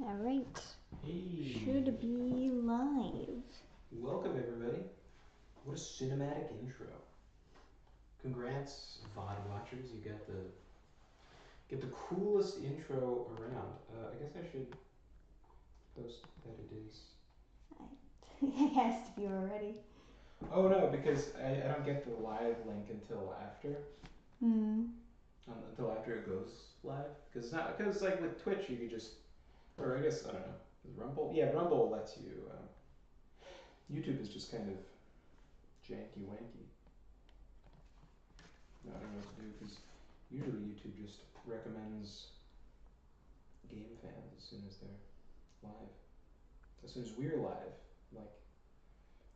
Alright. Hey. Should be live. Welcome everybody. What a cinematic intro. Congrats, VOD watchers. You get the coolest intro around. I guess I should post that it is. I asked if you were ready. Oh no, because I don't get the live link until after. Until after it goes live. Because like with Twitch you could just, or I guess, I don't know. Rumble? Yeah, Rumble lets you. YouTube is just kind of janky wanky. No, I don't know what to do because usually YouTube just recommends game fans as soon as they're live. As soon as we're live, like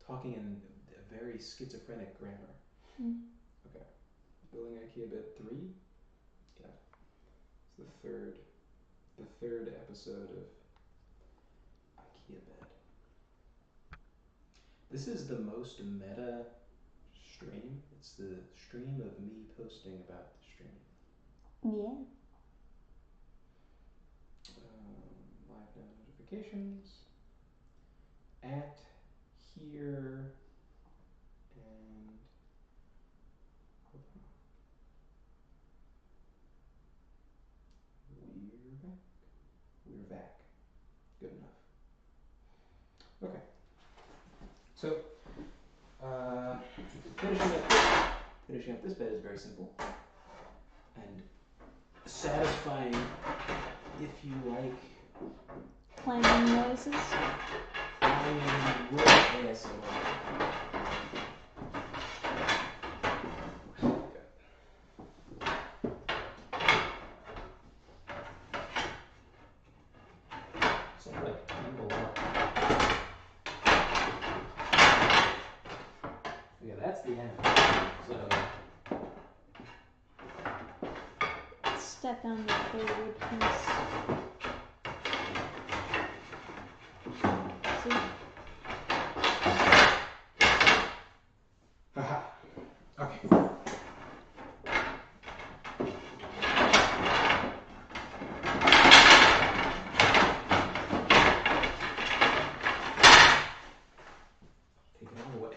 talking in a very schizophrenic grammar. Okay. Building Ikea Bed 3? Yeah. It's the third episode of Ikea Bed. This is the most meta stream. It's the stream of me posting about the stream. Yeah. Live now notifications. At here and hold on. We're back. Good enough. Okay. So finishing up this bed is very simple and satisfying if you like Clanging noises. clanging wood ASMR. Something like tangle up. Yeah, that's the end. So Stuck on the third piece. See? haha. Okay. Take it all away.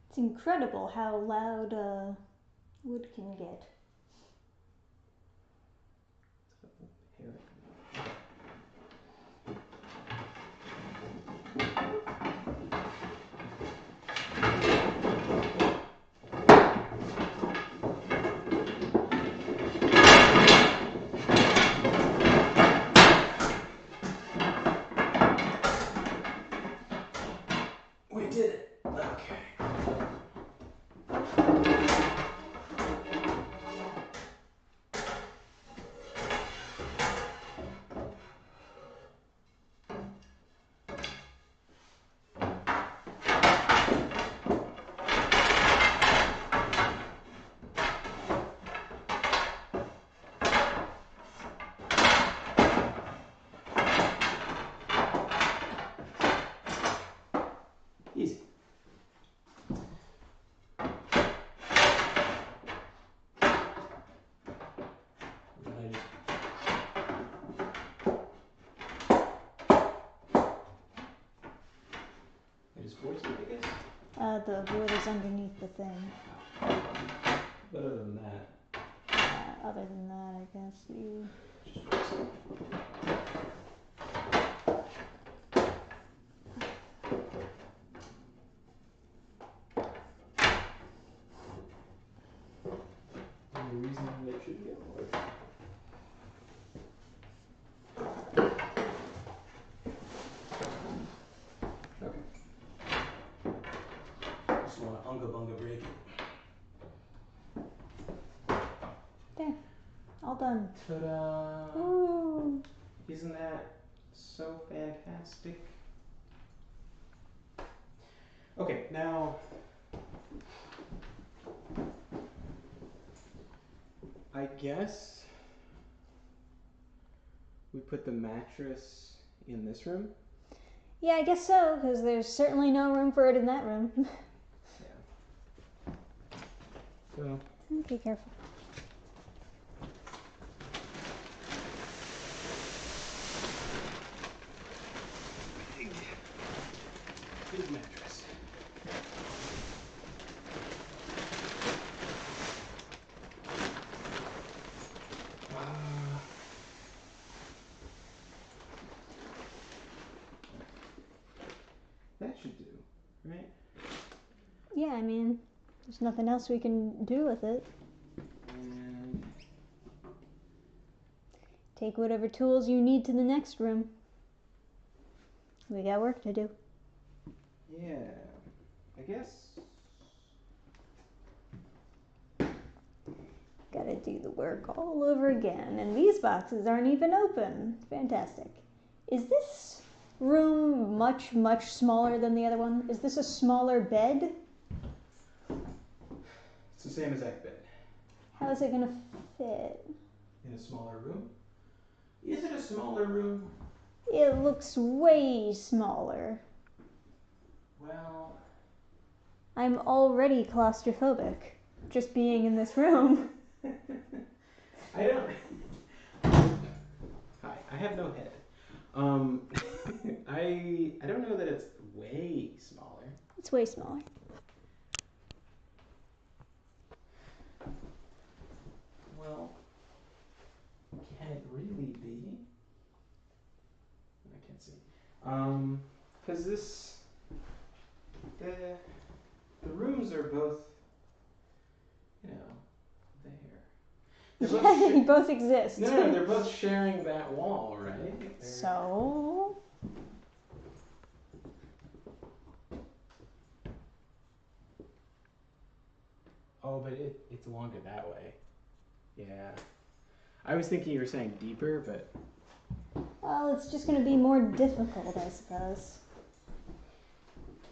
It's incredible how loud wood can get. We did it. Okay. Easy. I just force it, I guess. The wood is underneath the thing. But other than that. Other than that, I guess you. Just force it. Any reason they should get forced? Okay. Just want to unga bunga break it. There. All done. Ta-da! Ooh. Isn't that so fantastic? Okay, now I guess we put the mattress in this room. Yeah, I guess so, because there's certainly no room for it in that room. Yeah. So. Be careful. Big mattress. That should do, right? Yeah, I mean, there's nothing else we can do with it. And Take whatever tools you need to the next room. We got work to do. yeah, I guess. Gotta do the work all over again, and these boxes aren't even open. Fantastic. Is this room much, much smaller than the other one? Is this a smaller bed? It's the same exact bed. How is it gonna fit? In a smaller room? Is it a smaller room? It looks way smaller. Well, I'm already claustrophobic just being in this room. I don't. Hi, I have no head. I don't know that it's way smaller. It's way smaller. Well, can it really be? I can't see. Because the rooms are both, you know, there. They're both Yeah, they both exist. no, they're both sharing that wall, right? So? Oh, but it's longer that way. Yeah. I was thinking you were saying deeper, but. Well, it's just gonna be more difficult, I suppose.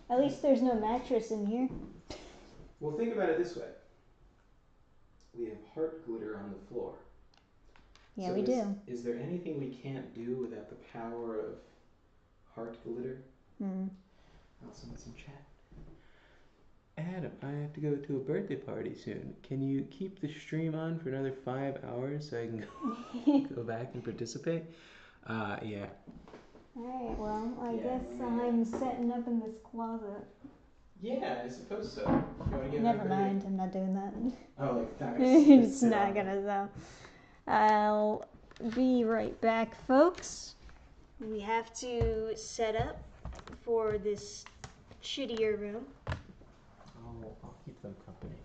At least there's no mattress in here. Well, think about it this way. We have heart glitter on the floor. Yeah, so we do. Is there anything we can't do without the power of heart glitter? Someone's in chat. Adam, I have to go to a birthday party soon. Can you keep the stream on for another 5 hours so I can go back and participate? Yeah. Alright, well, I Yeah, guess I'm setting up in this closet. Yeah, I suppose so. You want to get Never mind, I'm not doing that. Oh, like not It's not gonna, so. I'll be right back, folks. We have to set up for this shittier room. I'll keep them company.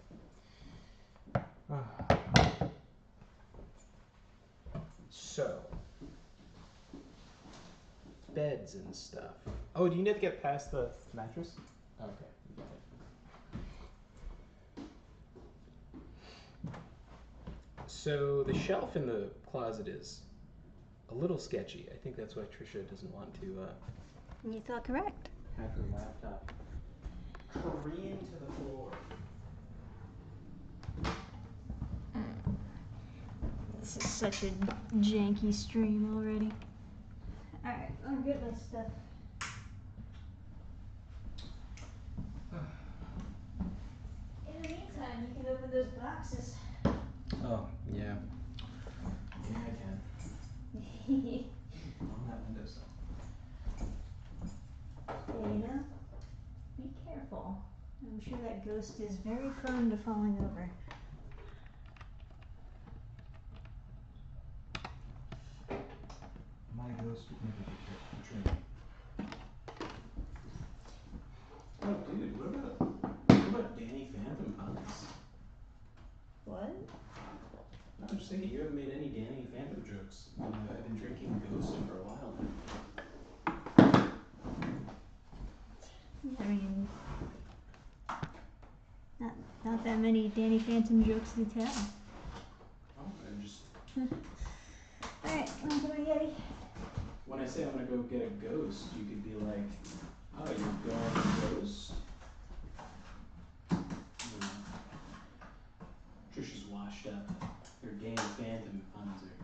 So, beds and stuff. Oh, do you need to get past the mattress? Okay, you got it. So the shelf in the closet is a little sketchy. I think that's why Trisha doesn't want to You thought correct. have her laptop careen to the floor. This is such a janky stream already. Alright, I'll get my stuff. In the meantime, you can open those boxes. Oh, yeah. Yeah, I can. On that windowsill. You know, be careful. I'm sure that ghost is very prone to falling over. My ghost would never betray me. Oh, dude, what about Danny Phantom puns? What? I'm just thinking, you haven't made any Danny Phantom jokes. I've been drinking Ghost for a while now. I mean, not that many Danny Phantom jokes to tell. Oh, I'm just. Alright, on to my Yeti. When I say I'm gonna go get a ghost, you could be like, oh, you're going ghost? Trisha's washed up. Her Danny Phantom puns are.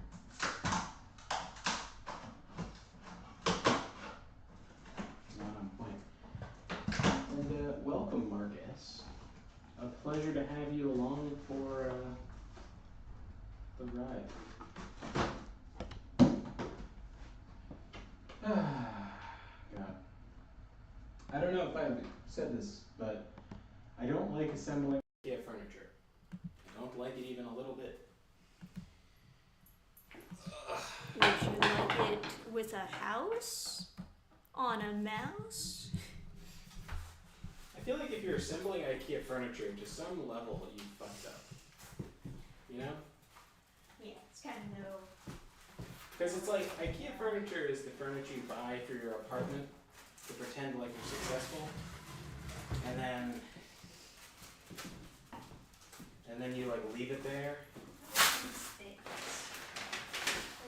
welcome, Marcus. A pleasure to have you along for the ride. God. I don't know if I've said this, but I don't like assembling IKEA furniture. I don't like it even a little bit. Would you like it with a house? On a mouse? I feel like if you're assembling IKEA furniture, to some level, you fucked up. You know? Yeah, it's kind of no. Because it's like, IKEA furniture is the furniture you buy for your apartment to pretend like you're successful. And then you like leave it there.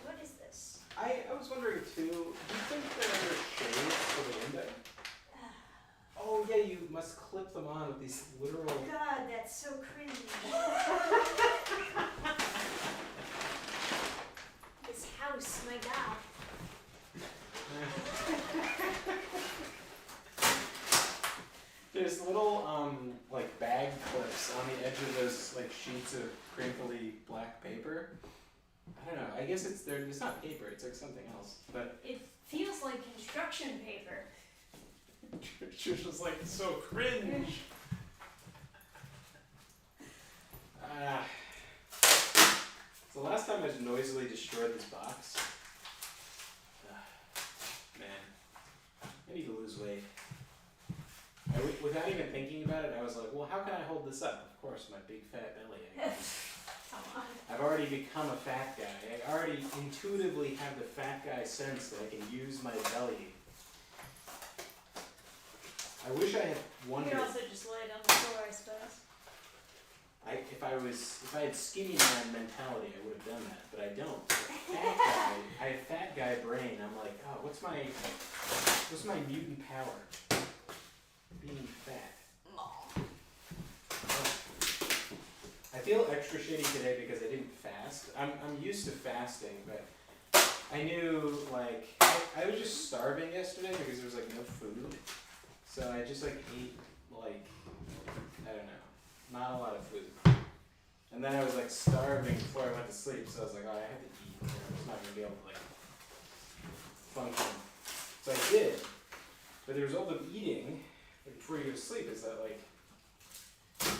What is this? I was wondering too, do you think there are shades for the window? Oh yeah, you must clip them on with these literal... God, that's so cringy. This house, my God. There's little like bag clips on the edge of those like sheets of crinkly black paper. I don't know. I guess it's not paper. It's like something else. But It feels like construction paper. it's just like so cringe. So the last time I noisily destroyed this box. Man, I need to lose weight. Without even thinking about it, I was like, well, how can I hold this up? Of course, my big fat belly. Come on. I've already become a fat guy. I already intuitively have the fat guy sense that I can use my belly. I wish I had You wondered. could also just lay it on the floor, I suppose. If I had skinny man mentality, I would have done that, but I don't. Fat guy, I have fat guy brain. I'm like, oh, what's my mutant power? Being fat. I feel extra shitty today because I didn't fast. I'm used to fasting, but I knew like I was just starving yesterday because there was like no food. So I just like ate like I don't know, not a lot of food. And then I was like starving before I went to sleep, so I was like, oh, I have to eat. Or I'm just not gonna be able to like function. So I did. But the result of eating before you go to sleep is that like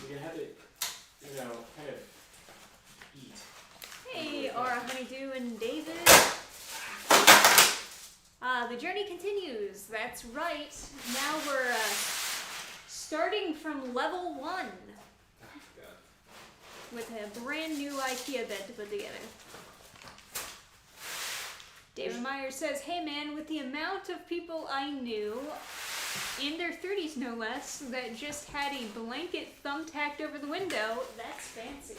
you're gonna have to, you know, kind of eat. Hey, Aura, Honeydew, and David. The journey continues. That's right. Now we're starting from level 1 Oh, God. with a brand new IKEA bed to put together. David Myers says, hey man, with the amount of people I knew, in their 30s no less, that just had a blanket thumbtacked over the window, that's fancy.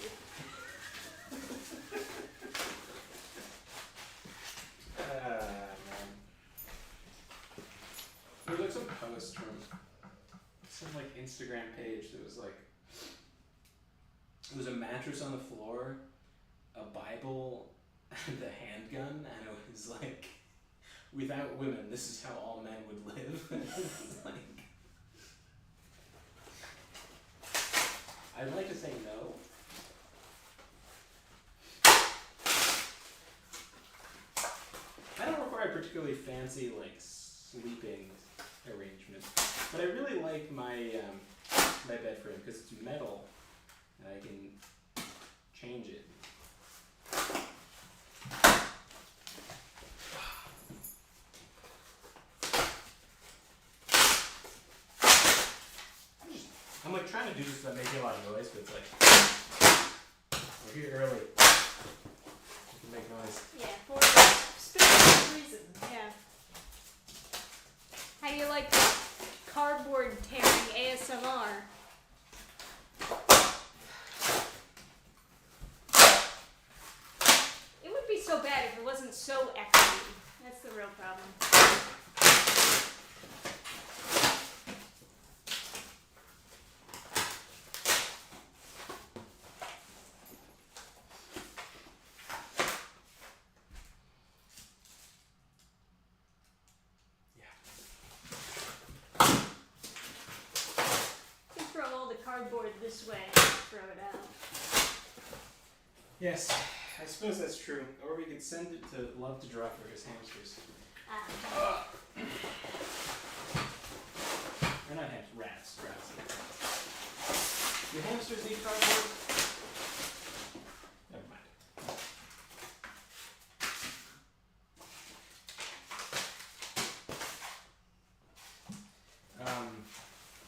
Man. There was like some post from some like Instagram page that was like, it was a mattress on the floor, a Bible, and a handgun, and it was like, without women, this is how all men would live. Like, I'd like to say no. I don't require a particularly fancy like sleeping arrangement, but I really like my my bed frame because it's metal and I can change it. I'm like trying to do this without making a lot of noise, but it's like we're here early. We can make noise. Yeah, for a specific reason, yeah. How do you like cardboard tearing ASMR? It would be so bad if it wasn't so echoey. That's the real problem. cardboard this way and throw it out. Yes, I suppose that's true. Or we could send it to Love to Draw for his hamsters. Or not hamsters, rats. Do hamsters need cardboard? Never mind.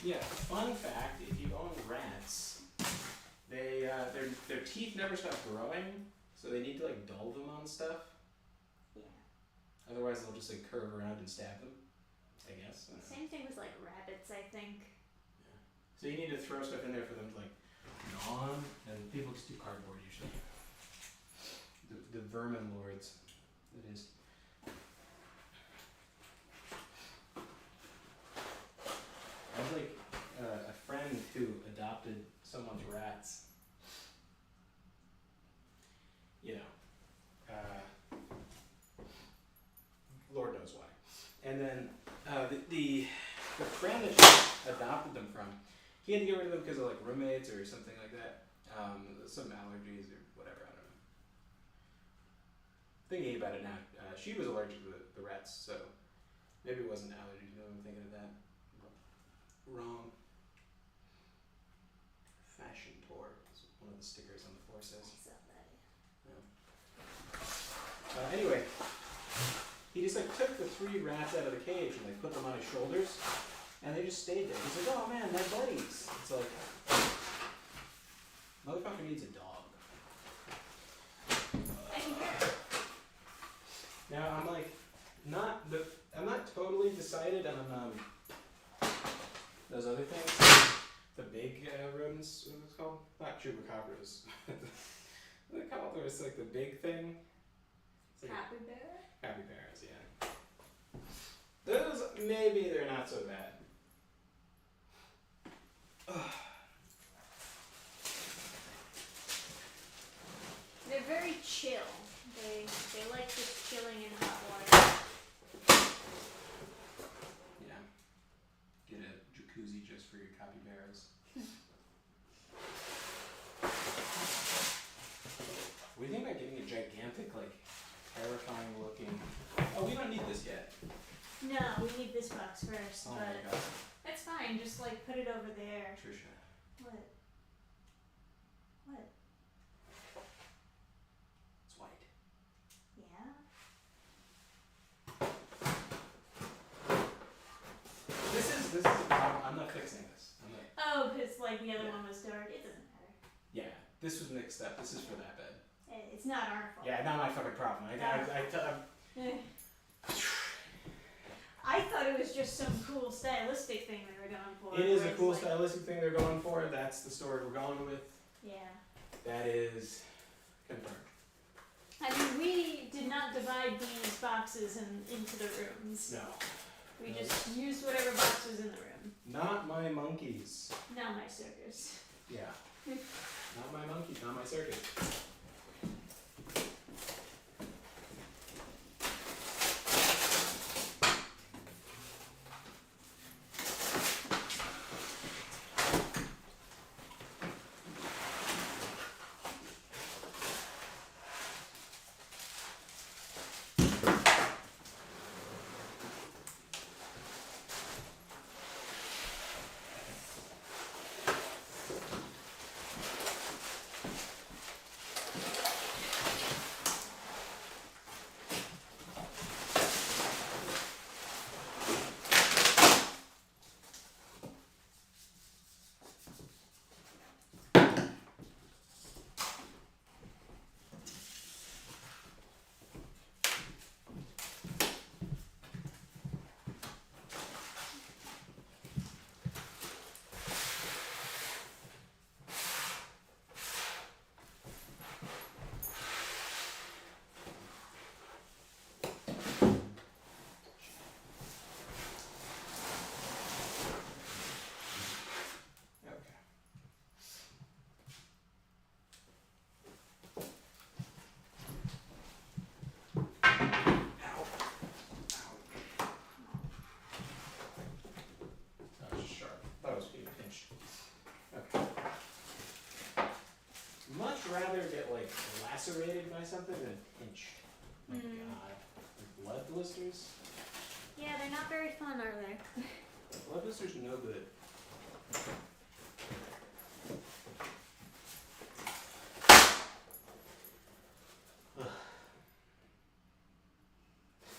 Yeah, fun fact, if you own rats, their teeth never stop growing, so they need to like dull them on stuff. Yeah. Otherwise they'll just like curve around and stab them, I guess. Same thing with like rabbits, I think. Yeah. So you need to throw stuff in there for them to like gnaw on, and people just do cardboard usually. The vermin lords, it is. I have like a friend who adopted someone's rats. You know, Lord knows why. And then the friend that she adopted them from, he had to get rid of them because of like roommates or something like that. Some allergies or whatever, I don't know. Thinking about it now, she was allergic to the rats, so maybe it wasn't allergies. You know, I'm thinking of that. Wrong. Fashion tour is one of the stickers on the floor says. I saw that. Yeah. Anyway, he just like took the 3 rats out of the cage and like put them on his shoulders, and they just stayed there. He's like, "Oh man, they're buddies." It's like, motherfucker needs a dog. Now I'm like, I'm not totally decided on those other things. The big rodents, what is it called? Not chupacabras. What are they called? It's like the big thing. Like Capybara? Capybaras, yeah. Those, maybe they're not so bad. They're very chill. They like just chilling in hot water. Yeah. Get a jacuzzi just for your capybaras. What do you think about getting a gigantic, like, terrifying looking... Oh, we don't need this yet. No, we need this box first, Oh but my god. that's fine. Just like put it over there. Trisha. What? What? It's white. Yeah? This is a problem. I'm not fixing this. Oh, because like the other one was dark. It doesn't matter. Yeah, this was mixed up. This is for that bed. It's not our fault. Yeah, not my fucking problem. I thought it was just some cool stylistic thing they were going for. It is a where it's cool like, stylistic thing they're going for. That's the story we're going with. Yeah. That is confirmed. I mean, we did not divide these boxes into the rooms. No. We just used whatever box was in the room. Not my monkeys. Not my circus. Yeah. Not my monkeys, not my circus. rather get like lacerated by something than pinched. My God, like blood blisters. Yeah, they're not very fun, are they? Blood blisters are no good.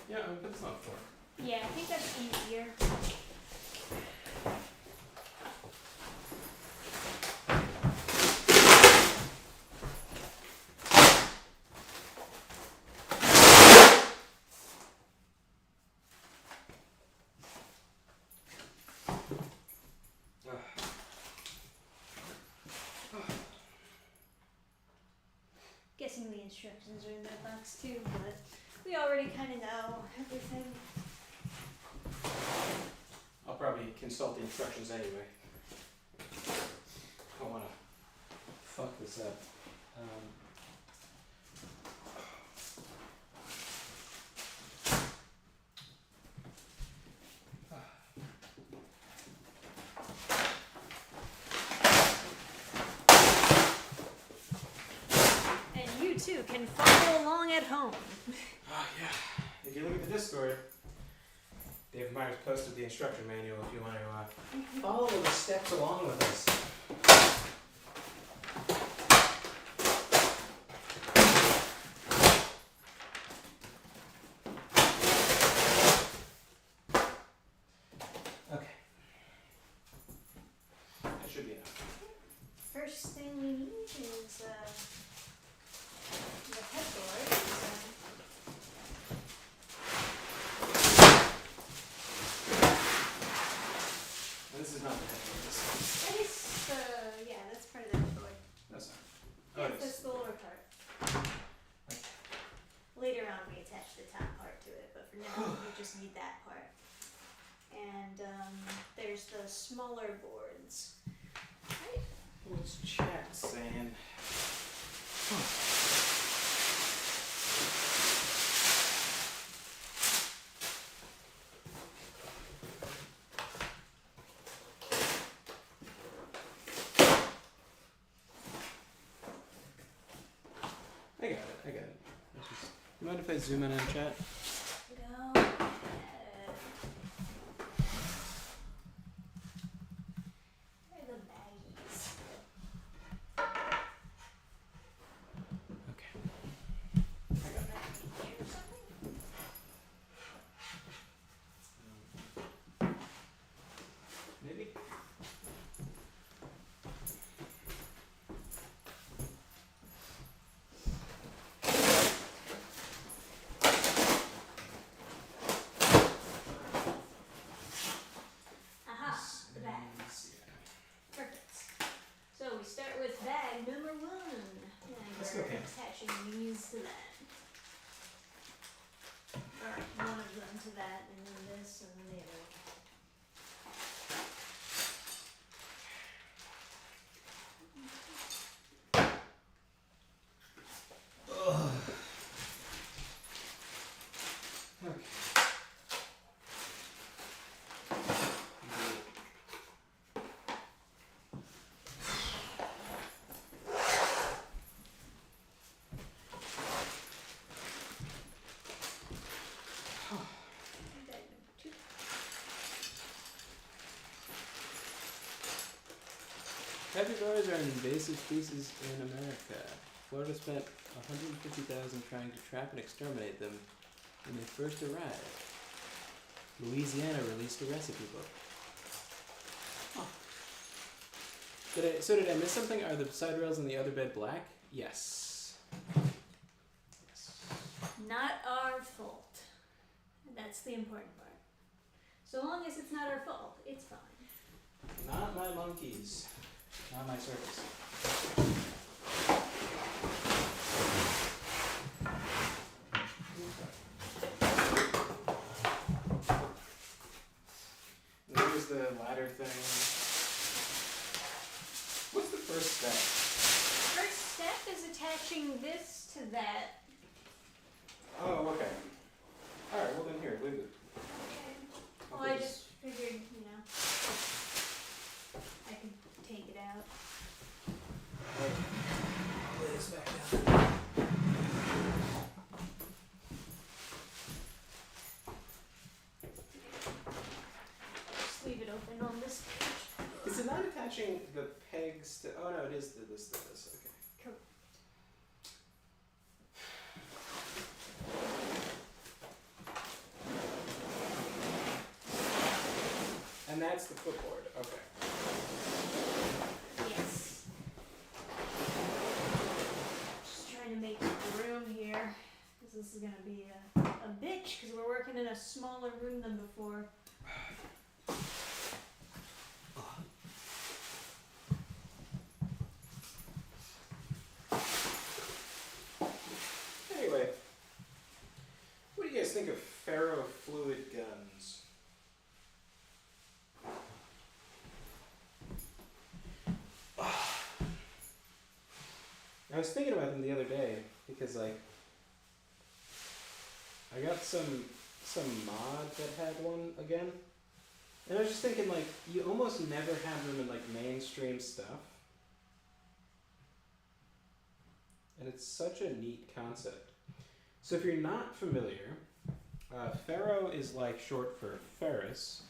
Yeah, but it's not fun. Yeah, I think that's easier. Guessing the instructions are in that box too, but we already kind of know everything. I'll probably consult the instructions anyway. I don't want to fuck this up. And you too can follow along at home. Oh, yeah. If you look at the Discord, Dave Myers posted the instruction manual if you want to follow the steps along with us. Okay. That should be enough. First thing we need is the headboard. This is not the headboard. That is yeah, that's part of the headboard. That's not. Yeah, Oh, it that's is. the lower part. Later on we attach the top part to it, but for now we just need that part. And there's the smaller boards. Right? What's chat saying? I got it. You mind if I zoom in on chat? Go ahead. Where are the baggies? Okay. Here or something? Maybe? Aha, the bags. Perfect. So we start with bag number 1. And Let's we're go, Pam. attaching these to that. Or one of them to that, and then this, and then the other. Okay. Bag number 2. Capybaras are an invasive species in America. Florida spent $150,000 trying to trap and exterminate them when they first arrived. Louisiana released a recipe book. Huh. Did I miss something? Are the side rails in the other bed black? Yes. Yes. Not our fault. That's the important part. So long as it's not our fault, it's fine. Not my monkeys. Not my circus. There's the ladder thing. What's the first step? First step is attaching this to that. Oh, okay. Alright, well then here, leave it. Well, I just figured, I could take it out. This attaching the pegs to. Oh no, it is this. Okay. Cool. And that's the footboard. Okay. Yes. Just trying to make room here, because this is going to be a bitch, because we're working in a smaller room than before. Anyway, what do you guys think of ferrofluid guns? I was thinking about them the other day because like I got some mod that had one again. And I was just thinking like you almost never have them in like mainstream stuff. And it's such a neat concept. So if you're not familiar, ferro is like short for ferrous,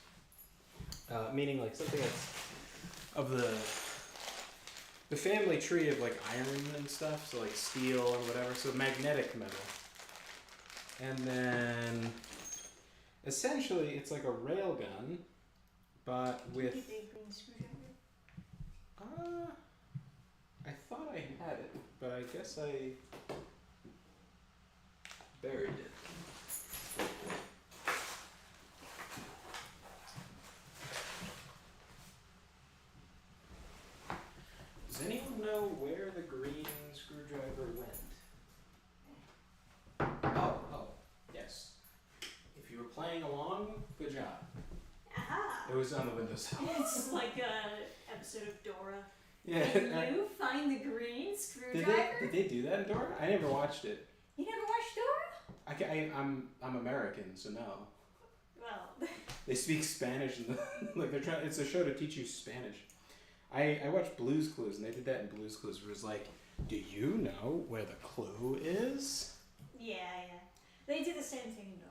meaning like something that's of the family tree of like iron and stuff, so like steel and whatever, so magnetic metal. And then essentially it's like a rail gun, but with I thought I had it, but I guess I buried it. Does anyone know where the green screwdriver went? Oh, yes. If you were playing along, good job. Aha! It was on the windowsill. It's like a episode of Dora. Yeah. Can you find the green screwdriver? Did they do that in Dora? I never watched it. You never watched Dora? I'm American, so no. Well, They speak Spanish and like they're trying. It's a show to teach you Spanish. I watched Blue's Clues and they did that in Blue's Clues where it's like, do you know where the clue is? yeah. They do the same thing in Dora.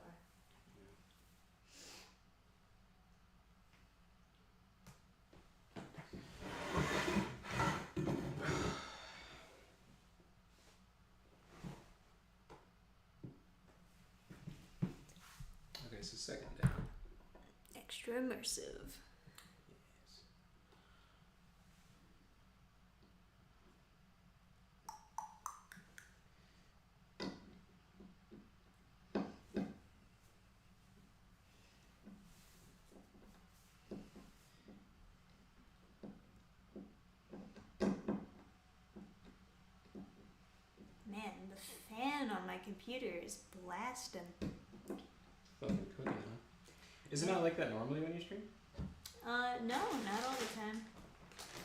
Okay, so second down. Extra immersive. Yes. Man, the fan on my computer is blasting. Fucking cooking, huh? Is it not like that normally when you stream? No, not all the time.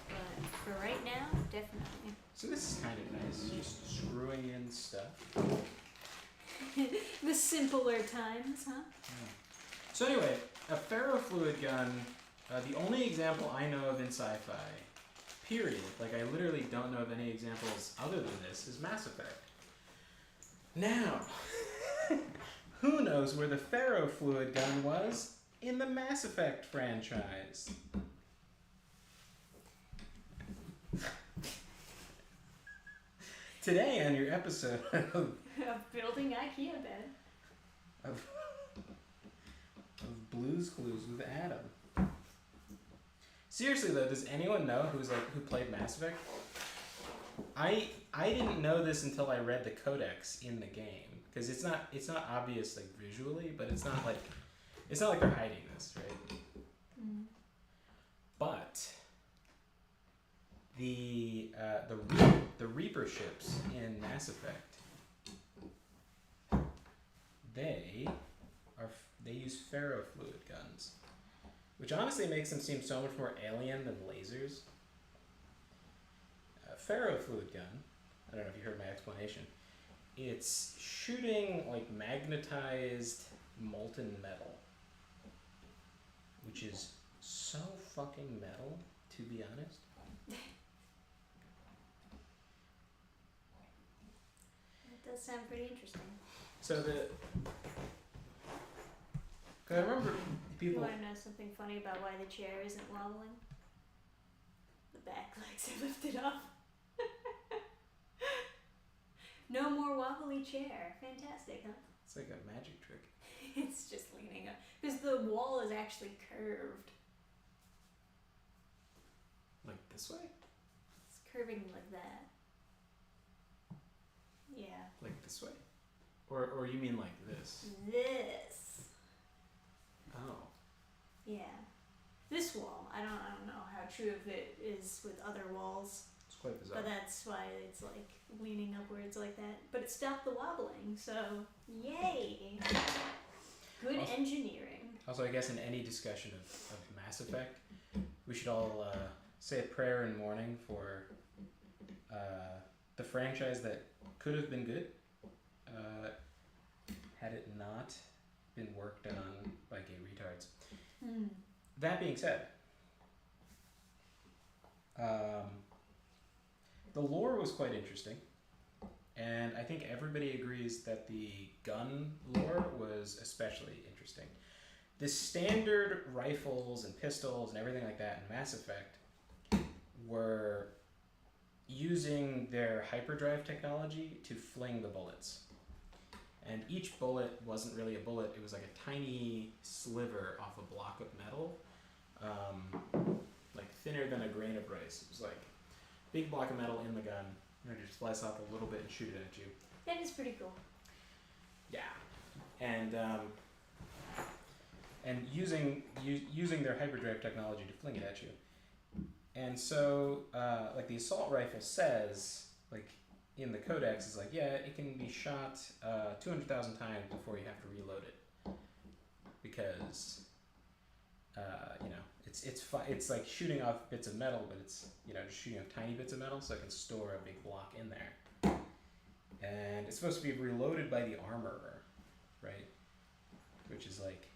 But for right now, definitely. So this is kind of nice, just screwing in stuff. The simpler times, huh? Yeah. So anyway, a ferrofluid gun, the only example I know of in sci-fi, period, like I literally don't know of any examples other than this, is Mass Effect. Now, who knows where the ferrofluid gun was in the Mass Effect franchise? Today on your episode of Building Ikea Bed. of Blue's Clues with Adam. Seriously though, does anyone know who played Mass Effect? I didn't know this until I read the codex in the game because it's not obvious like visually, but it's not like they're hiding this, right? Mm. But the Reaper ships in Mass Effect, they use ferrofluid guns, which honestly makes them seem so much more alien than lasers. Ferrofluid gun, I don't know if you heard my explanation, it's shooting like magnetized molten metal, which is so fucking metal, to be honest. That does sound pretty interesting. So cause I remember You people. want to know something funny about why the chair isn't wobbling? The back legs are lifted up. No more wobbly chair. Fantastic, huh? It's like a magic trick. It's just leaning up. Because the wall is actually curved. Like this way? It's curving like that. Yeah. Like this way? Or you mean like this? This. Oh. Yeah. This wall. I don't know how true of it is with other walls. It's quite bizarre. But that's why it's like leaning upwards like that. But it stopped the wobbling, so yay! Good Also, engineering. Also, I guess in any discussion of Mass Effect, we should all say a prayer in mourning for the franchise that could have been good had it not been worked on by gay retards. That being said, the lore was quite interesting, and I think everybody agrees that the gun lore was especially interesting. The standard rifles and pistols and everything like that in Mass Effect were using their hyperdrive technology to fling the bullets. And each bullet wasn't really a bullet, it was like a tiny sliver off a block of metal, like thinner than a grain of rice. It was like a big block of metal in the gun, and you just slice off a little bit and shoot it at you. That is pretty cool. Yeah. And using their hyperdrive technology to fling it at you. And so, like the assault rifle says, like in the codex, is like, yeah, it can be shot 200,000 times before you have to reload it, because it's like shooting off bits of metal, but it's just shooting off tiny bits of metal, so it can store a big block in there. And it's supposed to be reloaded by the armorer, right? Which is like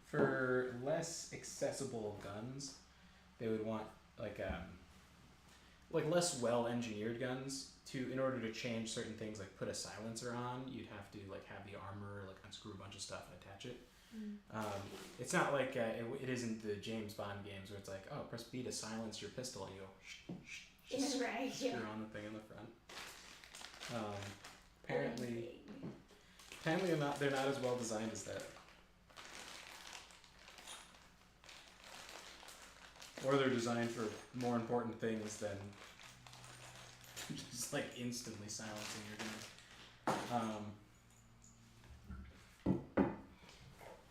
for less accessible guns, they would want like less well engineered guns in order to change certain things, like put a silencer on, you'd have to like have the armorer like unscrew a bunch of stuff and attach it. It's not like it isn't the James Bond games where it's like, oh, press B to silence your pistol and you go Right, screw on the thing in the front. Apparently they're not as well designed as that. Or they're designed for more important things than just like instantly silencing your gun.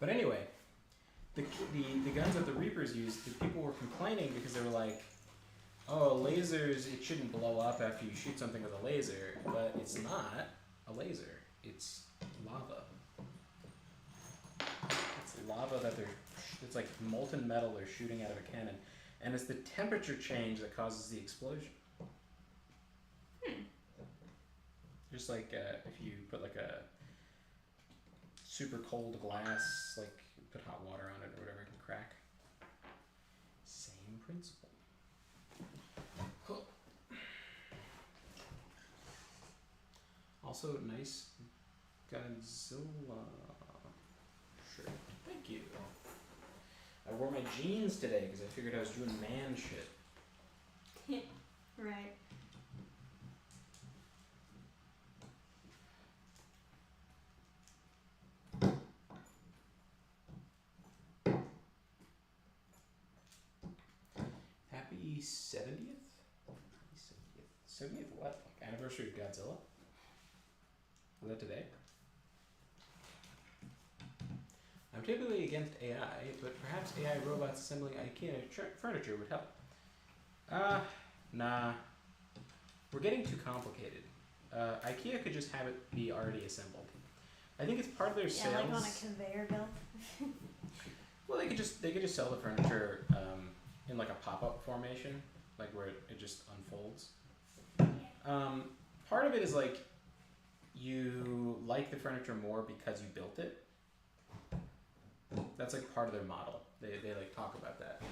But anyway, the guns that the Reapers used, the people were complaining because they were like, oh, lasers, it shouldn't blow up after you shoot something with a laser, but it's not a laser, it's lava. It's lava it's like molten metal they're shooting out of a cannon, and it's the temperature change that causes the explosion. Just like if you put like a super cold glass, like put hot water on it or whatever, it can crack. Same principle. Also, nice Godzilla shirt. Thank you. I wore my jeans today because I figured I was doing man shit. Right. Happy 70th? 70th what? Like anniversary of Godzilla? Was that today? I'm typically against AI, but perhaps AI robots assembling IKEA furniture would help. Nah. We're getting too complicated. IKEA could just have it be already assembled. I think it's part of their sales. Yeah, like on a conveyor belt. Well, they could just sell the furniture in like a pop-up formation, like where it just unfolds. Part of it is like you like the furniture more because you built it. That's like part of their model. They like talk about that.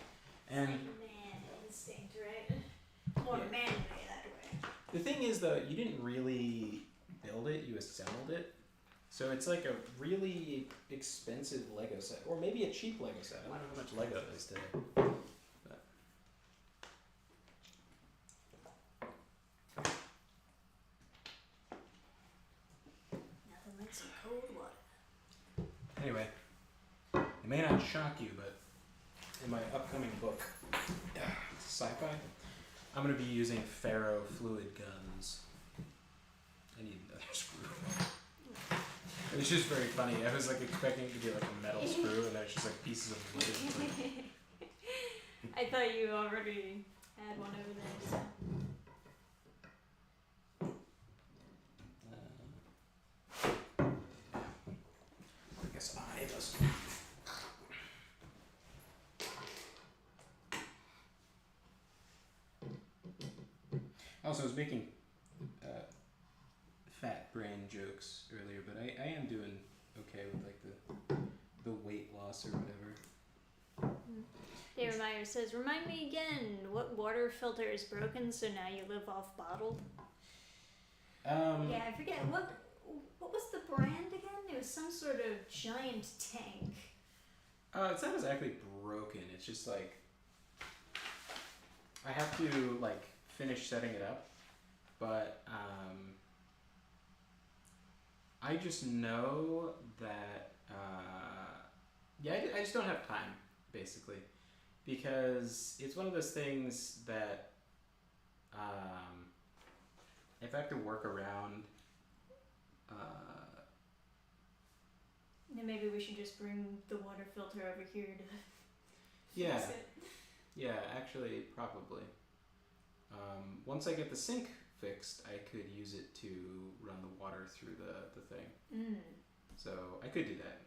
And it's like man instinct, right? More manly that way. The thing is though, you didn't really build it, you assembled it. So it's like a really expensive Lego set, or maybe a cheap Lego set. I don't know how much Lego is today. But. Nothing like some cold water. Anyway, it may not shock you, but in my upcoming book, sci-fi, I'm going to be using ferrofluid guns. I need another screw. It's just very funny. I was like expecting it to be like a metal screw, and there's just like pieces of wood. I thought you already had one over there. So. I guess I doesn't. Also, I was making fat brain jokes earlier, but I am doing okay with like the weight loss or whatever. David Meyer says, "Remind me again, what water filter is broken? So now you live off bottled." Yeah, I forget what was the brand again? It was some sort of giant tank. It's not exactly broken. It's just like I have to like finish setting it up, but I just know that I just don't have time basically, because it's one of those things that if I have to work around. Then maybe we should just bring the water filter over here to Yeah. fix it. Yeah, actually, probably. Once I get the sink fixed, I could use it to run the water through the thing. Mm. So I could do that.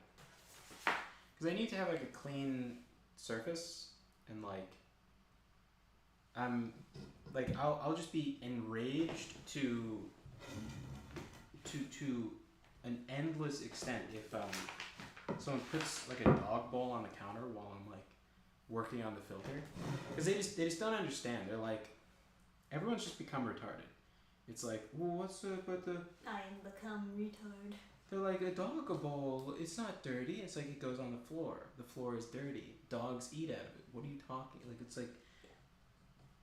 Because I need to have like a clean surface, and I'll just be enraged to an endless extent if someone puts like a dog bowl on the counter while I'm like working on the filter, because they just don't understand. They're like, everyone's just become retarded. It's like, well, what's up with the? I am become retard. They're like, a dog bowl, it's not dirty. It's like it goes on the floor. The floor is dirty. Dogs eat out of it. What are you talking? Like, it's like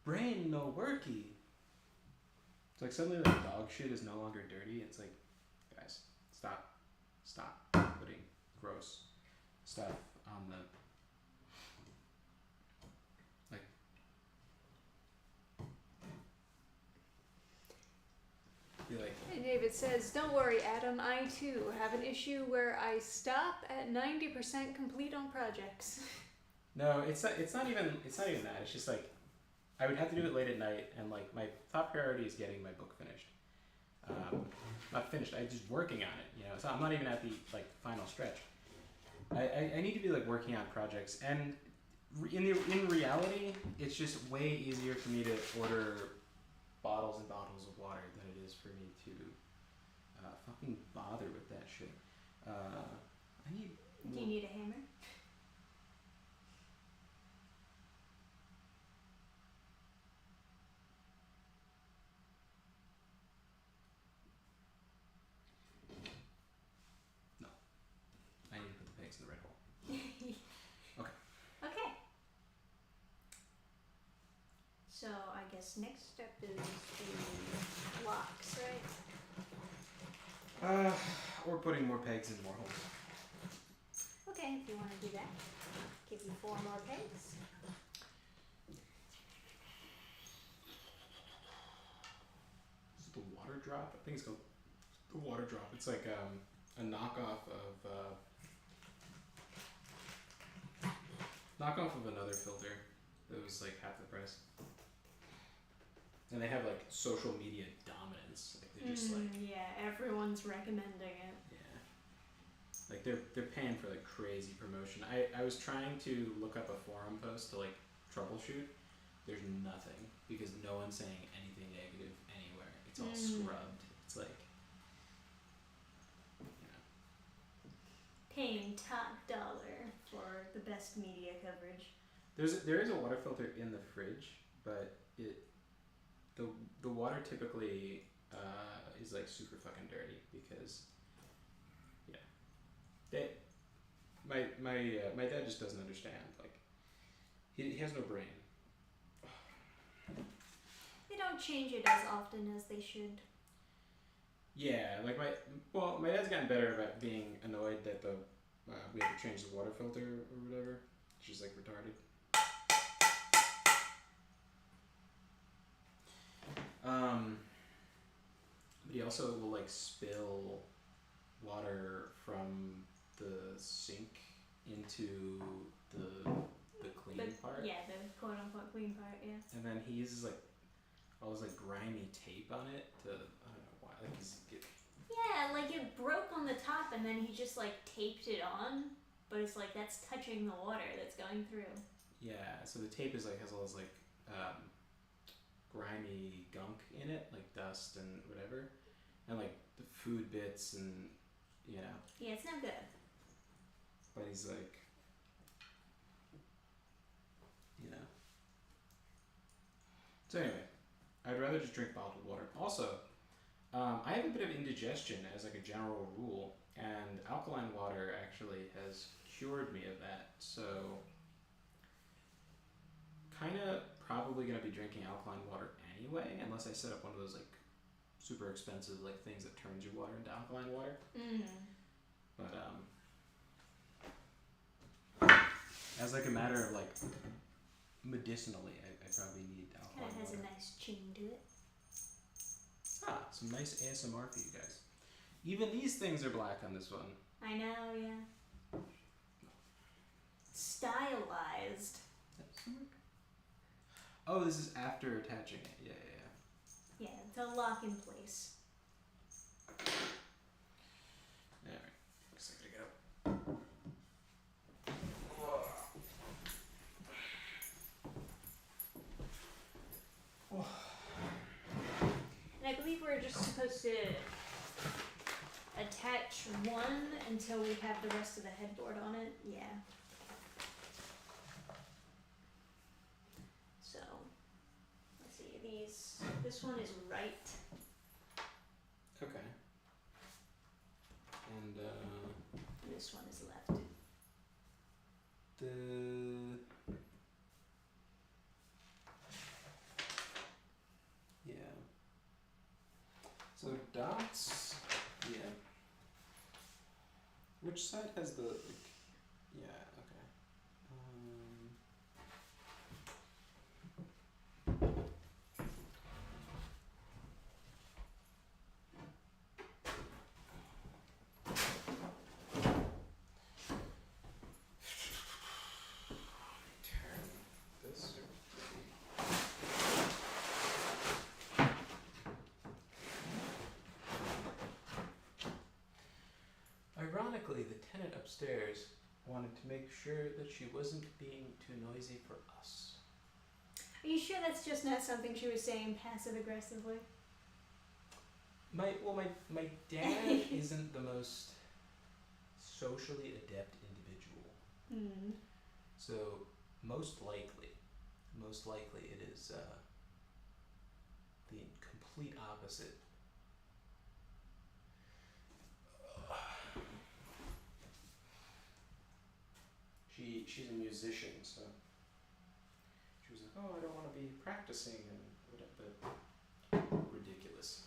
brain no worky. It's like suddenly like dog shit is no longer dirty. It's like, guys, stop putting gross stuff on the like. Be like. And David says, "Don't worry, Adam. I too have an issue where I stop at 90% complete on projects." No, it's not even that. It's just like I would have to do it late at night, and like my top priority is getting my book finished. Not finished. I'm just working on it. You know, so I'm not even at the like final stretch. I need to be like working on projects, and in reality, it's just way easier for me to order bottles and bottles of water than it is for me to fucking bother with that shit. I need. Do you need a hammer? I need to put the pegs in the right hole. Okay. So I guess next step is the locks, right? Or putting more pegs in more holes. Okay, if you want to do that, give you 4 more pegs. Is it the water drop? I think it's called the water drop. It's like a knockoff of another filter that was like half the price. And they have like social media dominance. Like they just like yeah, everyone's recommending it. yeah, like they're paying for like crazy promotion. I was trying to look up a forum post to like troubleshoot. There's nothing, because no one's saying anything negative anywhere. It's all scrubbed. It's like, you know. Paying top dollar for the best media coverage. There is a water filter in the fridge, but the water typically is like super fucking dirty, because They, my dad just doesn't understand. Like, he has no brain. They don't change it as often as they should. Yeah, like my dad's gotten better about being annoyed that we have to change the water filter or whatever. It's just like retarded. But he also will like spill water from the sink into the clean part. Yeah, the quote unquote clean part, yeah. And then he uses like all this like grimy tape on it to, I don't know why, like Yeah, like it broke on the top and then he just like taped it on, but it's like that's touching the water that's going through. Yeah, so the tape is like has all this like grimy gunk in it, like dust and whatever, and like the food bits and Yeah, it's no good. But he's like, you know. So anyway, I'd rather just drink bottled water. Also, I have a bit of indigestion as like a general rule, and alkaline water actually has cured me of that. So, kind of probably gonna be drinking alkaline water anyway, unless I set up one of those like super expensive like things that turns your water into alkaline water. But as like a matter of like medicinally, I probably need alkaline water. Kind of has a nice ching to it. Ah, some nice ASMR for you guys. Even these things are black on this one. I know, yeah. Stylized. Oh, this is after attaching it. Yeah. Yeah, it's a lock in place. Alright, looks like I gotta go. And I believe we're just supposed to attach one until we have the rest of the headboard on it. Yeah. So, let's see, this one is right. Okay. And this one is left. Yeah. So dots. Yeah. Which side has the? Yeah. Okay. Ironically, the tenant upstairs wanted to make sure that she wasn't being too noisy for us. Are you sure that's just not something she was saying passive aggressively? My dad isn't the most socially adept individual. So most likely it is the complete opposite. She's a musician, so she was like, "Oh, I don't want to be practicing," and whatever. Ridiculous.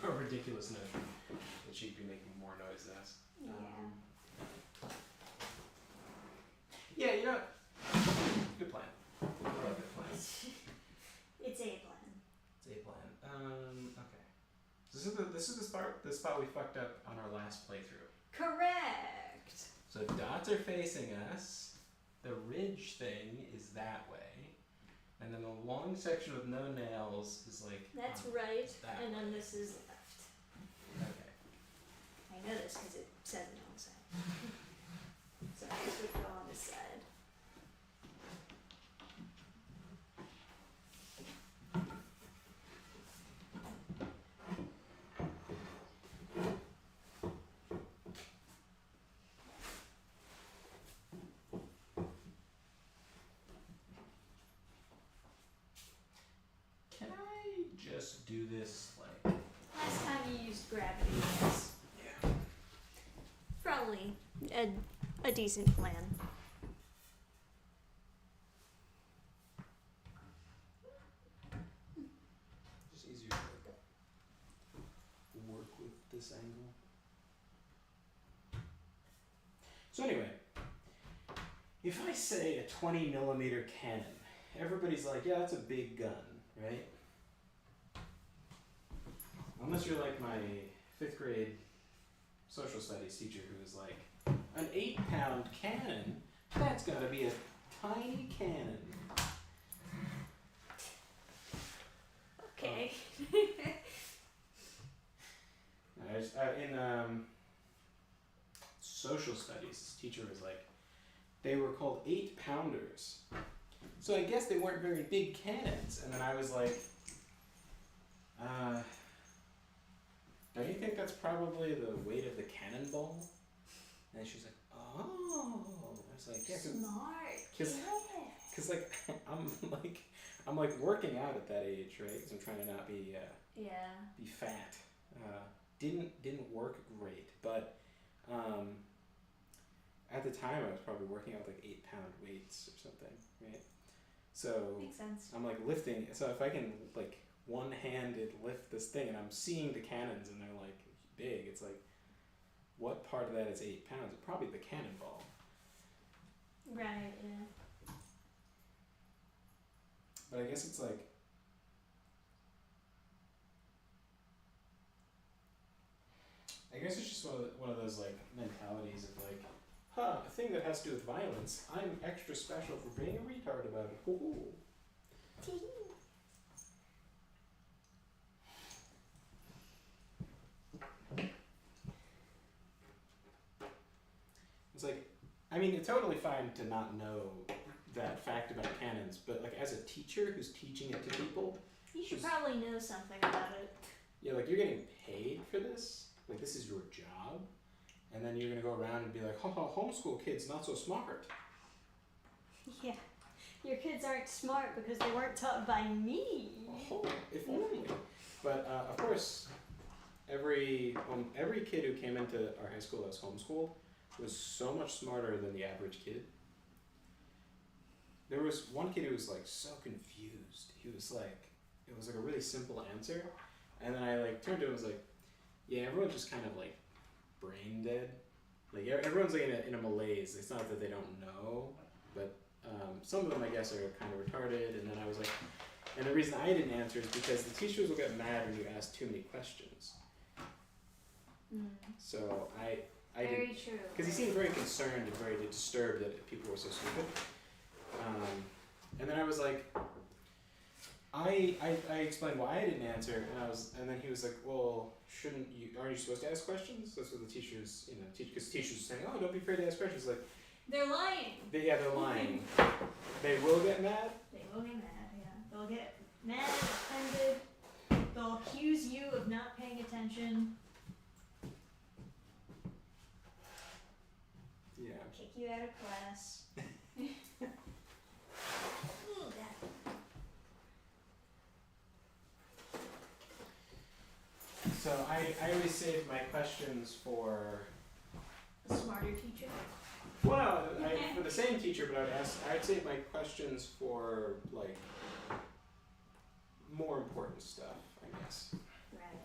A ridiculous notion that she'd be making more noise than us. Yeah. Yeah, you know, good plan. I love good plans. It's a plan. It's a plan. Okay. This is the spot we fucked up on our last playthrough. Correct. So dots are facing us. The ridge thing is that way, and then the long section with no nails is like. That's right. That and way. then this is left. Okay. I know this because it says it on the side. So this would go on this side. Can I just do this like? Last time you used gravity, yes. Yeah. definitely a decent plan. Just easier to like work with this angle. So anyway, if I say a 20mm cannon, everybody's like, yeah, that's a big gun, right? Unless you're like my 5th grade social studies teacher who was like, an 8-pound cannon? That's gotta be a tiny cannon. Okay. In social studies, this teacher was like, they were called 8-pounders. So I guess they weren't very big cannons. And then I was like, don't you think that's probably the weight of the cannonball? And she's like, oh. I was like, yeah, Smart. cause like I'm like working out at that age, right? Because I'm trying to not be be fat. Didn't work great, but at the time I was probably working out with like 8-pound weights or something, right? So Makes sense. I'm like lifting. So if I can like one-handed lift this thing, and I'm seeing the cannons, and they're like big. It's like, what part of that is 8 pounds? It's probably the cannonball. Right. Yeah. But I guess it's like, I guess it's just one of those like mentalities of like, a thing that has to do with violence. I'm extra special for being a retard about it. Hoo-hoo. It's like, I mean, it's totally fine to not know that fact about cannons, but like as a teacher who's teaching it to people, You should probably know something about it. yeah, like you're getting paid for this. Like this is your job, and then you're gonna go around and be like, homeschool kids not so smart. Yeah. Your kids aren't smart because they weren't taught by me. Oh, if only. But of course, every kid who came into our high school that was homeschooled was so much smarter than the average kid. There was one kid who was like so confused. He was like, it was like a really simple answer, and then I like turned to him and was like, yeah, everyone's just kind of like brain dead. Like everyone's like in a malaise. It's not that they don't know, but some of them I guess are kind of retarded. And then I was like, and the reason I didn't answer is because the teachers will get mad when you ask too many questions. So I Very didn't, true. because he seemed very concerned and very disturbed that people were so stupid. And then I was like, I explained why I didn't answer, and then he was like, well, aren't you supposed to ask questions? That's what the teachers, because teachers are saying, oh, don't be afraid to ask questions. Like, They're lying. they're lying. They will get mad. They will get mad, yeah. They'll get mad, offended. They'll accuse you of not paying attention. Yeah. Kick you out of class. So I always save my questions for. A smarter teacher. Well, for the same teacher, but I'd save my questions for like more important stuff, I guess. Right.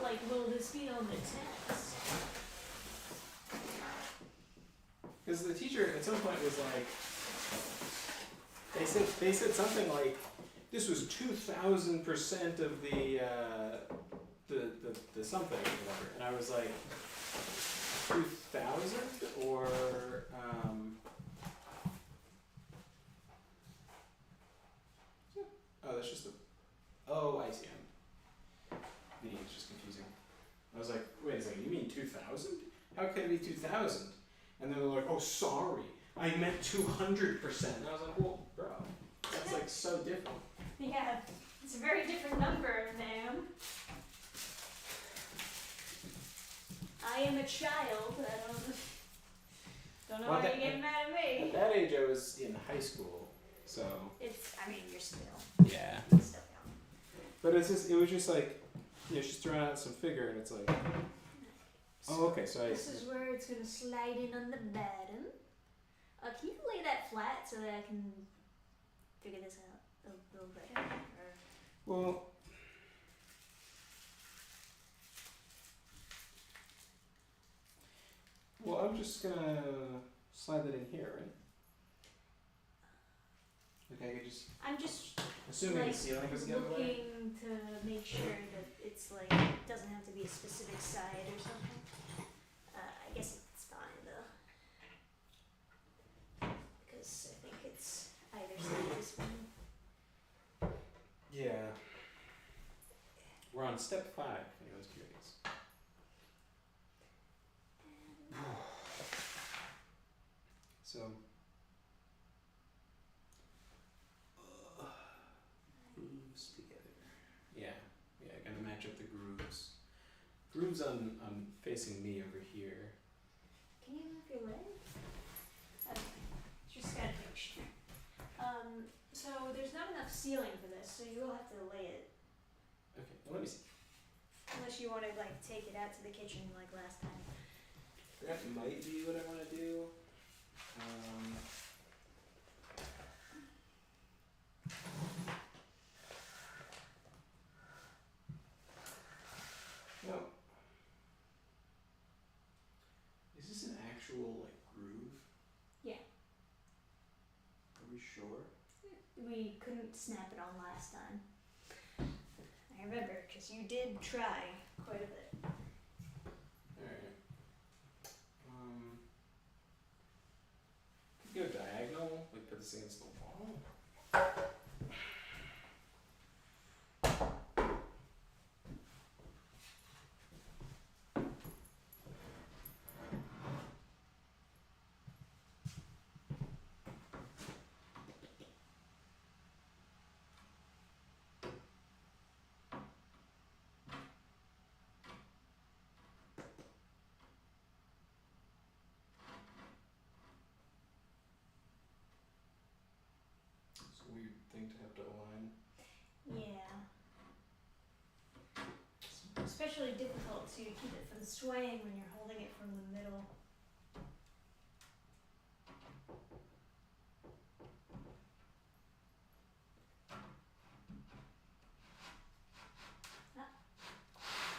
Like, will this be on the test? Because the teacher at some point was like, they said something like, this was 2,000% of the something or whatever, and I was like, 2,000 or oh, that's just the, oh, I see. Meaning it's just confusing. I was like, wait a second, you mean 2,000? How could it be 2,000? And then they're like, oh, sorry, I meant 200%. And I was like, well, bro, that's like so different. Yeah, it's a very different number, ma'am. I am a child. I don't know why you're getting mad at me. At that age, I was in high school, so. I mean, you're still. Yeah. Still young. But it was just like, just throwing out some figure, and it's like, Oh, okay. So this is where it's gonna slide in on the bottom. Can you lay that flat so that I can figure this out a little better? Well, I'm just gonna slide that in here, right? Like I could just. I'm just Assuming like the ceiling is the other way. looking to make sure that it's like doesn't have to be a specific side or something. I guess it's fine though, because I think it's either side is fine. Yeah. We're on step 5. If anyone's curious. So. Grooves together. Yeah. Gotta match up the grooves. Grooves on facing me over here. Can you move your leg? Okay, just gotta make sure. So there's not enough ceiling for this, so you will have to lay it. Okay. Well, let me see. Unless you want to like take it out to the kitchen like last time. That might be what I want to do. No. Is this an actual like groove? Yeah. Are we sure? We couldn't snap it on last time. I remember, because you did try quite a bit. Alright. Could go diagonal, like put this against the wall. It's a weird thing to have to align. Yeah. It's especially difficult to keep it from swaying when you're holding it from the middle.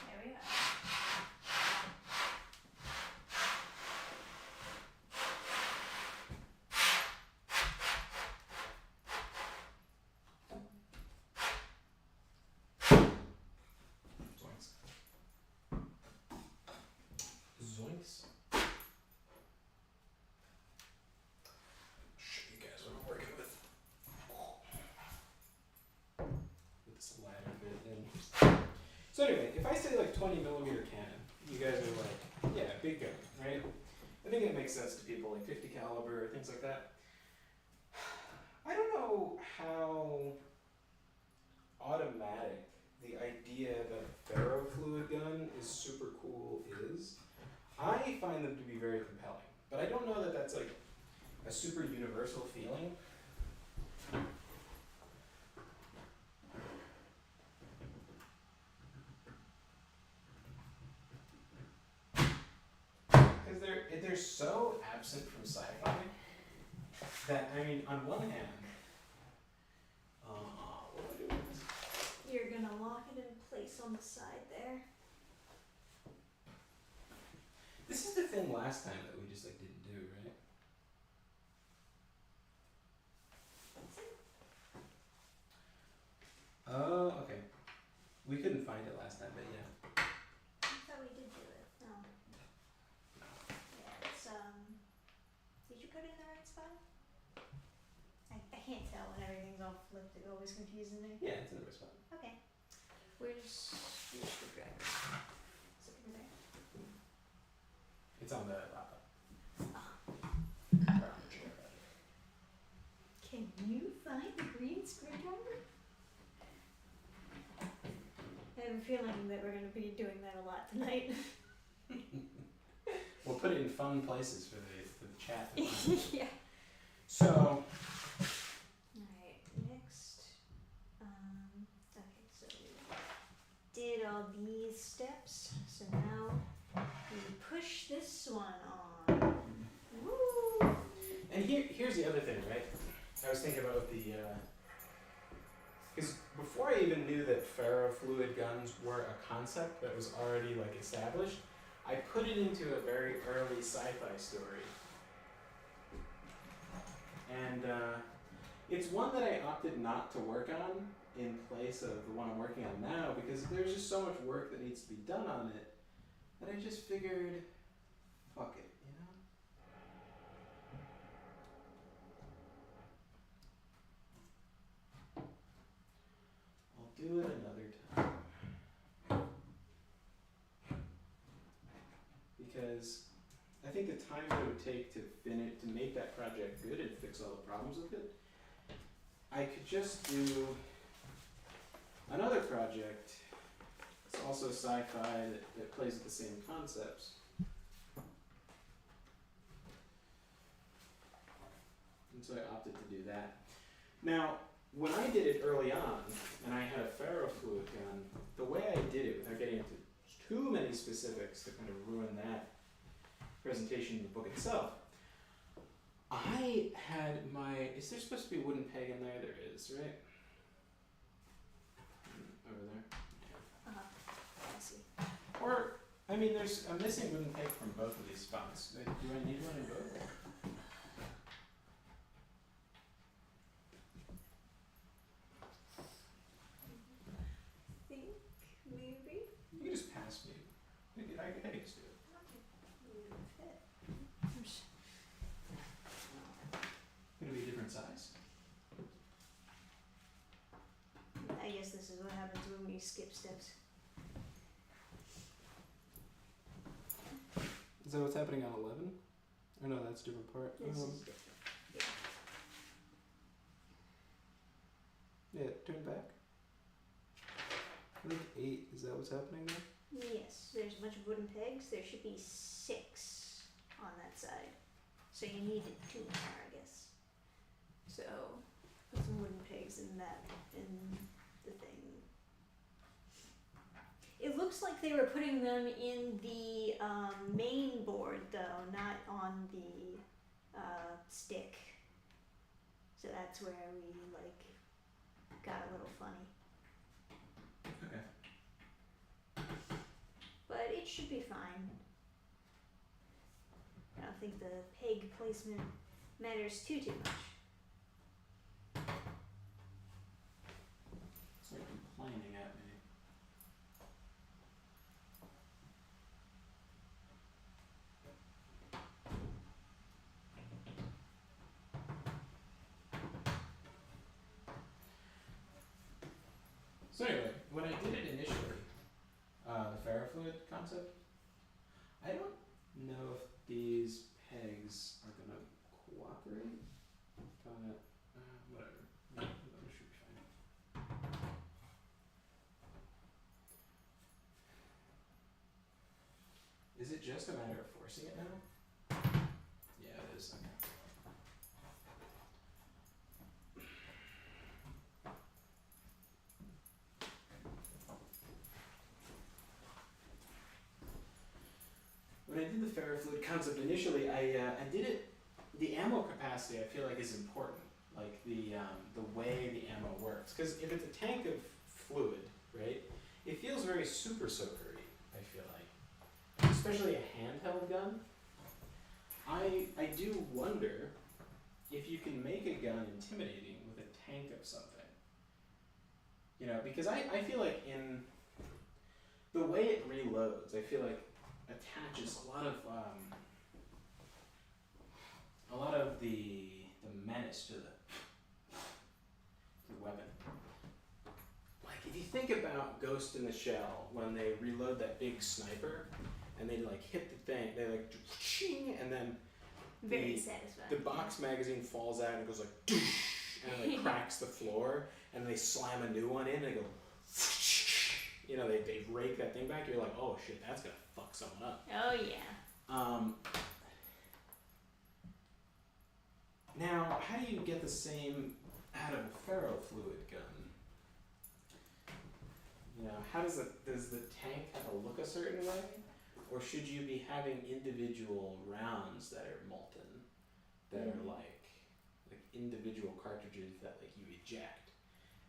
There we are. Zoinks. Zoinks. Show you guys what I'm working with. With this ladder bit in. So anyway, if I say like 20mm cannon, you guys are like, yeah, big gun, right? I think it makes sense to people like 50 caliber, things like that. I don't know how automatic the idea that a ferrofluid gun is super cool is. I find them to be very compelling, but I don't know that that's like a super universal feeling. Because they're so absent from sci-fi that, I mean, on one hand, what am I doing? You're gonna lock it in place on the side there. This is the thing last time that we just like didn't do, right? Oh, okay. We couldn't find it last time, but yeah. I thought we did do it. No. Yeah, it's did you put it in the right spot? I can't tell when everything's all flipped. It always confuses me. Yeah, it's in the right spot. Okay. Where's your screwdriver? Is it over there? It's on the laptop. Ah. Or on the chair, rather. Can you find the green screwdriver? I have a feeling that we're going to be doing that a lot tonight. We'll put it in fun places for the chat. Yeah. So. Alright, next. Okay, so we did all these steps. So now we here's the other thing, right? I was thinking about the, because before I even knew that ferrofluid guns were a concept that was already like established, I put it into a very early sci-fi story. And it's one that I opted not to work on in place of the one I'm working on now because there's just so much work that needs to be done on it that I just figured, fuck it, you know? I'll do it another time. Because I think the time that it would take to make that project good and fix all the problems with it, I could just do another project. It's also sci-fi that plays with the same concepts. And so I opted to do that. Now, when I did it early on, and I had a ferrofluid gun, the way I did it, without getting into too many specifics to kind of ruin that presentation in the book itself, I had is there supposed to be a wooden peg in there? There is, right? Over there? Uh-huh. I see. Or, I mean, I'm missing a wooden peg from both of these spots. Do I need one in both? I think maybe. You can just pass me. I can just do it. Gonna be a different size? I guess this is what happens when we skip steps. Is that what's happening on 11? Or no, that's a different part. This is different. Yeah, turn back. I think 8, is that what's happening there? Yes, there's a bunch of wooden pegs. There should be 6 on that side. So you needed 2 more, I guess. So put some wooden pegs in the thing. It looks like they were putting them in the main board though, not on the stick. So that's where we like got a little funny. Okay. But it should be fine. I don't think the peg placement matters too much. Start complaining at me. So anyway, when I did it initially, the ferrofluid concept, I don't know if these pegs are gonna cooperate, but whatever. That should be fine. Is it just a matter of forcing it now? Yeah, it is. Okay. When I did the ferrofluid concept initially, I did it. The ammo capacity I feel like is important, like the way the ammo works. Because if it's a tank of fluid, right, it feels very super soakery. I feel like, especially a handheld gun. I do wonder if you can make a gun intimidating with a tank of something. You know, because I feel like in the way it reloads, I feel like attaches a lot of the menace to the weapon. Like if you think about Ghost in the Shell, when they reload that big sniper and they like hit the thing, they like ching, and then Very satisfying. the box magazine falls out and it goes like and it like cracks the floor, and they slam a new one in and they go, you know, they rake that thing back. You're like, oh shit, that's gonna fuck someone up. Oh yeah. Now, how do you get the same out of a ferrofluid gun? You know, does the tank have to look a certain way, or should you be having individual rounds that are molten, that are like individual cartridges that like you eject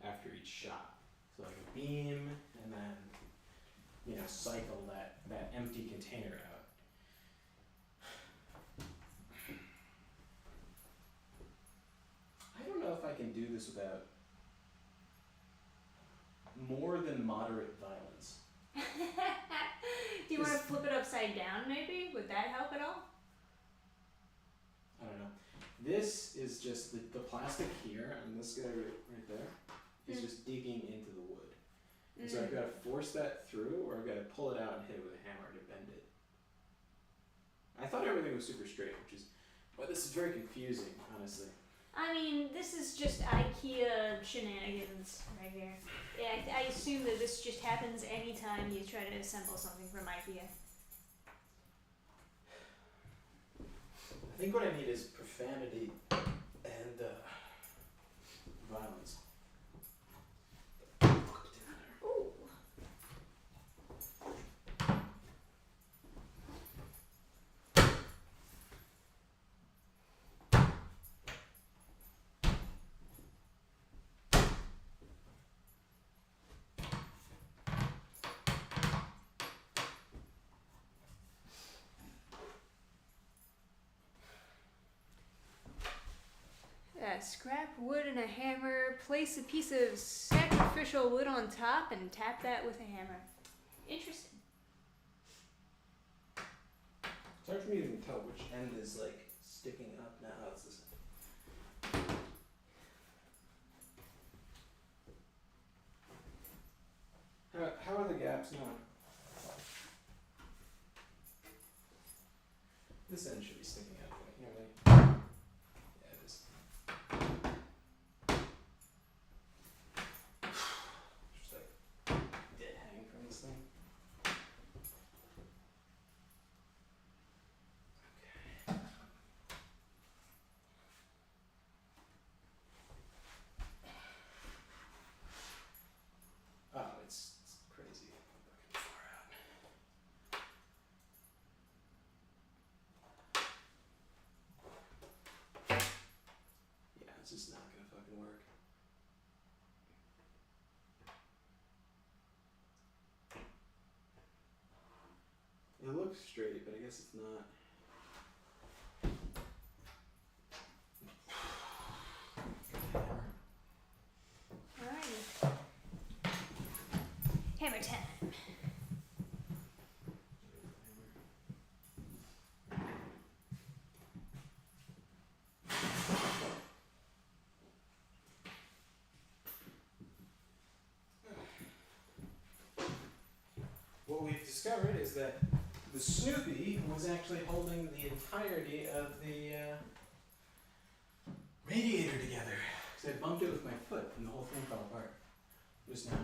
after each shot. So like a beam, and then cycle that empty container out. I don't know if I can do this without more than moderate violence. Do you want to flip it upside down maybe? Would that help at all? I don't know. This is just the plastic here, and this guy right there is just digging into the wood. And so I've got to force that through, or I've got to pull it out and hit it with a hammer to bend it. I thought everything was super straight, which is why this is very confusing, honestly. I mean, this is just IKEA shenanigans right here. Yeah, I assume that this just happens anytime you try to assemble something from IKEA. I think what I need is profanity and violence. Ooh. Scrap wood and a hammer, place a piece of sacrificial wood on top, and tap that with a hammer. Interesting. It's hard for me to even tell which end is like sticking up now. It's this. How are the gaps now? This end should be sticking out. Yeah, it is. Just like dead hang from this thing. Okay. Oh, it's crazy. Fucking far out. Yeah, it's just not gonna fucking work. It looks straight, but I guess it's not. Alright. Hammer time. What we've discovered is that the Snoopy was actually holding the entirety of the radiator together. Because I bumped it with my foot and the whole thing fell apart just now.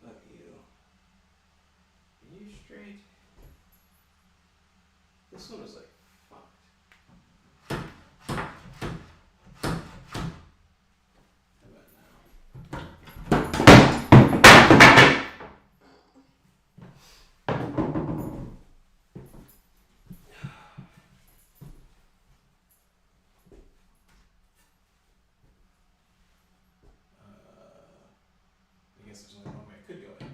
Fuck you. Are you straight? This one was like fucked. How about now? I guess there's only one way it could go in.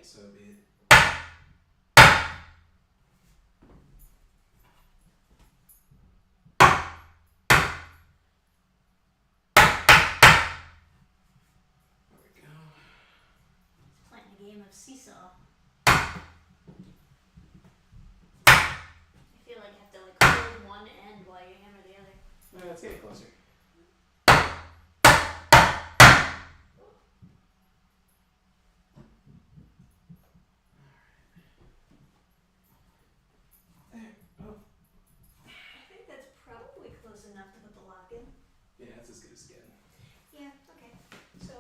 it, so be it. There we go. He's playing a game of seesaw. I feel like I have to like hold one end while you hammer the other. Let's get it closer. There. Oh. I think that's probably close enough to put the lock in. Yeah, that's as good as getting. Yeah, okay. So,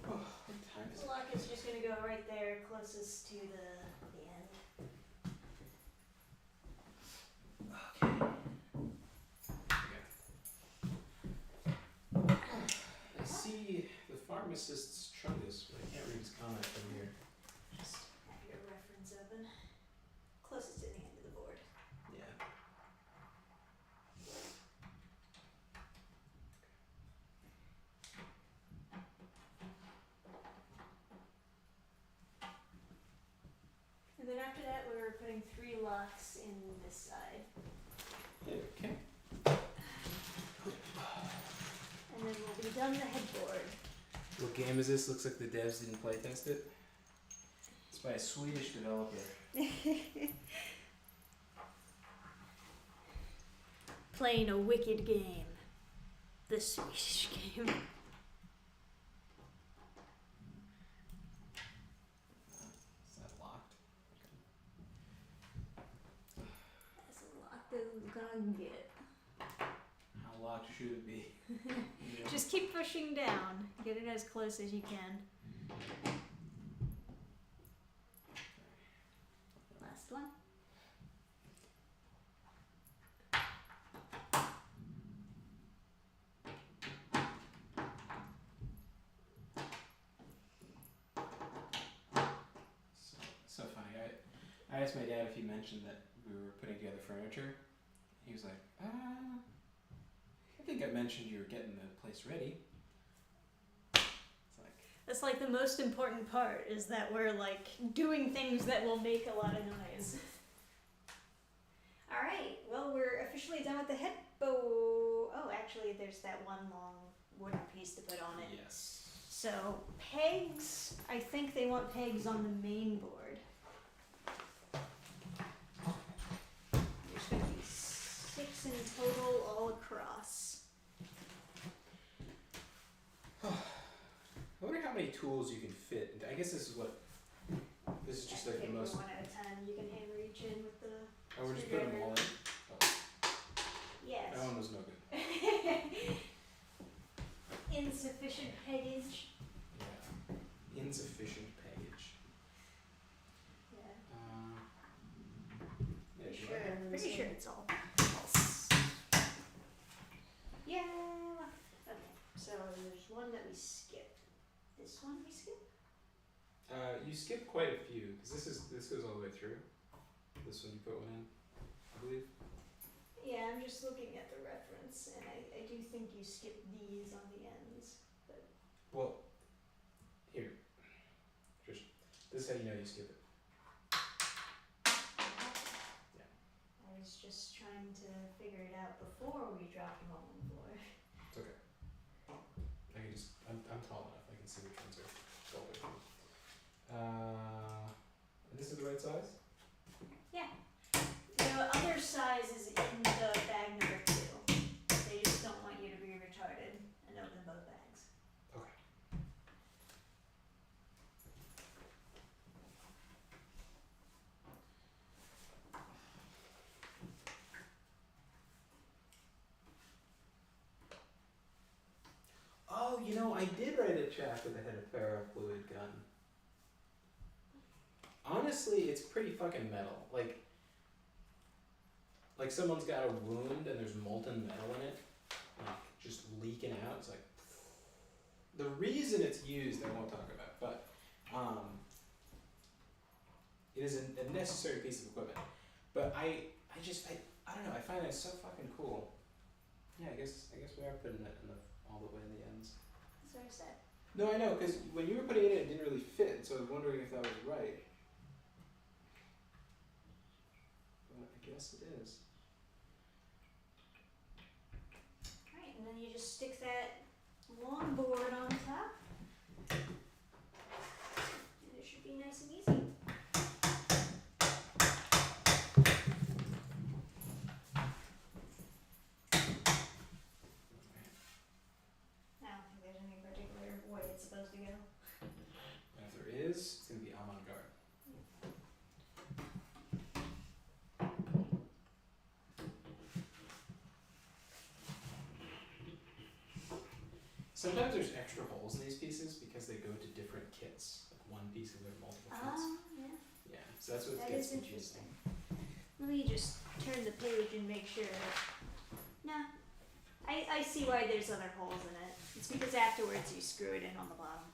Oh, what time is the it? lock is just gonna go right there, closest to the end. I see the pharmacist's chungus, but I can't read his comment from here. Just have your reference open. Closest to the end of the board. Yeah. And then after that, we're putting 3 locks in this side. Okay. And then we'll be done the headboard. What game is this? Looks like the devs didn't playtest it. It's by a Swedish developer. Playing a wicked game. The Swedish game. Is that locked? That's a lock that we're gonna get. How locked should it be? Yeah. Just keep pushing down. Get it as close as you can. Last one. So funny. I asked my dad if he mentioned that we were putting together furniture. He was like, I think I mentioned you were getting the place ready. It's like, That's like the most important part, is that we're like doing things that will make a lot of noise. Alright, well, we're officially done with the headboard. Oh, actually, there's that one long wooden piece to put on it. yes. So, pegs, I think they want pegs on the main board. There's going to be 6 in total all across. I wonder how many tools you can fit. I guess this is just like the Pick most. one at a time. You can hand reach in with the Oh, we're just putting them all in. Yes. That one was no good. Insufficient peggage. Yeah. Insufficient package. Yeah. Yeah, Pretty sure it's all. Yeah. Okay. So there's one that we skipped. This one we skipped? You skipped quite a few because this goes all the way through. This one you put one in, I believe. Yeah, I'm just looking at the reference, and I do think you skipped these on the ends. But Well, here. Just this is how you know you skip it. Yeah. I was just trying to figure it out before we dropped them on the floor. It's okay. I'm tall enough. I can see which ones are all the way through. And this is the right size? Yeah. The other size is in the bag number 2. They just don't want you to be retarded and open both bags. Okay. Oh, I did write a chapter that had a ferrofluid gun. Honestly, it's pretty fucking metal. Like someone's got a wound and there's molten metal in it, like just leaking out. It's like the reason it's used, I won't talk about, but it is a necessary piece of equipment. But I don't know. I find that so fucking cool. Yeah, I guess we are putting it all the way in the ends. That's what I said. No, I know, because when you were putting it in, it didn't really fit, so I was wondering if that was right. But I guess it is. Alright, and then you just stick that long board on top. And it should be nice and easy. I don't think there's any particular way it's supposed to go. And if there is, it's going to be avant-garde. Sometimes there's extra holes in these pieces because they go to different kits. Like one piece can go to multiple kits. Yeah. Yeah, so that's what That gets is confusing. Let me just turn the page and make sure. No, I see why there's other holes in it. It's because afterwards you screw it in on the bottom.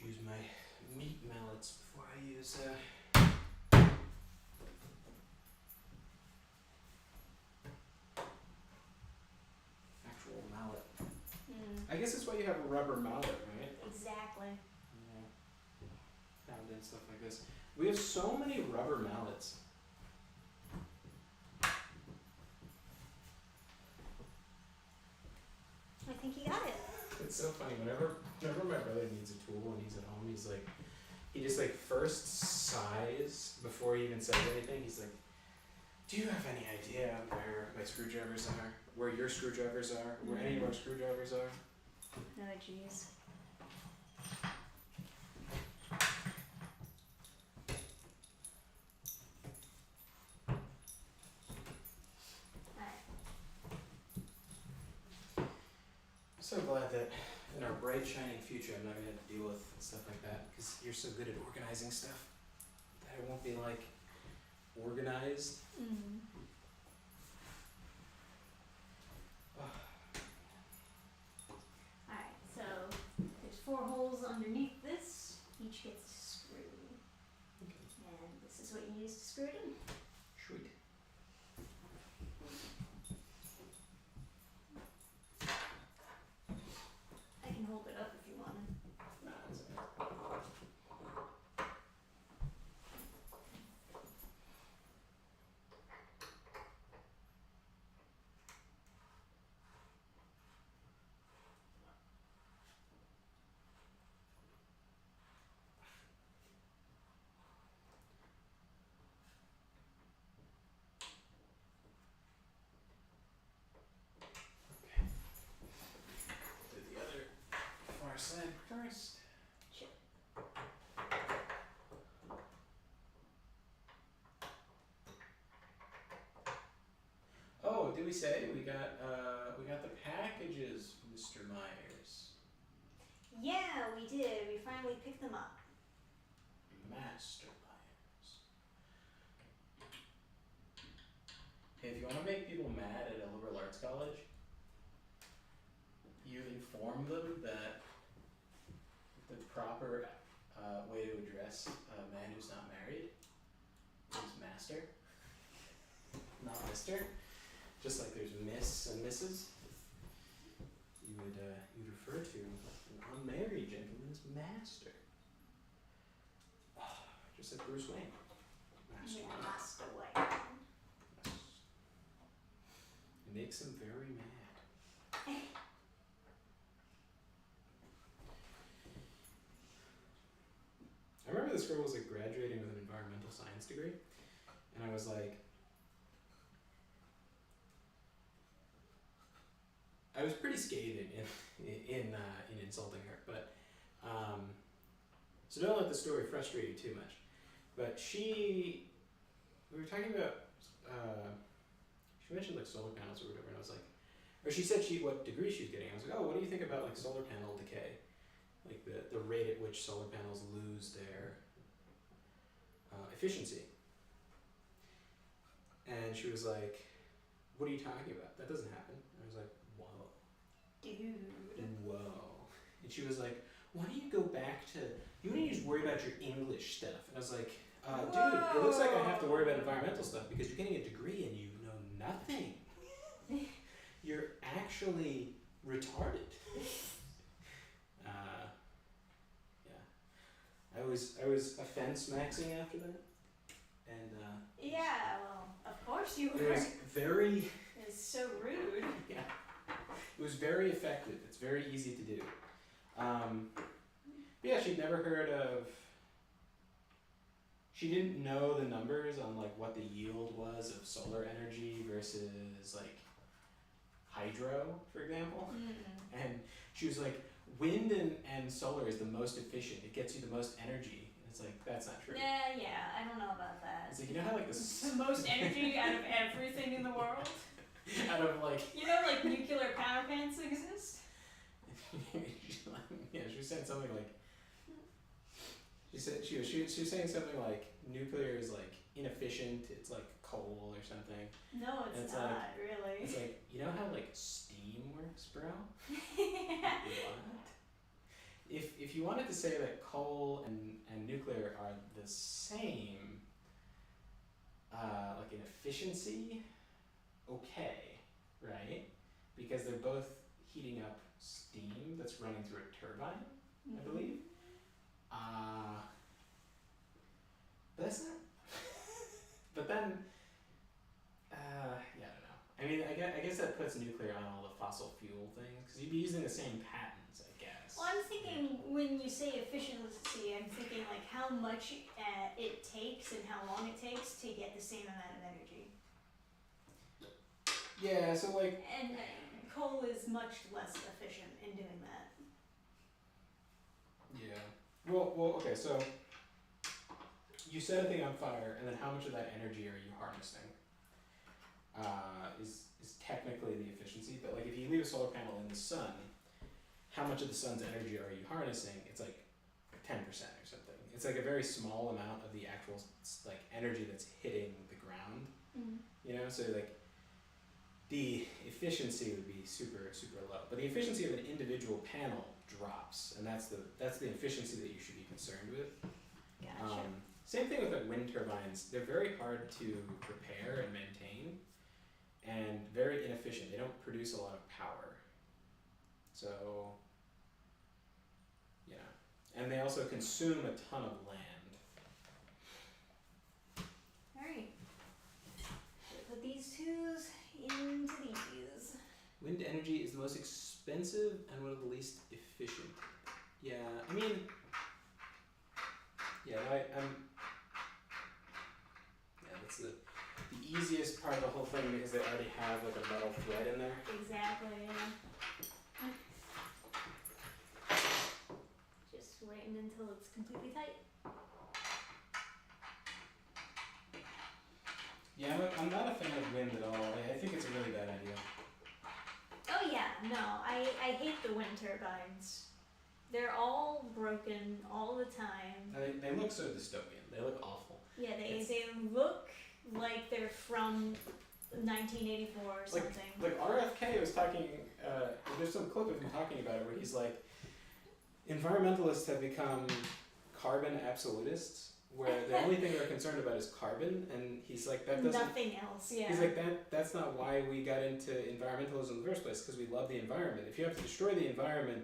Use my meat mallets before I use actual mallet. I guess that's why you have a rubber mallet, right? Exactly. Yeah. Found in stuff like this. We have so many rubber mallets. I think you got it. It's so funny. Whenever my brother needs a tool and he's at home, he's like, he just like first sighs before he even says anything. He's like, "Do you have any idea where my screwdrivers are? Where your screwdrivers are? Where any of our screwdrivers are?" Oh, jeez. I'm so glad that in our bright, shining future, I'm not gonna have to deal with stuff like that because you're so good at organizing stuff that it won't be like organized. Alright, so there's 4 holes underneath this. Each gets a screw. Okay. And this is what you use to screw it in. Sweet. I can hold it up if you want. Nah, it's alright. Do the other far side first. Sure. Oh, did we say we got the packages, Mr. Myers? Yeah, we did. We finally picked them up. Master Myers. Hey, if you want to make people mad at a liberal arts college, you inform them that the proper way to address a man who's not married is master, not mister. Just like there's Miss and Mrs. You'd refer to an unmarried gentleman as master. Just like Bruce Wayne. Master. Master Wayne. Yes. It makes him very mad. I remember this girl was like graduating with an environmental science degree, and I was like, I was pretty scathing in insulting her, but so don't let the story frustrate you too much. But we were talking about, she mentioned like solar panels or whatever, and I was like, or she said what degree she was getting. I was like, oh, what do you think about like solar panel decay? Like the rate at which solar panels lose their efficiency. And she was like, what are you talking about? That doesn't happen. And I was like, whoa. Do you Dude. Whoa. And she was like, why don't you go back to, you don't need to just worry about your English stuff. And I was like, dude, it looks like I have to worry about environmental stuff because you're getting a degree and you know nothing. You're actually retarded. Yeah. I was offense maxing after that. And Yeah, well, of course you were. it was very It's so rude. yeah. It was very effective. It's very easy to do. Yeah, she'd never heard of. She didn't know the numbers on like what the yield was of solar energy versus like hydro, for example. Mm. And she was like, wind and solar is the most efficient. It gets you the most energy. And it's like, that's not true. Yeah, I don't know about that. It's like, you know how like The most energy out of everything in the world? out of like You know, like nuclear power plants exist? yeah, she was saying something like she was saying something like nuclear is like inefficient, it's like coal or something. No, it's not, like, really. It's like, you know how like steam works, bro? Yeah. What? If you wanted to say that coal and nuclear are the same, like in efficiency, okay, right? Because they're both heating up steam that's running through a turbine, I believe. But that's not. But then, yeah, I don't know. I mean, I guess that puts nuclear on all the fossil fuel things because you'd be using the same patents, I guess. Well, I'm thinking when you say efficiency, I'm thinking like how much it takes and how long it takes to get the same amount of energy. Yeah, so like. And coal is much less efficient in doing that. Yeah. Well, okay, so you set a thing on fire, and then how much of that energy are you harnessing? Is technically the efficiency, but like if you leave a solar panel in the sun, how much of the sun's energy are you harnessing? It's like 10% or something. It's like a very small amount of the actual like energy that's hitting the ground. You know, so like the efficiency would be super low, but the efficiency of an individual panel drops, and that's the efficiency that you should be concerned with. Gotcha. Same thing with like wind turbines. They're very hard to repair and maintain, and very inefficient. They don't produce a lot of power. So, yeah, and they also consume a ton of land. All right. Put these twos into these. Wind energy is the most expensive and one of the least efficient. Yeah, I mean, yeah, that's the easiest part of the whole thing because they already have like a metal thread in there. Exactly, yeah. Just waiting until it's completely tight. Yeah, I'm not a fan of wind at all. I think it's a really bad idea. Oh yeah, no, I hate the wind turbines. They're all broken all the time. And they look so dystopian. They look awful. Yeah, they look like they're from 1984 or something. Like RFK was talking, there's some clip of him talking about it where he's like, environmentalists have become carbon absolutists, where the only thing they're concerned about is carbon, and he's like, that doesn't... Nothing else, yeah. He's like, that's not why we got into environmentalism in the first place, because we love the environment. If you have to destroy the environment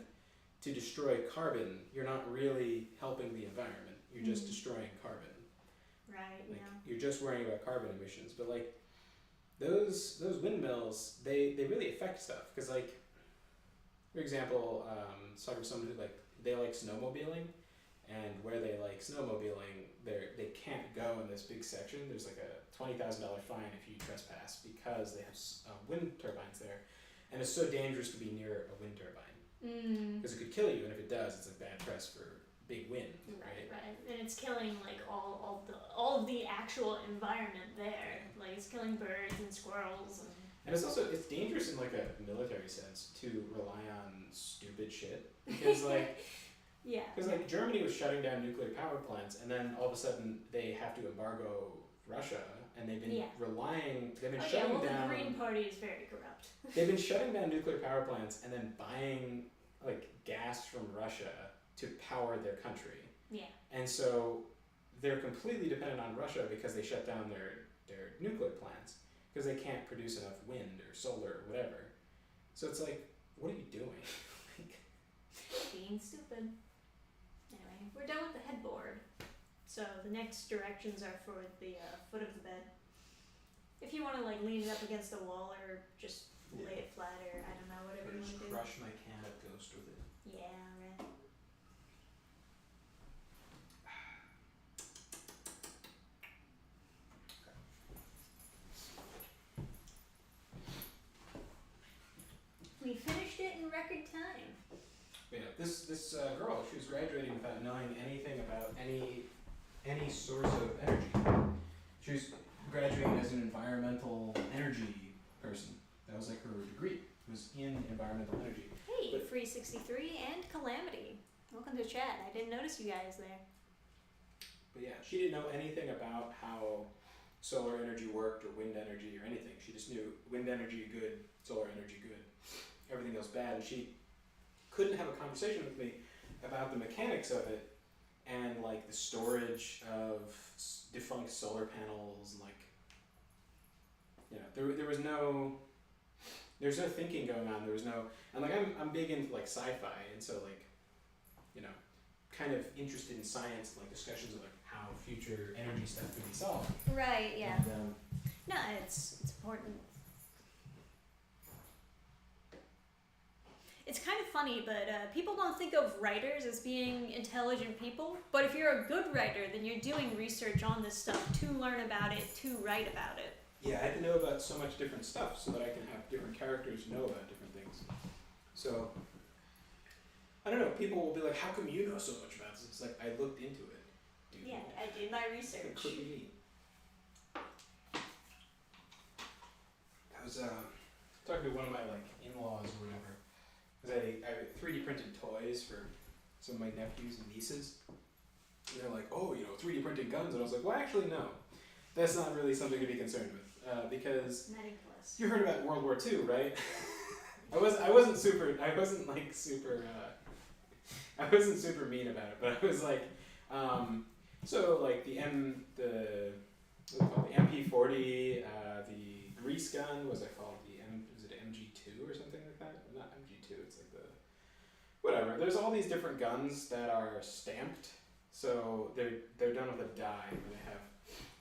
to destroy carbon, you're not really helping the environment. You're just destroying carbon. Right, like, yeah. You're just worrying about carbon emissions. But like, those windmills, they really affect stuff. Because like, for example, talking to someone who like, they like snowmobiling, and where they like snowmobiling, they can't go in this big section. There's like a $20,000 fine if you trespass because they have wind turbines there, and it's so dangerous to be near a wind turbine because it could kill you, and if it does, it's like bad press for big wind, right? Right, and it's killing like all of the actual environment there. Like it's killing birds and squirrels And it's dangerous in like a military sense to rely on stupid shit because like. Yeah. Because like Germany was shutting down nuclear power plants, and then all of a sudden they have to embargo Russia and they've been Yeah. they've been Oh yeah, shutting well down. the Green Party is very corrupt. They've been shutting down nuclear power plants and then buying like gas from Russia to power their country. Yeah. And so they're completely dependent on Russia because they shut down their nuclear plants because they can't produce enough wind or solar or whatever. So it's like, what are you doing? Being stupid. Anyway, we're done with the headboard. So the next directions are for the foot of the bed. If you want to like lean it up against the wall or just lay it flat or I don't know, whatever you want to do. Crush my can of Ghost with it. Yeah, right. We finished it in record time. Yeah, this girl, she was graduating without knowing anything about any source of energy. She was graduating as an environmental energy person. That was like her degree. It was in environmental energy. Hey, But- Free 63 and Calamity. Welcome to chat. I didn't notice you guys there. But yeah, she didn't know anything about how solar energy worked or wind energy or anything. She just knew wind energy good, solar energy good, everything else bad. And she couldn't have a conversation with me about the mechanics of it and like the storage of defunct solar panels and like, you know, there was there's no thinking going on. There was no, and like I'm big into like sci-fi, and so like, you know, kind of interested in science and like discussions of like how future energy stuff could be solved. Right, yeah. And, No, it's important. It's kind of funny, but people don't think of writers as being intelligent people. But if you're a good writer, then you're doing research on this stuff to learn about it, to write about it. yeah, I had to know about so much different stuff so that I can have different characters know about different things. So, I don't know, people will be like, how come you know so much about this? It's like, I looked into it, dude. Yeah, I did my It research. could be me. I was talking to one of my like in-laws or whatever, because I 3D printed toys for some of my nephews and nieces. And they're like, oh, you know, 3D printing guns, and I was like, well, actually, no, that's not really something to be concerned with, because Mediclus. you heard about World War II, right? I wasn't super mean about it, but I was like, so like the MP40, the grease gun, was it called was it MG2 or something like that? Not MG2, it's like the whatever. There's all these different guns that are stamped, so they're done with a die. And they have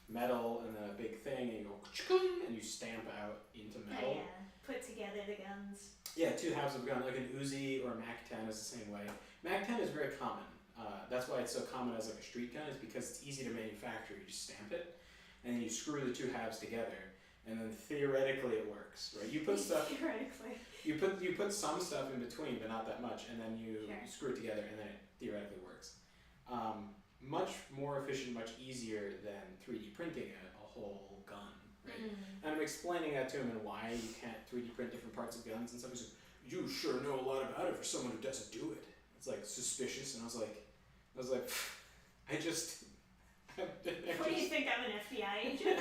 metal and then a big thing, and you go ching, and you stamp out into metal. Oh, yeah, put together the guns. Yeah, two halves of a gun, like an Uzi or a Mac-10 is the same way. Mac-10 is very common. That's why it's so common as like a street gun, is because it's easy to manufacture. You just stamp it, and then you screw the two halves together, and then theoretically it works, right? You put stuff. Theoretically. You put some stuff in between, but not that much, and then you Sure. screw it together, and then it theoretically works. Much more efficient, much easier than 3D printing a whole gun, right? And I'm explaining that to him and why you can't 3D print different parts of guns and stuff. He's like, you sure know a lot about it for someone who doesn't do it. It's like suspicious, and I was like, I just. What do you think? I'm an FBI agent?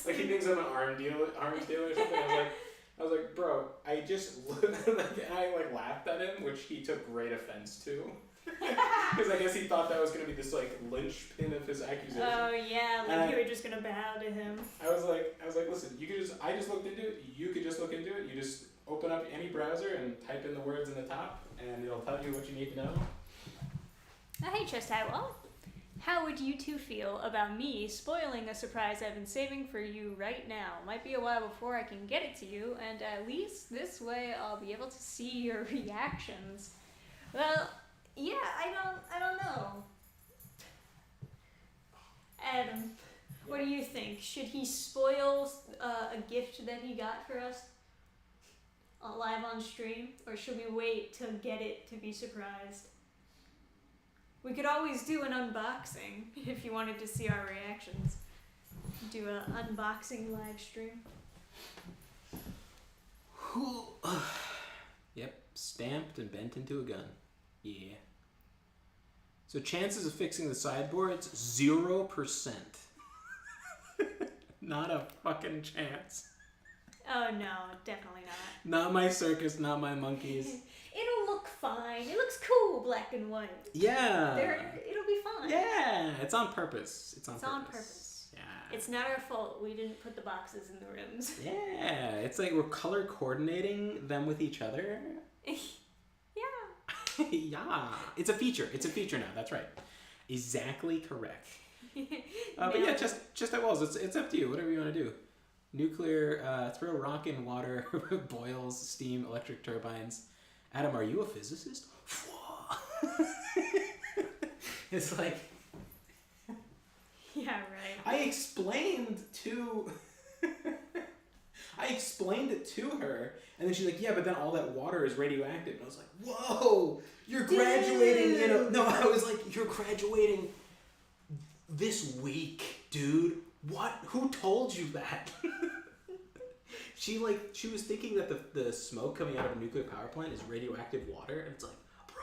Like he thinks I'm an arms dealer or something. I was like, bro, I just looked, like, and I like laughed at him, which he took great offense to, because I guess he thought that was gonna be this like linchpin of his accusation. Oh yeah, like And you were just gonna bow to him. I was like, listen, I just looked into it. You could just look into it. You just open up any browser and type in the words in the top, and it'll tell you what you need to know. Oh, hey, Chest Well, how would you two feel about me spoiling a surprise I've been saving for you right now? Might be a while before I can get it to you, and at least this way I'll be able to see your reactions. Well, yeah, I don't know. Adam, what do you think? Should he spoil a gift that he got for us live on stream, or should we wait to get it to be surprised? We could always do an unboxing if you wanted to see our reactions. Do an unboxing live stream. Yep, stamped and bent into a gun. Yeah. So chances of fixing the sideboards, 0%. Not a fucking chance. Oh no, definitely not. Not my circus, not my monkeys. It'll look fine. It looks cool, black and white. Yeah. It'll be fine. Yeah, it's on purpose. It's on purpose. Yeah. It's not our fault. We didn't put the boxes in the rooms. Yeah, it's like we're color coordinating them with each other. Yeah. Yeah. It's a feature. It's a feature now. That's right. Exactly correct. But yeah, just at walls. It's up to you. Whatever you want to do. Nuclear, throw rock in water, boils, steam, electric turbines. Adam, are you a physicist? It's like... Yeah, right. I explained it to her, and then she's like, yeah, but then all that water is radioactive. And I was like, whoa, you're graduating, No, I was like, you're graduating this week, dude. What? Who told you that? She was thinking that the smoke coming out of a nuclear power plant is radioactive water, and it's like, bro.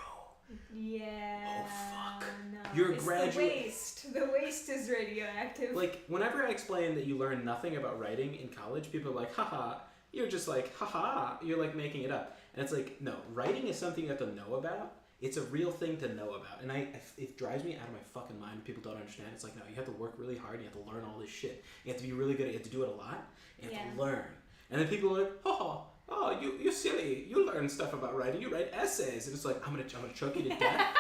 Yeah. Oh fuck. No. You're it's graduating. The waste. The waste is radioactive. Like, whenever I explain that you learn nothing about writing in college, people are like, haha. You're just like, haha. You're like making it up, and it's like, no. Writing is something you have to know about. It's a real thing to know about, and it drives me out of my fucking mind when people don't understand. It's like, no, you have to work really hard. You have to learn all this shit. You have to be really good. You have to do it a lot. You have to learn. And then people are like, oh, you're silly. You learn stuff about writing. You write essays, and it's like, I'm gonna choke you to death.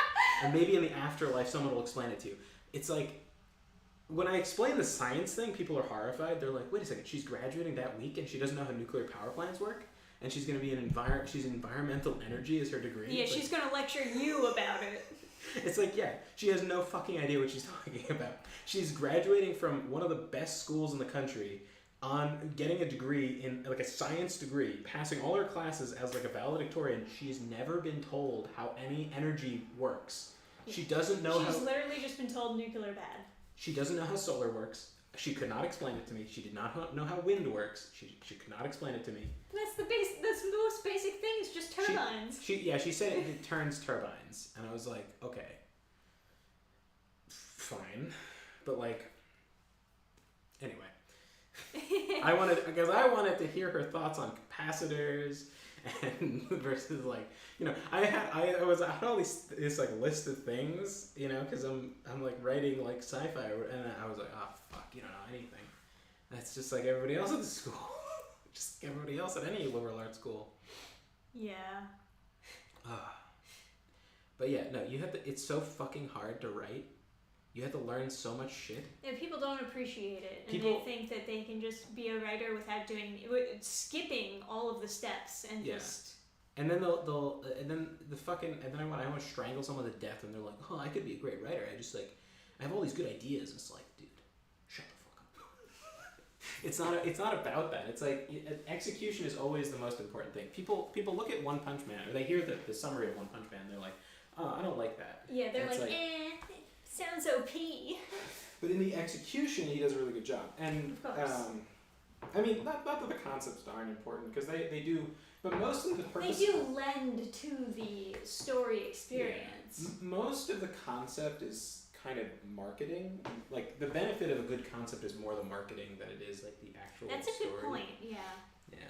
And maybe in the afterlife, someone will explain it to you. It's like, when I explain the science thing, people are horrified. They're like, wait a second, she's graduating that week, and she doesn't know how nuclear power plants work. And she's going to be she's environmental energy as her degree. Yeah, she's going to lecture you about it. It's like, yeah, she has no fucking idea what she's talking about. She's graduating from one of the best schools in the country on getting a degree in, like a science degree, passing all her classes as like a valedictorian. She's never been told how any energy works. She doesn't know She's literally just been told nuclear bad. She doesn't know how solar works. She could not explain it to me. She did not know how wind works. She could not explain it to me. That's the most basic thing. It's just turbines. She said it turns turbines, and I was like, okay, fine, but like, anyway, I wanted to hear her thoughts on capacitors and versus like, I had all this like list of things, because I'm like writing like sci-fi, and I was like, oh fuck, you don't know anything. That's just like everybody else at the school, just everybody else at any liberal arts school. Yeah. But yeah, no, you have to. It's so fucking hard to write. You have to learn so much shit. And people don't appreciate it, and they think that they can just be a writer without skipping all of the steps and just. And then they'll and then I want to strangle someone to death, and they're like, oh, I could be a great writer. I have all these good ideas. It's like, dude, shut the fuck up. It's not about that. It's like execution is always the most important thing. People look at One Punch Man, or they hear the summary of One Punch Man, and they're like, oh, I don't like that. Yeah, they're like, sounds OP. But in the execution, he does a really good job. And of course. I mean, not that the concepts aren't important, because they do, but mostly the purpose. They do lend to the story experience. Yeah. Most of the concept is kind of marketing. Like, the benefit of a good concept is more the marketing than it is like the actual story. That's a good point, yeah. Yeah.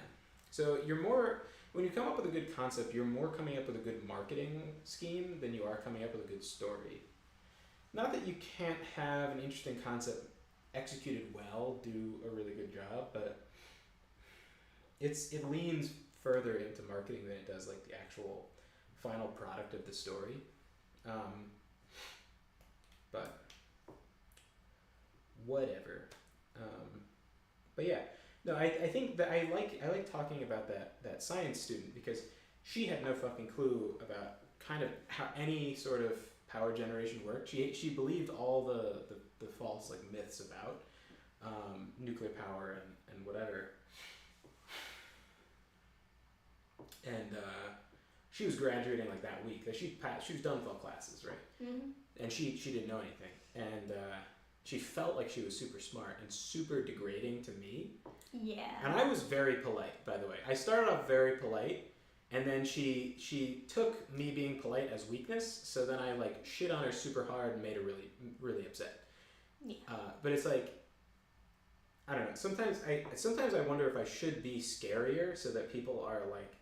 So when you come up with a good concept, you're more coming up with a good marketing scheme than you are coming up with a good story. Not that you can't have an interesting concept executed well, do a really good job, but it leans further into marketing than it does like the actual final product of the story. But whatever. But yeah, no, I think that I like talking about that science student, because she had no fucking clue about kind of how any sort of power generation worked. She believed all the false like myths about nuclear power and whatever. And she was graduating like that week. She was done with all classes, right? Mm-hmm. And she didn't know anything, and she felt like she was super smart and super degrading to me. Yeah. And I was very polite, by the way. I started off very polite. And then she took me being polite as weakness, so then I like shit on her super hard and made her really, really upset. Yeah. But it's like, I don't know. Sometimes I wonder if I should be scarier so that people are like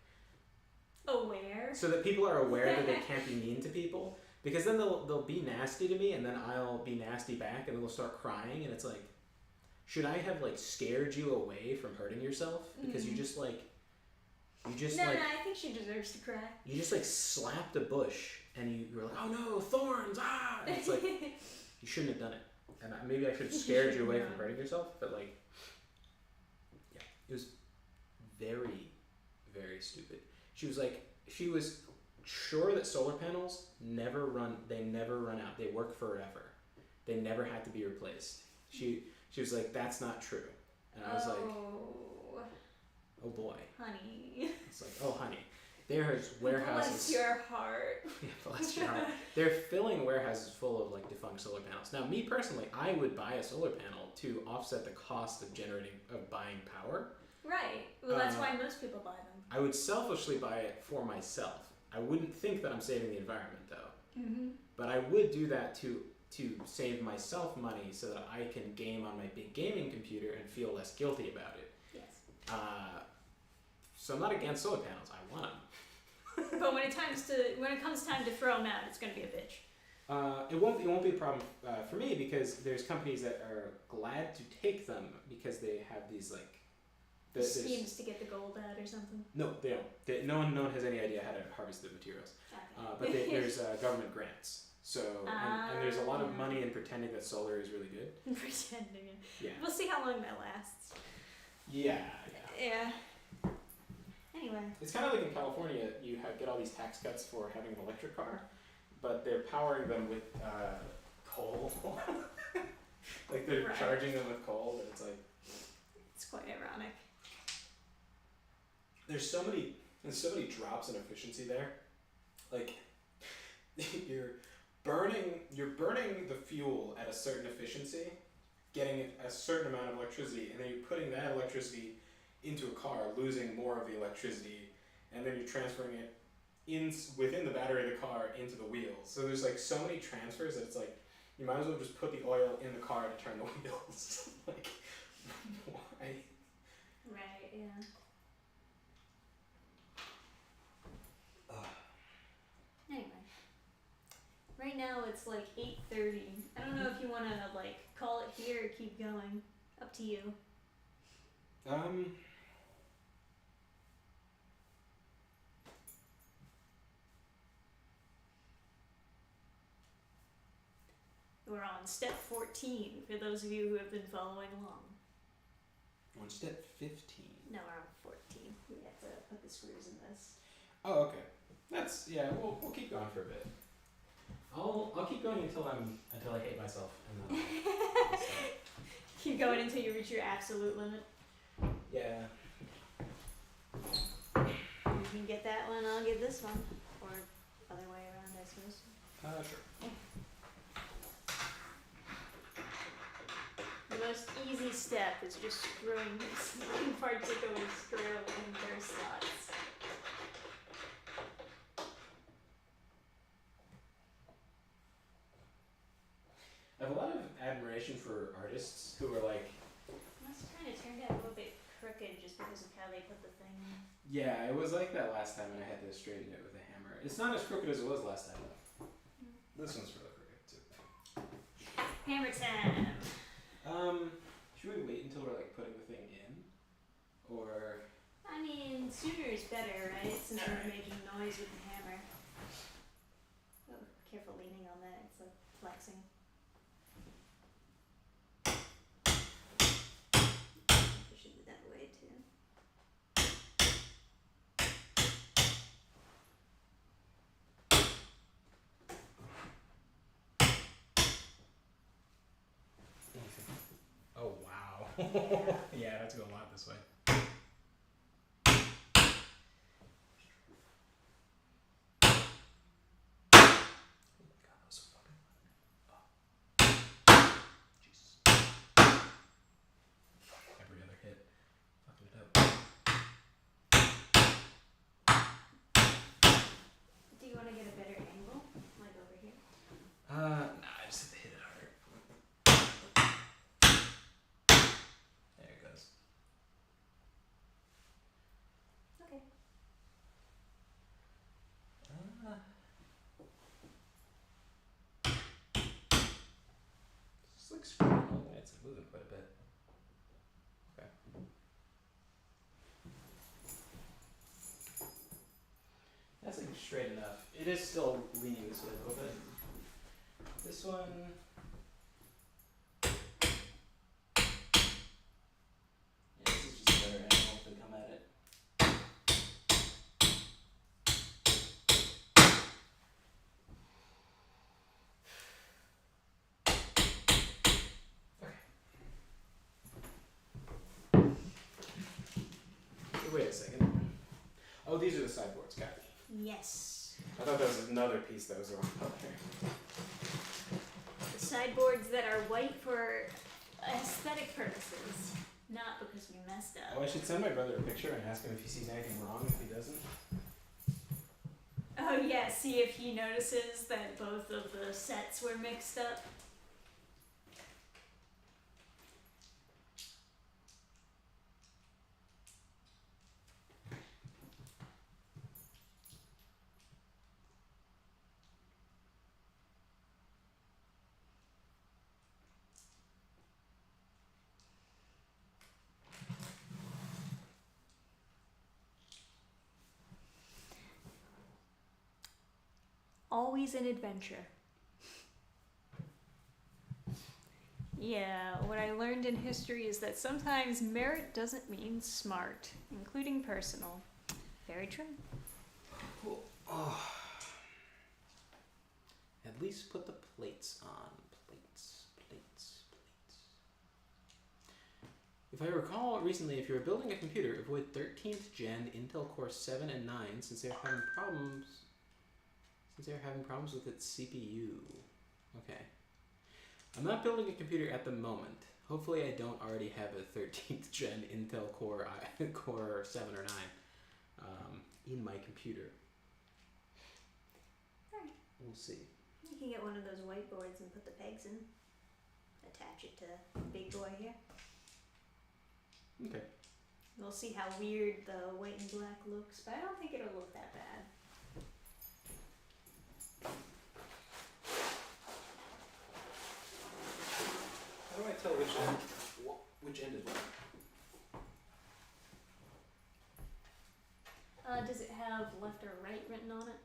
Aware. so that people are aware that they can't be mean to people, because then they'll be nasty to me and then I'll be nasty back and then they'll start crying and it's like, should I have like scared you away from hurting yourself because you just No, I think she deserves to cry. you just like slapped a bush and you were like, oh no, thorns, ah, and it's like you shouldn't have done it, and maybe I should have scared you away from hurting yourself, but like, yeah, it was very, very stupid. She was sure that solar panels never run out. They work forever. They never had to be replaced. She was like, that's not true. And I was like, oh boy. Honey. It's like, oh honey. There's warehouses. Bless your heart. Yeah, bless your heart. They're filling warehouses full of like defunct solar panels. Now, me personally, I would buy a solar panel to offset the cost of buying power. Right. Well, that's why most people buy them. I would selfishly buy it for myself. I wouldn't think that I'm saving the environment though. Mm-hmm. But I would do that to save myself money so that I can game on my big gaming computer and feel less guilty about it. Yes. So I'm not against solar panels. I want them. But when it comes time to throw them out, it's going to be a bitch. It won't be a problem for me, because there's companies that are glad to take them because they have these like Schemes to get the gold out or something. No, they don't. No one has any idea how to harvest the materials. Okay. But there's government grants. So and there's a lot of money in pretending that solar is really good. Pretending. Yeah. We'll see how long that lasts. Yeah. Yeah. Anyway. It's kind of like in California, you get all these tax cuts for having an electric car, but they're powering them with coal. Like they're charging them with coal, and it's like, it's quite ironic. There's so many drops in efficiency there. Like you're burning the fuel at a certain efficiency, getting a certain amount of electricity, and then you're putting that electricity into a car, losing more of the electricity, and then you're transferring it within the battery of the car into the wheels. So there's like so many transfers that it's like you might as well just put the oil in the car to turn the wheels. Like, why? Right. Yeah. Anyway, right now it's like 8:30. I don't know if you want to like call it here or keep going. Up to you. We're on step 14 for those of you who have been following along. On step 15. No, we're on 14. We have to put the screws in this. Oh, okay. We'll keep going for a bit. I'll keep going until I hate myself, and then I'll stop. Keep going until you reach your absolute limit. Yeah. You can get that one, I'll get this one. Or other way around, I suppose. Sure. The most easy step is just screwing this one particular screw in their slots. I have a lot of admiration for artists who are like, Must kind of turned out a little bit crooked just because of how they put the thing in. yeah, it was like that last time, and I had to straighten it with a hammer. It's not as crooked as it was last time, though. This one's really crooked too. Hammer time! Should we wait until we're like putting the thing in, or? I mean, sooner is better, right? Since we're making noise with the hammer. Oh, careful leaning on that, it's like flexing. Push it that way too. Oh wow. Yeah. Yeah, that's going a lot this way. Every other hit. Fucking it up. Do you want to get a better angle? Like over here? Nah, I just have to hit it harder. moving quite a bit. Okay. That's like straight enough. It is still leaning this way a little bit. This one. Yeah, this is just a better angle to come at it. Wait a second. Oh, these are the sideboards, got it. Yes. I thought that was another piece that was the wrong color. The sideboards that are white for aesthetic purposes, not because we messed up. Oh, I should send my brother a picture and ask him if he sees anything wrong if he doesn't. Oh yeah, see if he notices that both of the sets were mixed up. Always an adventure. Yeah, what I learned in history is that sometimes merit doesn't mean smart, including personal. Very true. Cool. Oh. At least put the plates on. Plates. If I recall recently, if you're building a computer, avoid 13th gen Intel Core 7 and 9 since they're having problems with its CPU. Okay. I'm not building a computer at the moment. Hopefully I don't already have a 13th gen Intel Core 7 or 9 in my computer. Alright. We'll see. You can get one of those whiteboards and put the pegs in. Attach it to the big boy here. Okay. We'll see how weird the white and black looks, but I don't think it'll look that bad. How do I tell which end is what? Does it have left or right written on it?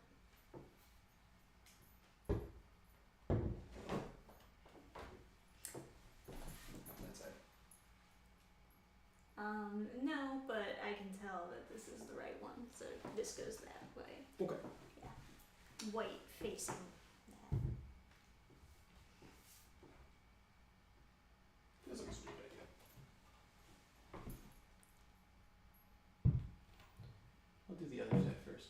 That side. No, but I can tell that this is the right one, so this goes that way. Okay. Yeah. White facing that. Feels like a stupid idea. I'll do the other side first.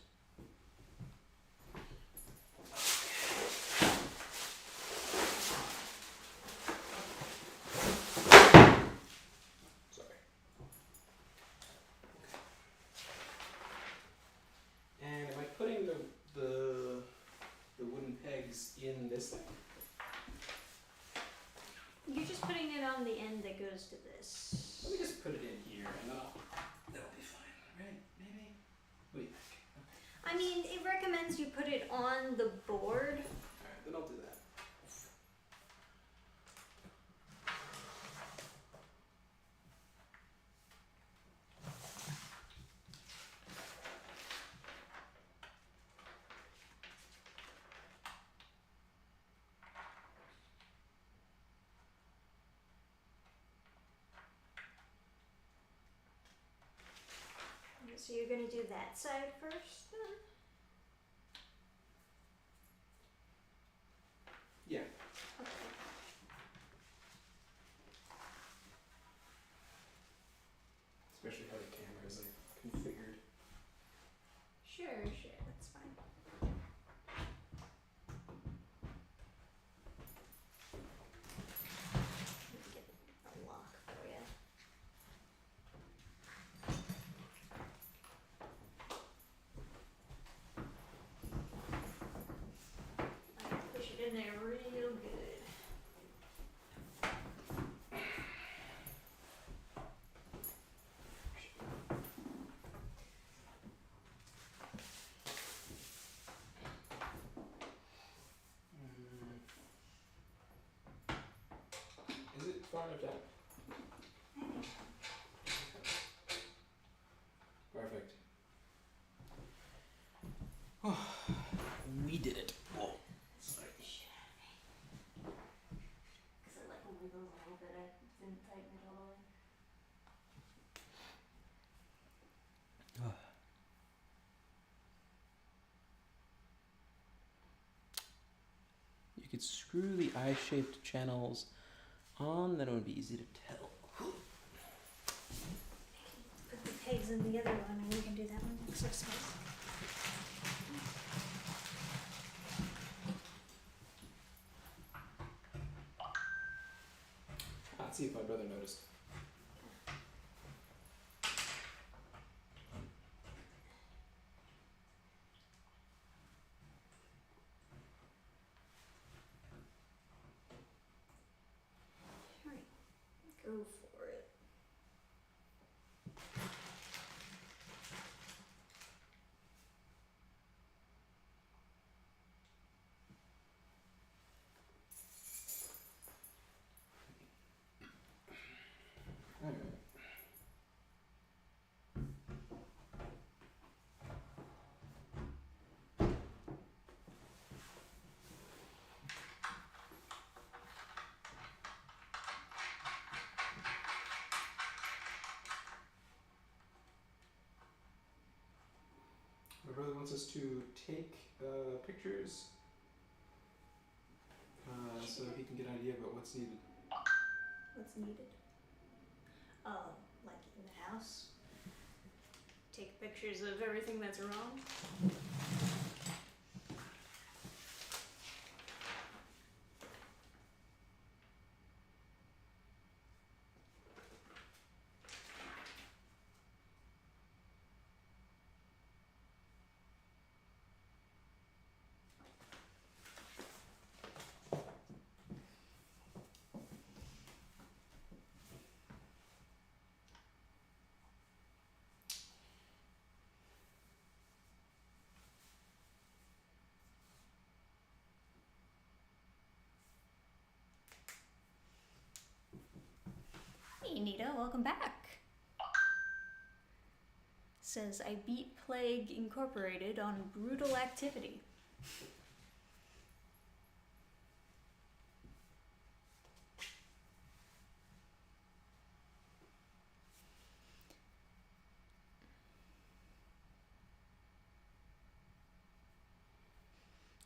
Sorry. And am I putting the wooden pegs in this thing? You're just putting it on the end that goes to this. Let me just put it in here and that'll be fine, right? Maybe? What do you think? I mean, it recommends you put it on the board. Alright, then I'll do that. So you're going to do that side first then? Yeah. Okay. Especially how the camera is like configured. Sure, that's fine. Let me get a lock for you. I push it in there real good. Is it far enough down? Perfect. We did it. Whoa. Sort the shit out of me. Because I like wiggles a little bit. I didn't tighten it all the way. You could screw the eye-shaped channels on, then it would be easy to tell. Put the pegs in the other one and we can do that one next exercise. Let's see if my brother noticed. Alright, go for it. Alright. My brother wants us to take pictures so he can get an idea about what's needed. What's needed? Like in the house. Take pictures of everything that's wrong. Hey Nita, welcome back. Says I beat Plague Incorporated on brutal activity.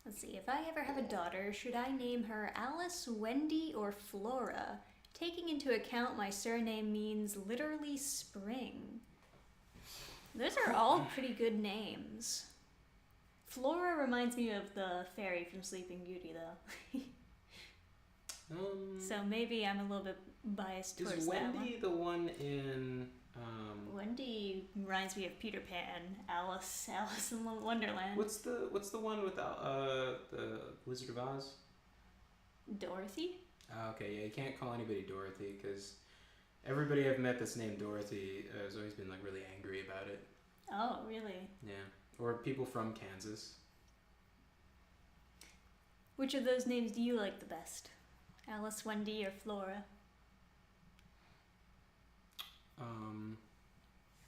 Let's see, if I ever have a daughter, should I name her Alice, Wendy, or Flora? Taking into account my surname means literally spring. Those are all pretty good names. Flora reminds me of the fairy from Sleeping Beauty, though. So maybe I'm a little bit biased towards Is that one. Wendy the one in Wendy reminds me of Peter Pan, Alice in Wonderland. what's the one with the Wizard of Oz? Dorothy? Okay, yeah, you can't call anybody Dorothy because everybody I've met that's named Dorothy has always been like really angry about it. Oh, really? Yeah, or people from Kansas. Which of those names do you like the best? Alice, Wendy, or Flora?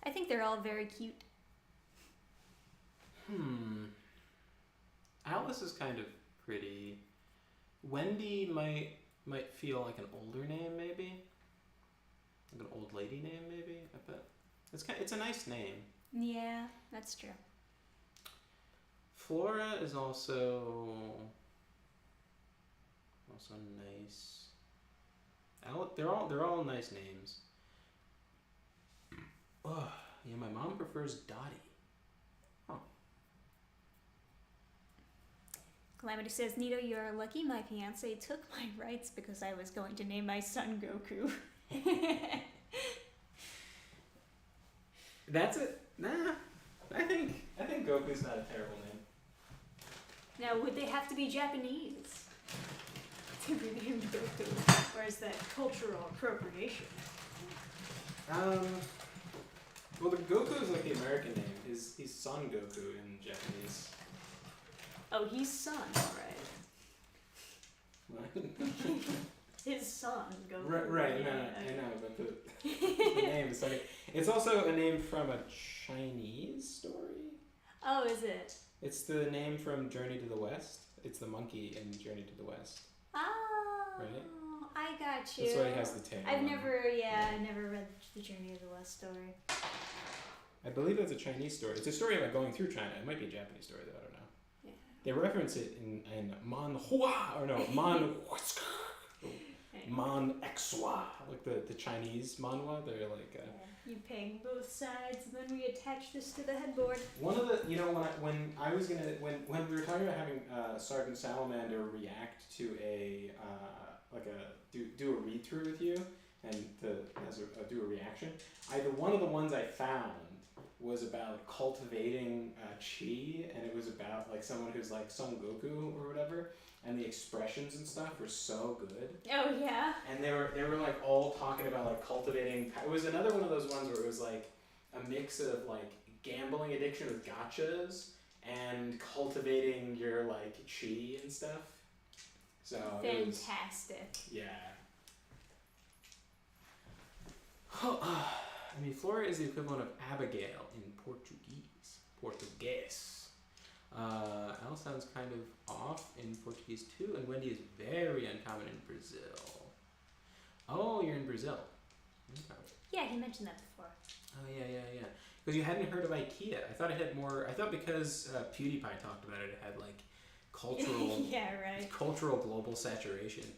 I think they're all very cute. Alice is kind of pretty. Wendy might feel like an older name, maybe. Like an old lady name, maybe. I bet it's a nice name. Yeah, that's true. Flora is also nice. They're all nice names. Oh, yeah, my mom prefers Dottie. Oh. Calamity says, Nito, you're lucky my fiance took my rights because I was going to name my son Goku. That's it. Nah, I think Goku's not a terrible name. Now, would they have to be Japanese to be named Goku? Or is that cultural appropriation? Well, the Goku is like the American name. He's Son Goku in Japanese. Oh, he's son, alright. his son. Goku. Right. No, I know, but the name is funny. It's also a name from a Chinese story. Oh, is it? It's the name from Journey to the West. It's the monkey in Journey to the West. Oh, Right? I got you. That's why he has the tail. I've never read the Journey of the West story. I believe that's a Chinese story. It's a story about going through China. It might be a Japanese story, though. I don't know. Yeah. They reference it in Manhua, or no, Man-Xua, like the Chinese manhwa. They're like. You peg both sides, and then we attach this to the headboard. One of the, when I was gonna, when we were talking about having Sergeant Salamander react to do a read through with you, and do a reaction. One of the ones I found was about cultivating chi, and it was about like someone who's like Son Goku or whatever, and the expressions and stuff were so good. Oh yeah. And they were like all talking about like cultivating. It was another one of those ones where it was like a mix of like gambling addiction with gotchas and cultivating your like chi and stuff. So fantastic. Yeah. I mean, Flora is the equivalent of Abigail in Portuguese. Al sounds kind of off in Portuguese too, and Wendy is very uncommon in Brazil. Oh, you're in Brazil. Okay. Yeah, he mentioned that before. Oh, yeah. Because you hadn't heard of Ikea. I thought it had more. I thought because PewDiePie talked about it, it had like cultural. Yeah, right. Cultural global saturation.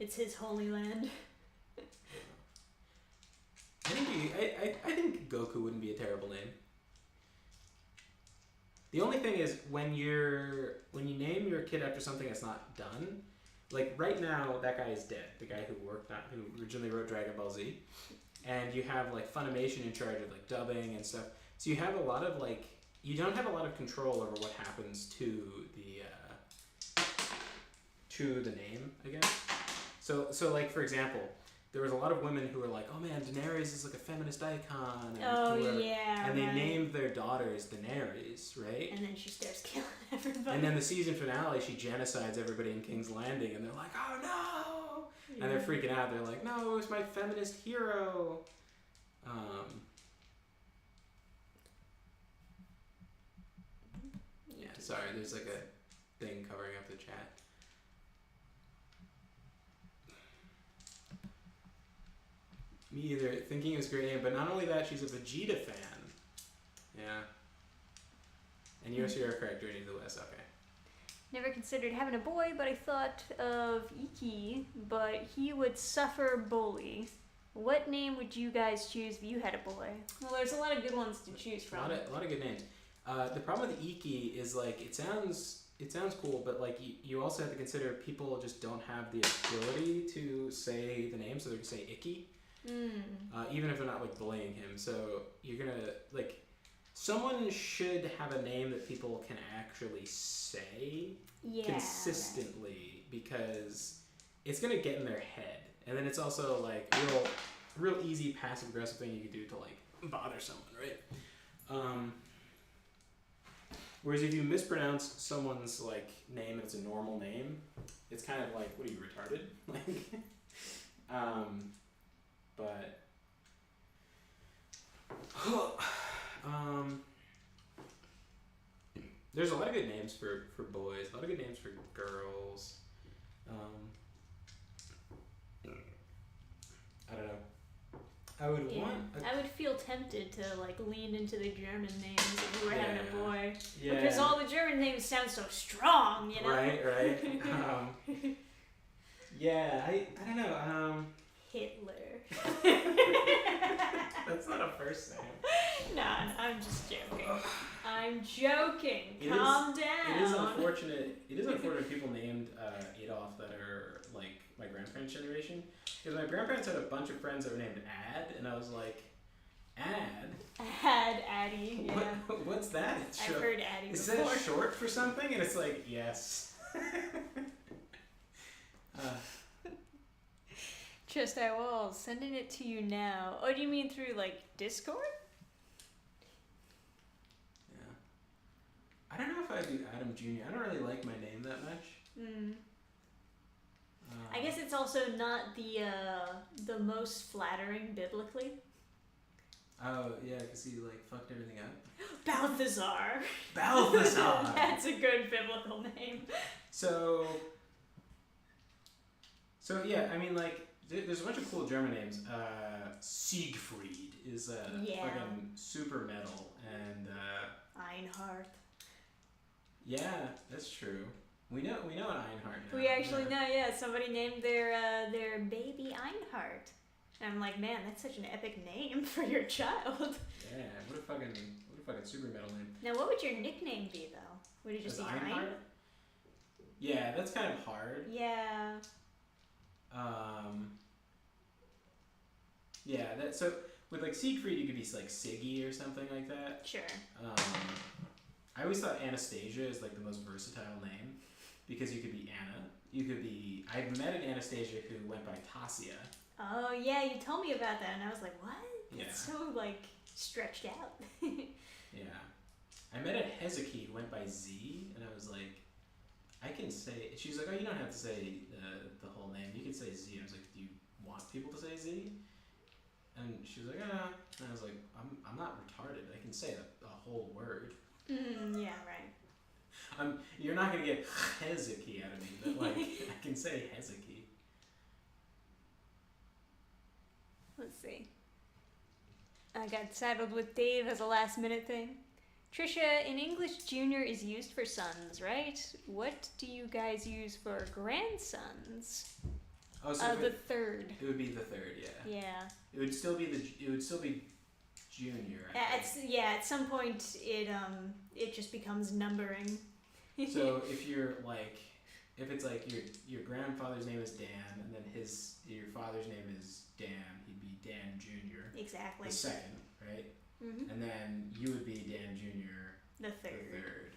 It's his holy land. I think Goku wouldn't be a terrible name. The only thing is when you name your kid after something that's not done, like right now that guy is dead. The guy who originally wrote Dragon Ball Z, and you have like Funimation in charge of like dubbing and stuff. So you have a lot of like you don't have a lot of control over what happens to the name, I guess. So like for example, there was a lot of women who were like, "Oh man, Daenerys is like a feminist icon." And yeah. And they named their daughters Daenerys, right? And then she starts killing everybody. And then the season finale, she genocides everybody in King's Landing, and they're like, "Oh no!" Yeah. And they're freaking out. They're like, "No, it was my feminist hero." Yeah, sorry. There's like a thing covering up the chat. Me either. Thinking it was a great name, but not only that, she's a Vegeta fan. Yeah. And Yoshi are correct, Journey to the West. Okay. Never considered having a boy, but I thought of Iki, but he would suffer bully. What name would you guys choose if you had a boy? Well, there's a lot of good ones to choose from. A lot of good names. The problem with Iki is like it sounds cool, but like you also have to consider people just don't have the ability to say the name, so they're gonna say Icky. Even if they're not like bullying him. So you're gonna like someone should have a name that people can actually say consistently, because it's gonna get in their head, and then it's also like real easy passive aggressive thing you can do to like bother someone, right? Whereas if you mispronounce someone's like name and it's a normal name, it's kind of like, what are you, retarded? Like, but there's a lot of good names for boys, a lot of good names for girls. I don't know. I would feel tempted to like lean into the German names if we were having a boy. Yeah. Because all the German names sound so strong, you know? Right. Yeah, I don't know. Hitler. That's not a first name. No, I'm just joking. I'm joking. Calm down. It is unfortunate people named Adolf that are like my grandparents' generation. Because my grandparents had a bunch of friends that were named Ad, and I was like, Addie, yeah. What's that? I've heard Addie Is before. that short for something? And it's like, yes. Just I will sending it to you now. Oh, do you mean through like Discord? Yeah. I don't know if I do Adam Jr. I don't really like my name that much. I guess it's also not the most flattering biblically. Oh yeah, because he like fucked everything up. Balthazar. Balthazar. That's a good biblical name. So yeah, I mean like there's a bunch of cool German names. Siegfried is fucking super metal, and Einhard. yeah, that's true. We know an Einhard now. We actually know, somebody named their baby Einhard. And I'm like, man, that's such an epic name for your child. Yeah, what a fucking super metal name. Now, what would your nickname be though? Would it just be Einhard? Yeah, that's kind of hard. Yeah. Yeah, that so with like Siegfried you could be like Siggy or something like that. Sure. I always thought Anastasia is like the most versatile name because you could be Anna. You could be. I met an Anastasia who went by Tasia. Oh yeah, you told me about that, and I was like, what? Yeah. It's so like stretched out. Yeah. I met a Hezekiah who went by Z, and I was like, I can say. She's like, oh, you don't have to say the whole name. You can say Z. And I was like, do you want people to say Z? And she was like, ah. And I was like, I'm not retarded. I can say a whole word. Yeah, right. You're not gonna get Hezekiah out of me, but like I can say Hezekiah. Let's see. I got saddled with Dave as a last minute thing. Trisha, in English, junior is used for sons, right? What do you guys use for grandsons? Oh, so the third. It would be the third, yeah. Yeah. It would still be junior. At some point it just becomes numbering. So if it's like your grandfather's name is Dan, and then your father's name is Dan, he'd be Dan Junior. Exactly. The second, right? Mm-hmm. And then you would be Dan Junior. The third.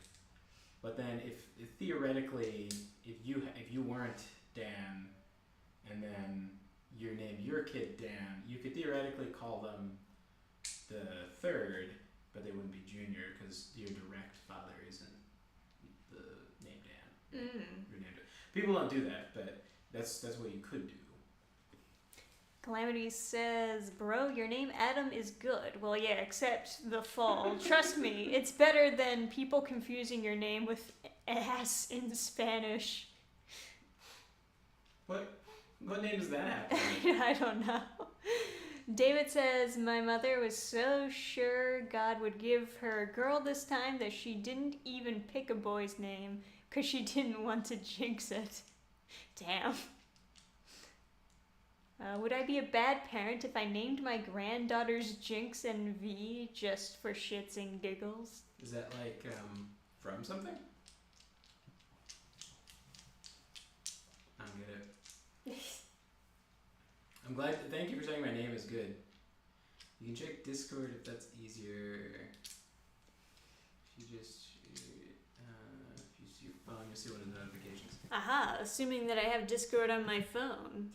But then if theoretically if you weren't Dan, and then you named your kid Dan, you could theoretically call them the third, but they wouldn't be junior because your direct father isn't the name Dan. Your name Dan. People don't do that, but that's what you could do. Calamity says, bro, your name Adam is good. Well, yeah, except the fall. Trust me, it's better than people confusing your name with ass in Spanish. What name does that have? I don't know. David says, my mother was so sure God would give her a girl this time that she didn't even pick a boy's name because she didn't want to jinx it. Damn. Would I be a bad parent if I named my granddaughters Jinx and V just for shits and giggles? Is that like from something? I don't get it. I'm glad. Thank you for saying my name is good. You can check Discord if that's easier. If you just if you use your phone, you'll see one of the notifications. Aha! Assuming that I have Discord on my phone.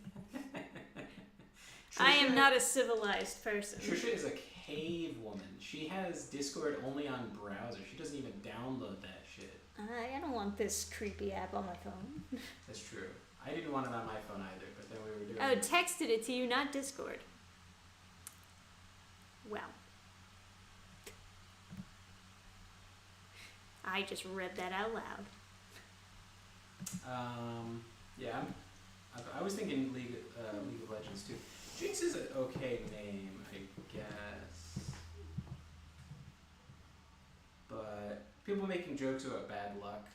I am not a civilized person. Trisha is a cave woman. She has Discord only on browser. She doesn't even download that shit. I don't want this creepy app on my phone. That's true. I didn't want it on my phone either, but then we were doing. Oh, texted it to you, not Discord. Well. I just read that out loud. Yeah, I was thinking League of Legends too. Jinx is an okay name, I guess. But people making jokes about bad luck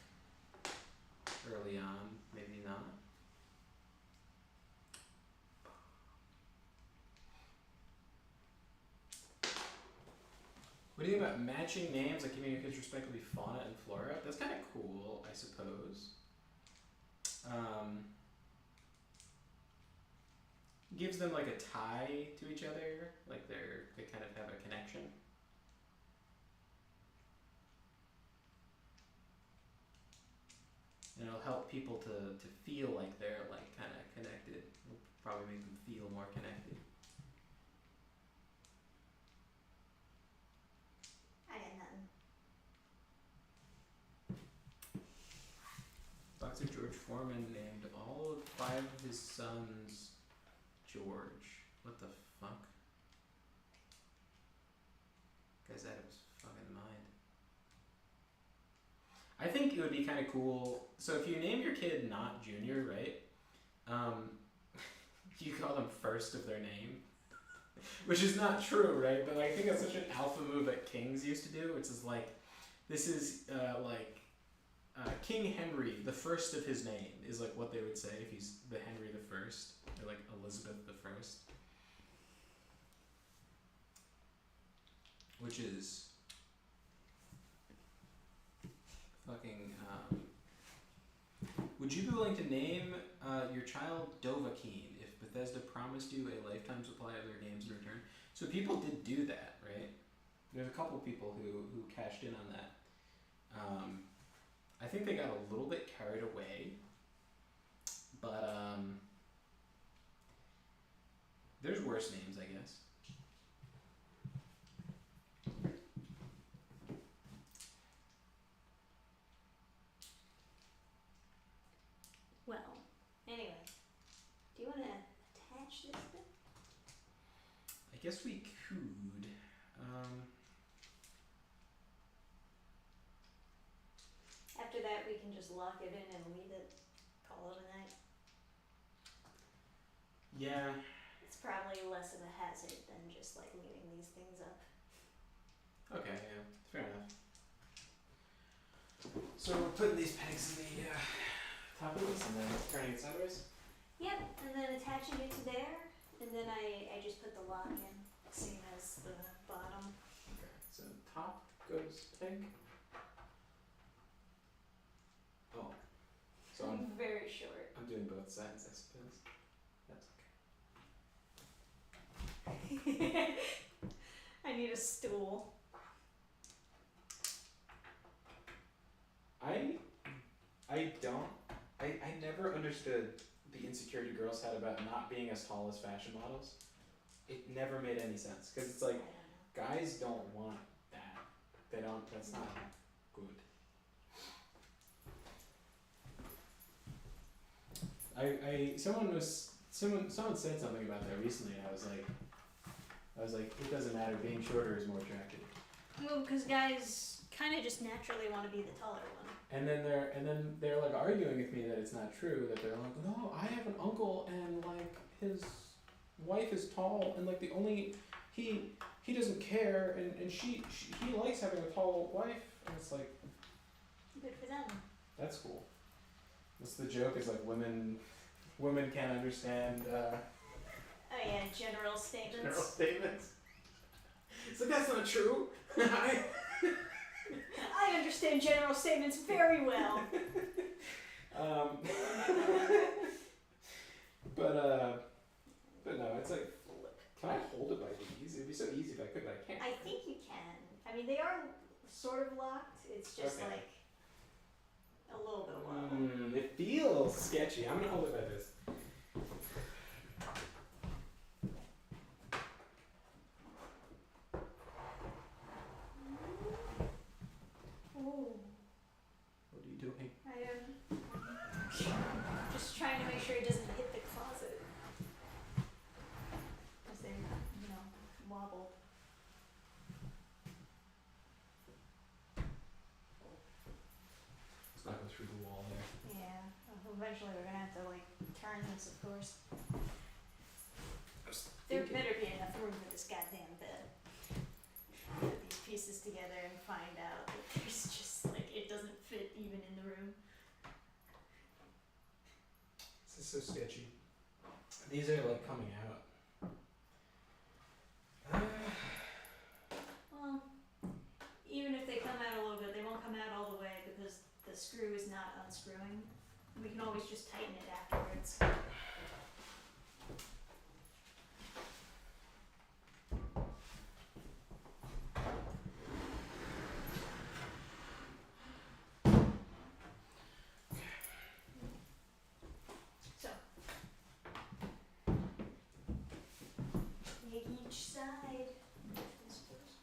early on, maybe not. What do you think about matching names, like giving your kids respectively fauna and flora? That's kind of cool, I suppose. Gives them like a tie to each other, like they kind of have a connection. And it'll help people to feel like they're like kind of connected. It'll probably make them feel more connected. I got nothing. Box Arthur George Foreman named all of 5 of his sons George. What the fuck? Guy's out of his fucking mind. I think it would be kind of cool. So if you name your kid not Junior, right? You call them first of their name, which is not true, right? But I think that's such an alpha move that kings used to do, which is like, this is King Henry, the first of his name, is like what they would say if he's the Henry the First, or like Elizabeth the First, which is fucking. Would you be willing to name your child Dovahkiin if Bethesda promised you a lifetime supply of their games in return? So people did do that, right? There's a couple people who cashed in on that. I think they got a little bit carried away, but there's worse names, I guess. Well, anyway, do you want to attach this bit? I guess we could. After that, we can just lock it in and leave it, call it a night. Yeah. It's probably less of a hazard than just like leaving these things up. Okay, yeah, fair enough. So we're putting these pegs in the top of this and then turning it sideways? Yep, and then attaching it to there, and then I just put the lock in, same as the bottom. Okay, so top goes peg. Oh, so I'm very short. I'm doing both sides, I suppose. That's I need a stool. I never understood the insecurity girls had about not being as tall as fashion models. It never made any sense because it's like guys don't want that. They don't. That's not good. Someone said something about that recently, and I was like, it doesn't matter. Being shorter is more attractive. Well, because guys kind of just naturally want to be the taller one. And then they're like arguing with me that it's not true. That they're like, no, I have an uncle, and like his wife is tall, and like he doesn't care, and he likes having a tall wife, and it's like, Good for them. that's cool. That's the joke, is like women can't understand Oh yeah, general statements. general statements. It's like, that's not true. I understand general statements very well. But no, it's like, can I hold it by these? It'd be so easy if I could, but I can't. I think you can. I mean, they are sort of locked. It's just Okay. like a little bit low. It feels sketchy. I'm gonna hold it by this. Ooh. What are you doing? I am just trying to make sure it doesn't hit the closet. Because they, wobble. It's not go through the wall there. Yeah. Eventually we're gonna have to like turn this, of course. There better be enough room for this goddamn bed. Put these pieces together and find out that there's just like it doesn't fit even in the room. This is so sketchy. These are like coming out. Well, even if they come out a little bit, they won't come out all the way because the screw is not unscrewing. We can always just tighten it afterwards. So, take each side. I suppose.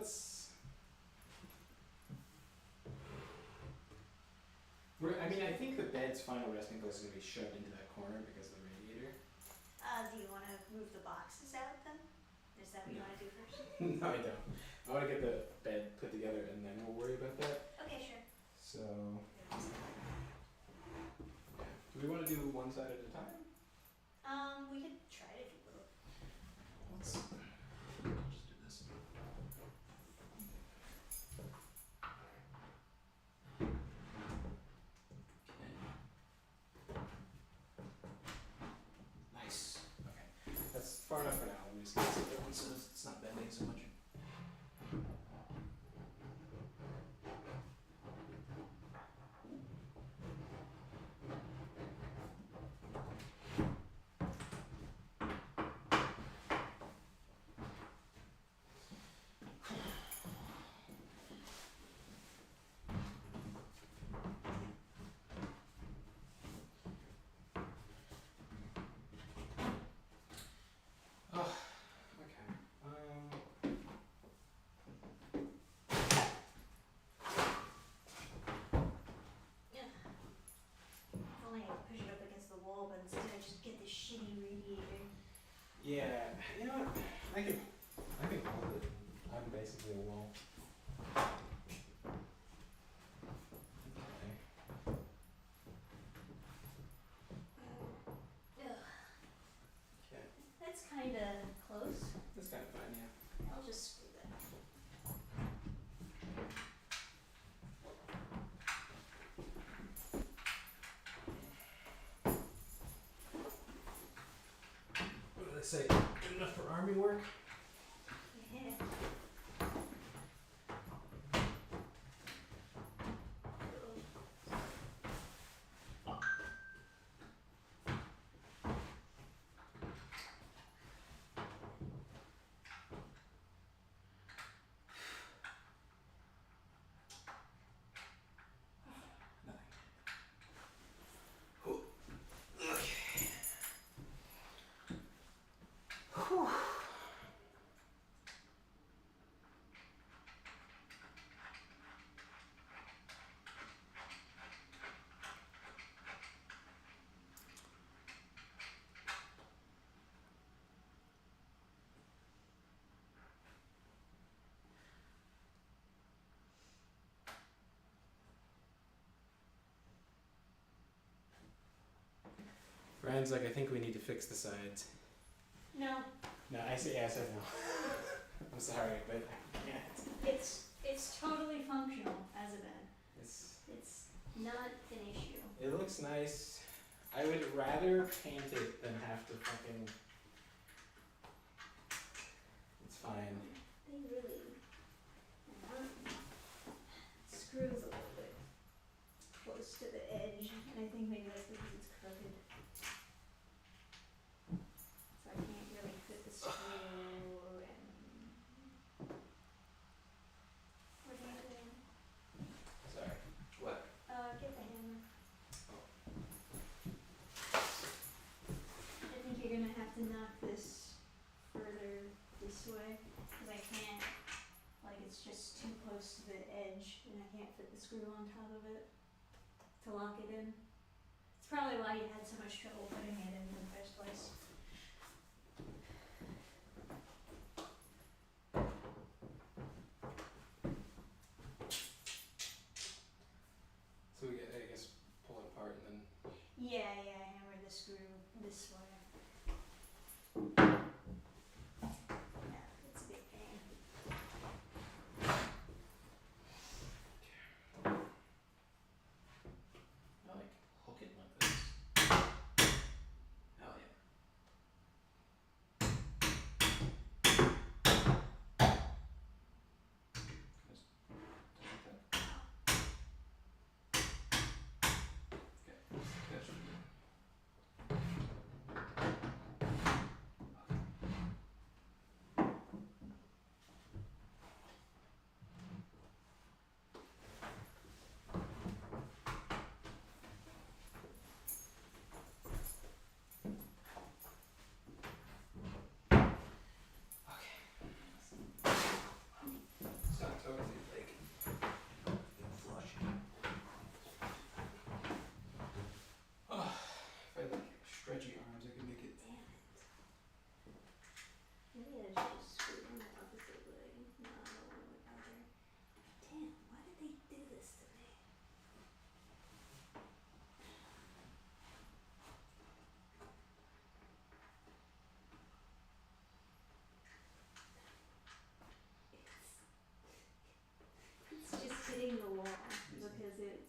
let's. I mean, I think the bed's final resting place is gonna be shoved into that corner because of the radiator. Do you want to move the boxes out then? Is that what you No. want to do first? No, I don't. I want to get the bed put together and then we'll worry about that. Okay, sure. So, do we want to do one side at a time? We could try it if you will. Let's just do this. Nice. Okay. That's far enough for now. Let me just get this other one so it's not bending so much. Okay. Yeah. If only I could push it up against the wall, but instead I just get this shitty radiator. Yeah. You know what? I can hold it. I'm basically a wall. Okay. Ugh. Okay. That's kind of close. That's kind of fine. Yeah. I'll just screw that. What do they say? Good enough for army work? Yeah. Ryan's like, I think we need to fix the sides. No, No, I said no. I'm sorry, but I can't. it's totally functional as a bed. It's, It's not an issue. it looks nice. I would rather paint it than have to fucking. It's fine. They really screws a little bit close to the edge, and I think maybe that's because it's crooked. So I can't really fit the screw and. What am I doing? Sorry. What? Get the hammer. I think you're gonna have to knock this further this way, cause I can't, like, it's just too close to the edge, and I can't fit the screw on top of it to lock it in. It's probably why you had so much trouble putting it in the first place. So we get, I guess, pull it apart and then. Yeah, hammer the screw this way. Yeah, it's a big pain. I like hook it like this. Hell yeah.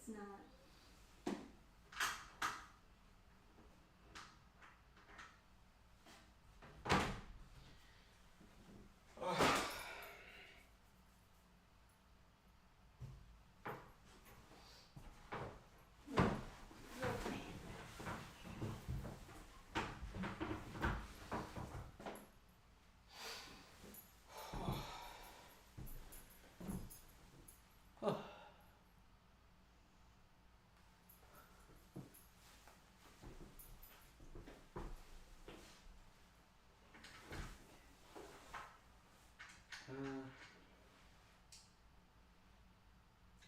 It's not. Real pain.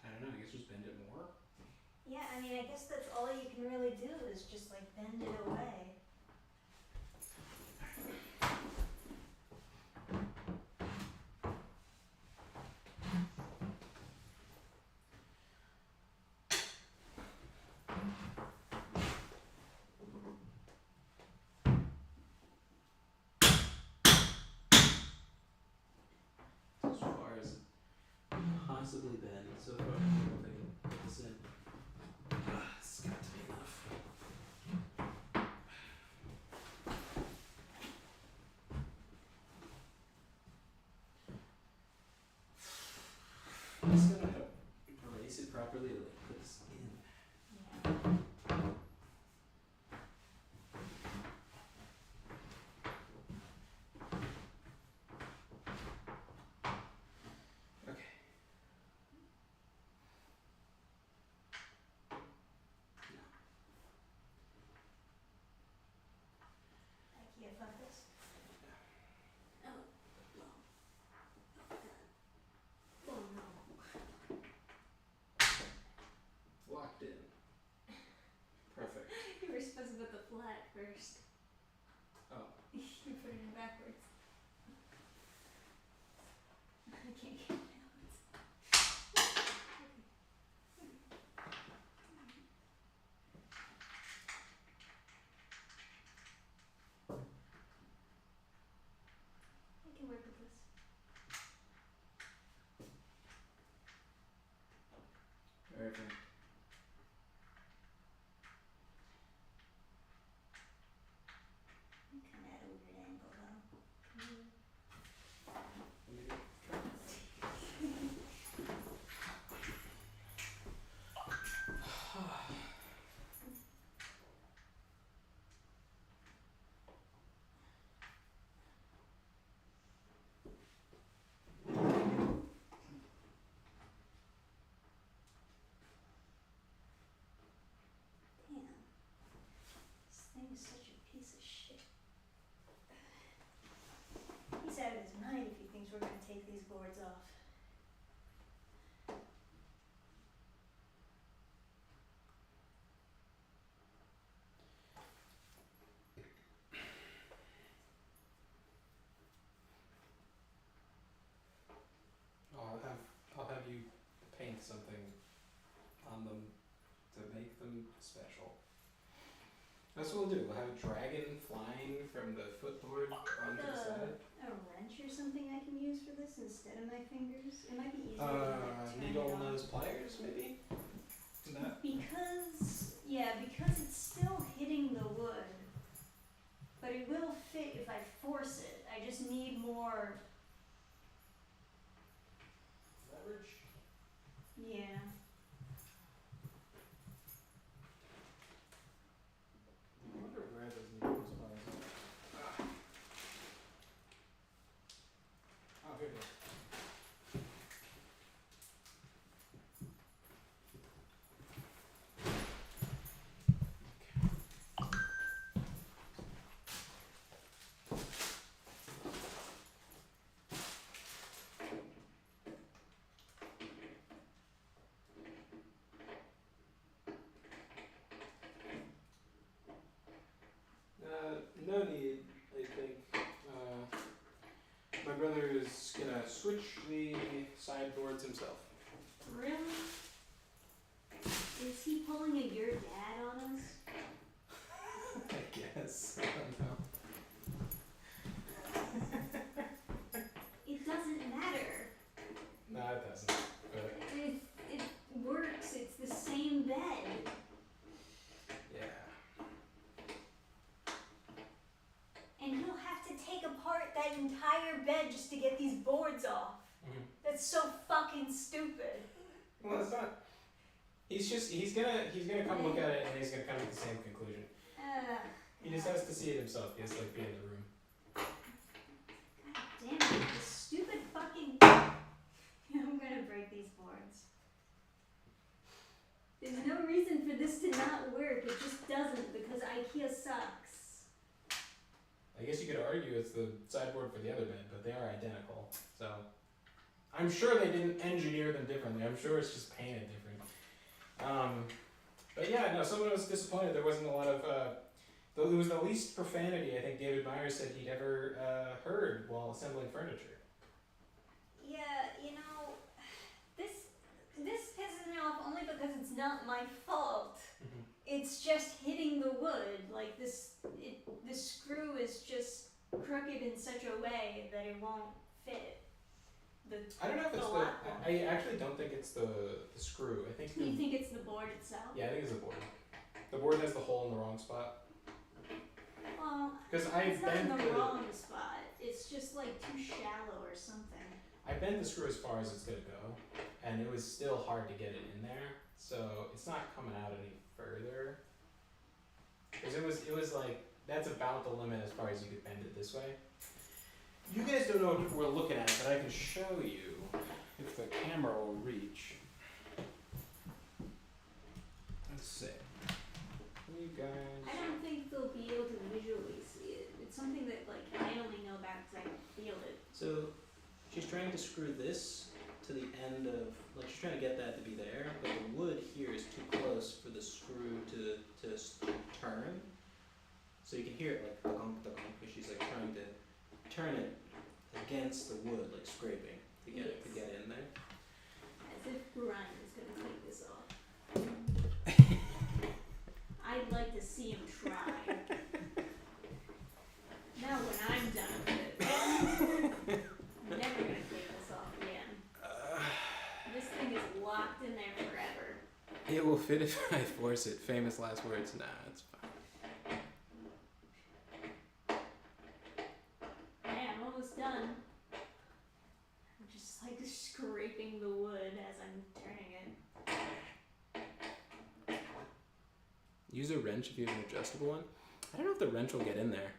I don't know. I guess just bend it more. Yeah, I mean, I guess that's all you can really do is just like bend it away. So far as possibly bend. So far, I don't know if I can put this in. It's got to be enough. I just gotta know how to brace it properly to like put this in. Yeah. Okay. Ikea focus. Oh, no. Oh, God. Oh, no. Locked in. Perfect. You were supposed to put the flat first. Oh. You put it in backwards. I can't get it out. I can work with this. Perfect. I'm kind of at a weird angle though. Can you? Let me try. Damn. This thing is such a piece of shit. He's out of his mind if he thinks we're gonna take these boards off. I'll have you paint something on them to make them special. That's what we'll do. We'll have a dragon flying from the footboard onto the side. A wrench or something I can use for this instead of my fingers? It might be easier to like turn Needle it on. nose pliers, maybe? That? Because it's still hitting the wood. But it will fit if I force it. I just need more. Leverage? Yeah. I wonder where those needle pliers are. Oh, here it is. No need, I think. My brother is gonna switch the sideboards himself. Really? Is he pulling a your dad on us? I guess. I don't know. It doesn't matter. No, it doesn't. But It works. It's the same bed just to get these boards off. Mhm. That's so fucking stupid. Well, it's not. He's gonna come look at it and he's gonna come to the same conclusion. He just has to see it himself. He has to like be in the room. God damn it, this stupid fucking. I'm gonna break these boards. There's no reason for this to not work. It just doesn't because IKEA sucks. I guess you could argue it's the sideboard for the other bed, but they are identical. So I'm sure they didn't engineer them differently. I'm sure it's just painted different. But yeah, no, someone was disappointed. There wasn't a lot of. It was the least profanity I think David Myers said he'd ever heard while assembling furniture. Yeah, you know, this pisses me off only because it's not my fault. Mm-hmm. It's just hitting the wood. Like the screw is just crooked in such a way that it won't fit. I don't know if it's the lock won't I fit. actually don't think it's the screw. I think. You think it's the board itself? Yeah, I think it's the board. The board has the hole in the wrong spot. Well, Because it's not in the wrong spot. It's just like too shallow or something. I bent the screw as far as it's gonna go, and it was still hard to get it in there. So it's not coming out any further. Because it was like that's about the limit as far as you could bend it this way. You guys don't know what we're looking at, but I can show you if the camera will reach. Let's see. You guys. I don't think they'll be able to visually see it. It's something that like I only know about because I can feel it. So she's trying to screw this to the end of, like she's trying to get that to be there, but the wood here is too close for the screw to turn. So you can hear it like the gunk, because she's like trying to turn it against the wood, like scraping to get it to get in there. As if Brian is gonna take this off. I'd like to see him try. Now when I'm done with it, I'm never gonna take this off again. This thing is locked in there forever. It will fit if I force it. Famous last words. Nah, it's fine. Hey, I'm almost done. I'm just like scraping the wood as I'm turning it. Use a wrench if you have an adjustable one. I don't know if the wrench will get in there.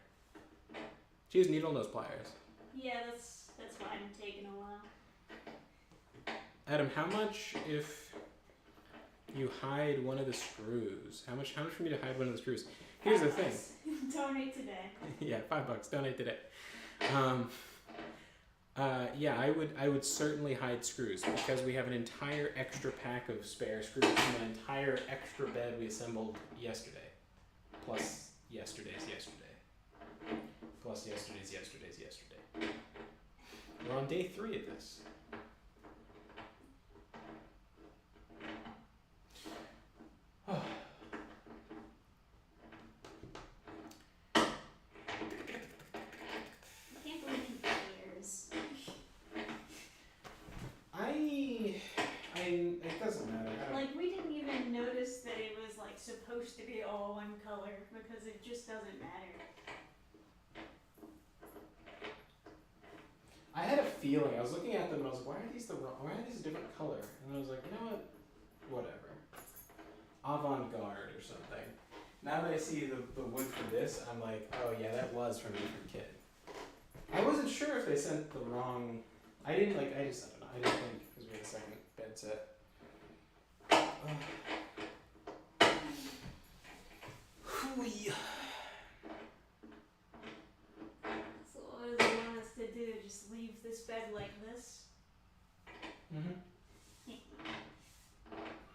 She has needle nose pliers. Yeah, that's why I'm taking a while. Adam, how much if you hide one of the screws? How much for me to hide one of the screws? Here's the thing. Donate today. Yeah, $5. Donate today. Yeah, I would certainly hide screws because we have an entire extra pack of spare screws from an entire extra bed we assembled yesterday. Plus yesterday's yesterday. Plus yesterday's yesterday. We're on day 3 of this. I can't believe he cares. It doesn't matter. Like, we didn't even notice that it was, like, supposed to be all one color, because it just doesn't matter. I had a feeling. I was looking at them and I was like, why are these a different color? And I was like, you know what? Whatever. Avant-garde or something. Now that I see the wood for this, I'm like, oh yeah, that was from a different kid. I wasn't sure if they sent the wrong. I don't know. I didn't think because we had a second bed set. So what does he want us to do? Just leave this bed like this? Mm-hmm.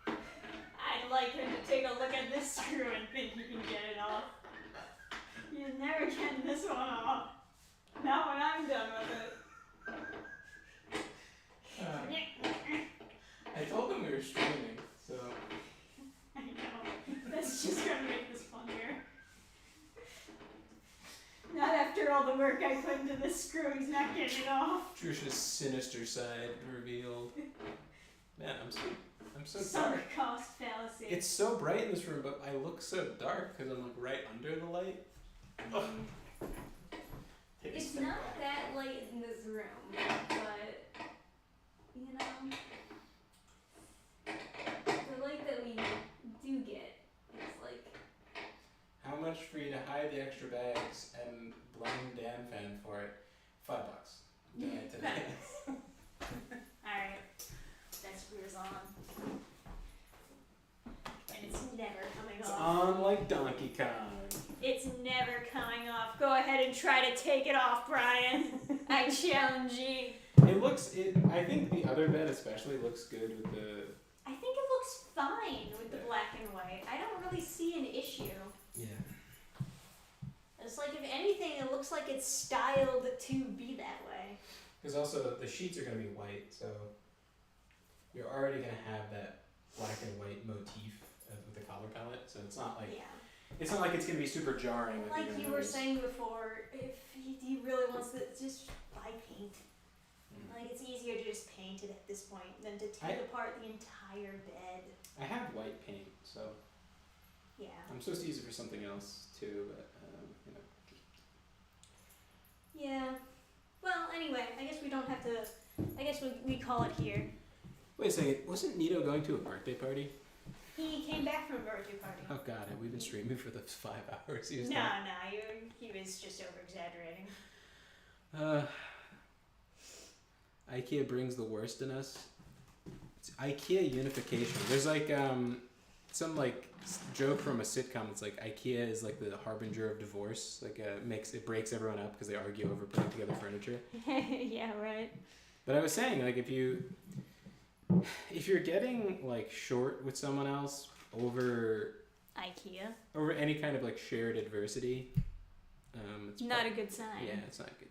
I'd like him to take a look at this screw and think he can get it off. He's never getting this one off. Not when I'm done with it. I told them we were streaming, so. I know. That's just gonna make this funnier. Not after all the work I put into this screw, he's not getting it off. Trisha's sinister side revealed. Man, I'm so Sunk dark. cost fallacy. It's so bright in this room, but I look so dark because I'm like right under the light. Ugh. Take It's not that light in this room, but you know, the light that we do get is like. How much for you to hide the extra bags and blame Dan Fan for it? $5. Donate today. Alright, that screws on. And it's never coming It's off. on like Donkey Kong. It's never coming off. Go ahead and try to take it off, Brian. I challenge you. I think the other bed especially looks good with the... I think it looks fine with the black and white. I don't really see an issue. Yeah. It's like, if anything, it looks like it's styled to be that way. Because also the sheets are going to be white, so you're already going to have that black and white motif with the color palette. So it's not like it's not like it's going to be super jarring. And like you were saying before, if he really wants to, just buy paint. Like, it's easier to just paint it at this point than to take apart the entire bed. I have white paint, so yeah. I'm supposed to use it for something else too, but you know. Yeah. Well, anyway, I guess we don't have to. I guess we call it here. Wait a second, wasn't Nito going to a birthday party? He came back from a birthday party. Oh god, we've been streaming for the 5 hours. He was he was just over exaggerating. Ikea brings the worst in us. It's Ikea unification. There's like some like joke from a sitcom. It's like Ikea is like the harbinger of divorce. Like it breaks everyone up because they argue over putting together furniture. Yeah, right. But I was saying, like, if you're getting like short with someone else over any kind of like shared adversity, it's not a good sign. Yeah, it's not good.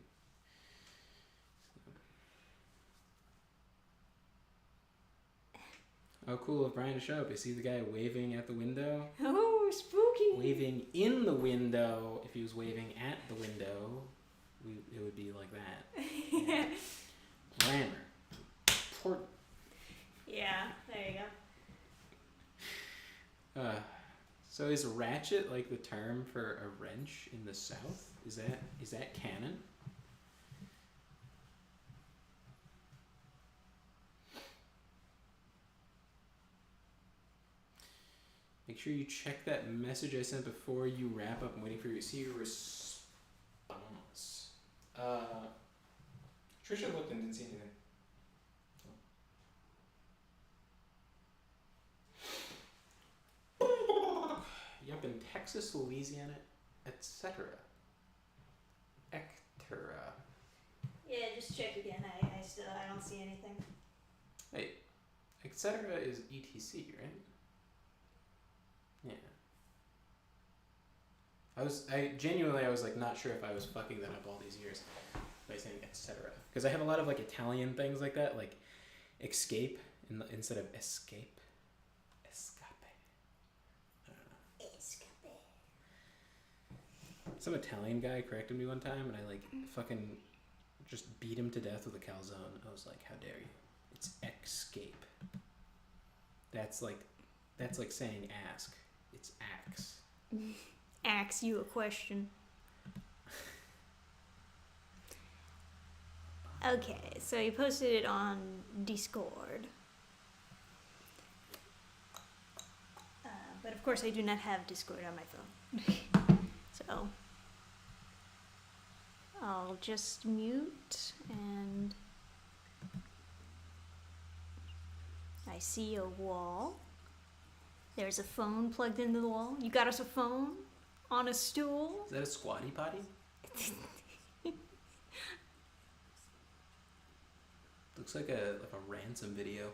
Oh, cool of Brian to show up. I see the guy waving at the window. Oh, spooky. Waving in the window. If he was waving at the window, it would be like that. Yeah. Grammar. Important. Yeah, there you go. So is ratchet like the term for a wrench in the South? Is that canon? Make sure you check that message I sent before you wrap up. I'm waiting for you to see your response. Trisha looked and didn't see anything. Yep, in Texas, Louisiana, etc. Ectera. Yeah, just check again. I don't see anything. Hey, etc. is ETC, right? Yeah. I was like not sure if I was fucking that up all these years by saying etc. Because I have a lot of like Italian things like that, like escape instead of escape. Some Italian guy corrected me one time, and I like fucking just beat him to death with a calzone. I was like, "How dare you? It's escape." That's like saying ask. It's axe. Ask you a question. Okay, so you posted it on Discord. But of course I do not have Discord on my phone. So I'll just mute, and I see a wall. There's a phone plugged into the wall. You got us a phone on a stool. Is that a squatty potty? Looks like a ransom video.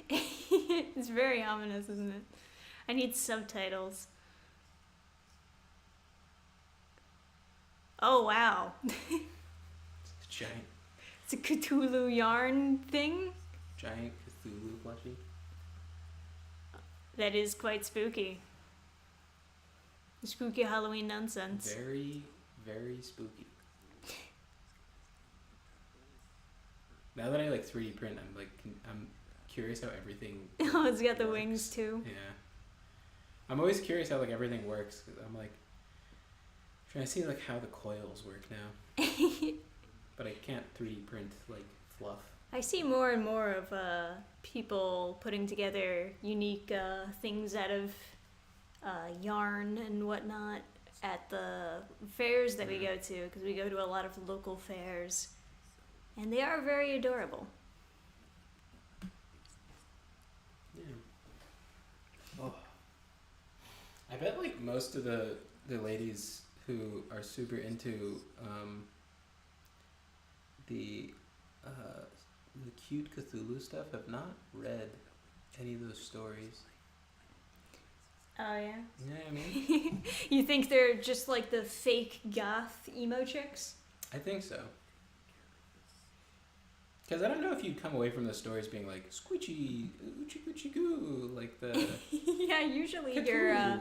It's very ominous, isn't it? I need subtitles. Oh wow. It's giant. It's a Cthulhu yarn thing. Giant Cthulhu plushie. That is quite spooky. Spooky Halloween nonsense. Very, very spooky. Now that I like 3D print, I'm curious how everything. Oh, it's got the works. wings too. Yeah. I'm always curious how like everything works, because I'm like I see like how the coils work now, but I can't 3D print like fluff. I see more and more of people putting together unique things out of yarn and whatnot at the fairs that we go to, because we go to a lot of local fairs, and they are very adorable. Yeah. Oh. I bet like most of the ladies who are super into the cute Cthulhu stuff have not read any of those stories. Oh yeah? Yeah, I mean, You think they're just like the fake goth emo chicks? I think so. Because I don't know if you'd come away from the stories being like, squishy, oochie goochie goo, like the Yeah, usually Cthulhu. you're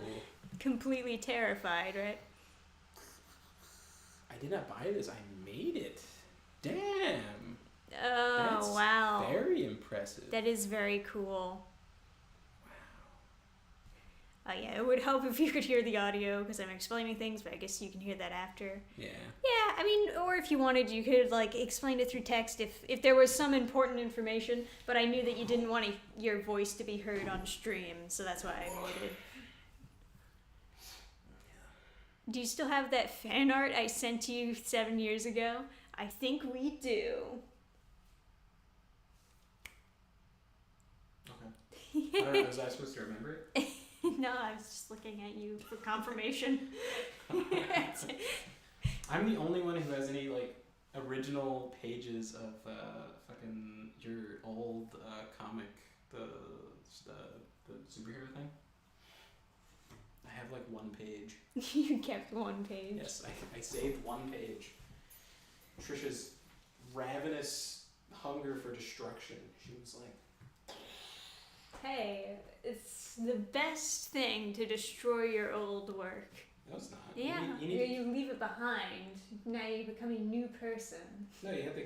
completely terrified, right? I did not buy this, I made it. Damn. Oh, That's wow. very impressive. That is very cool. Yeah, it would help if you could hear the audio, because I'm explaining things, but I guess you can hear that after. Yeah. Yeah, I mean, or if you wanted, you could like explain it through text if there was some important information, but I knew that you didn't want your voice to be heard on stream, so that's why I waited. Do you still have that fan art I sent you 7 years ago? I think we do. Okay. I don't know, was I supposed to remember it? No, I was just looking at you for confirmation. I'm the only one who has any like original pages of fucking your old comic, the superhero thing. I have like one page. You kept one page. Yes, I saved one page. Trisha's ravenous hunger for destruction. She was like, Hey, it's the best thing to destroy your old work. no, it's not. Yeah, you leave it behind. Now you become a new person. No, you have to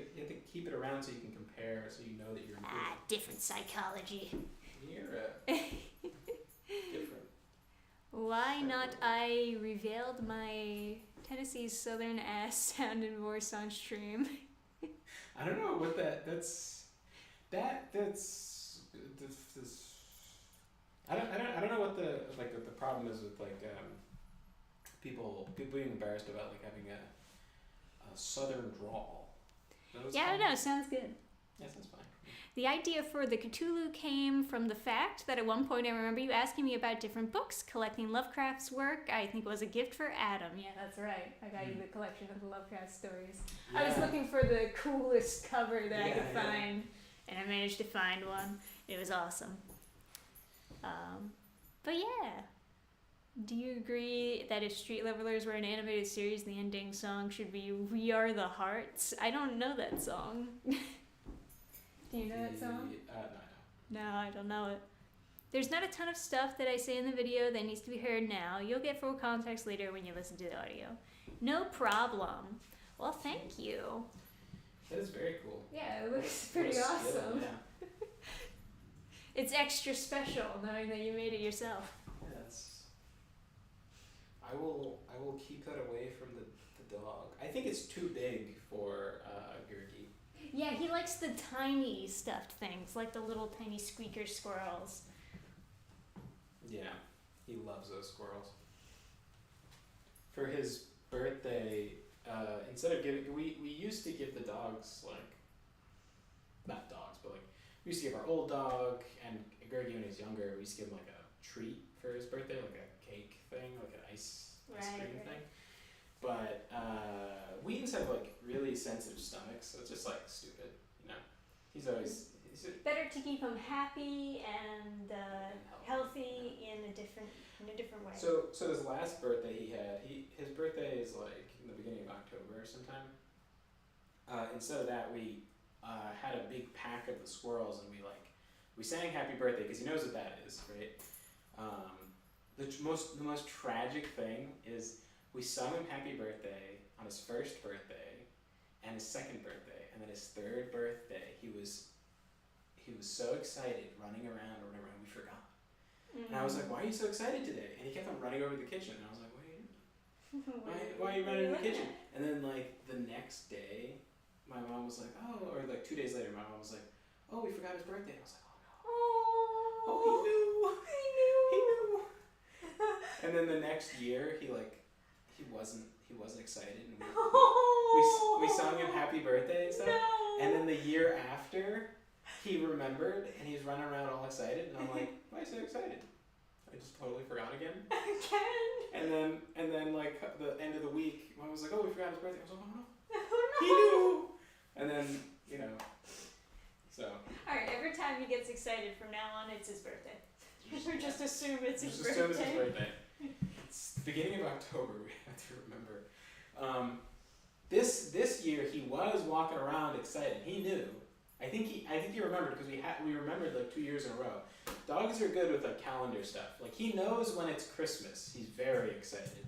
keep it around so you can compare, so you know that you're improving. Different psychology. You're different. Why not I revealed my Tennessee Southern ass sound and voice on stream? I don't know what that's I don't know what the problem is with like people being embarrassed about like having a southern drawl. Yeah, I don't know. Sounds good. Yeah, sounds fine. The idea for the Cthulhu came from the fact that at one point I remember you asking me about different books, collecting Lovecraft's work. I think it was a gift for Adam. Yeah, that's right. I got you the collection of the Lovecraft stories. Yeah. I was looking for the coolest cover that I could Yeah. find, and I managed to find one. It was awesome. But yeah. Do you agree that if Street Levelers were an animated series, the ending song should be We Are the Hearts? I don't know that song. Do you know that song? No, I don't. No, I don't know it. There's not a ton of stuff that I say in the video that needs to be heard now. You'll get full context later when you listen to the audio. No problem. Well, thank you. That is very cool. Yeah, it looks pretty What a awesome. skill, yeah. It's extra special knowing that you made it yourself. Yes. I will keep that away from the dog. I think it's too big for Gurgi. Yeah, he likes the tiny stuffed things, like the little tiny squeaker squirrels. Yeah, he loves those squirrels. For his birthday, instead of giving, we used to give the dogs like, not dogs, but like we used to give our old dog and Gurgi when he was younger. We used to give him like a treat for his birthday, like a cake thing, like an ice cream thing. But Wheatons have like really sensitive stomachs, so it's just like stupid, you know. He's Better to keep him happy and healthy in a different way. So his last birthday his birthday is like in the beginning of October sometime. Instead of that, we had a big pack of the squirrels and we sang Happy Birthday because he knows what that is, right? The most tragic thing is we sung him Happy Birthday on his first birthday and his second birthday, and then his third birthday he was so excited running around we forgot. And I was like, why are you so excited today? And he kept on running over to the kitchen, and I was like, what are you doing? Why are you running in the kitchen? And then like the next day, my mom was like, oh, or like 2 days later, my mom was like, oh, we forgot his birthday. I was like, oh no. Oh, he knew. And then the next year, he wasn't excited, and we sung him happy birthday and stuff. No. And then the year after, he remembered, and he's running around all excited, and I'm like, why are you so excited? I just totally forgot again. Again? And then like the end of the week, I was like, oh, we forgot his birthday. I was like, oh no, Oh he no. knew. And then so. All right. Every time he gets excited from now on, it's his birthday. Or just assume it's his Just birthday. assume it's his birthday. It's the beginning of October. We have to remember. This year he was walking around excited. He knew. I think he remembered because we remembered like 2 years in a row. Dogs are good with like calendar stuff. Like he knows when it's Christmas. He's very excited.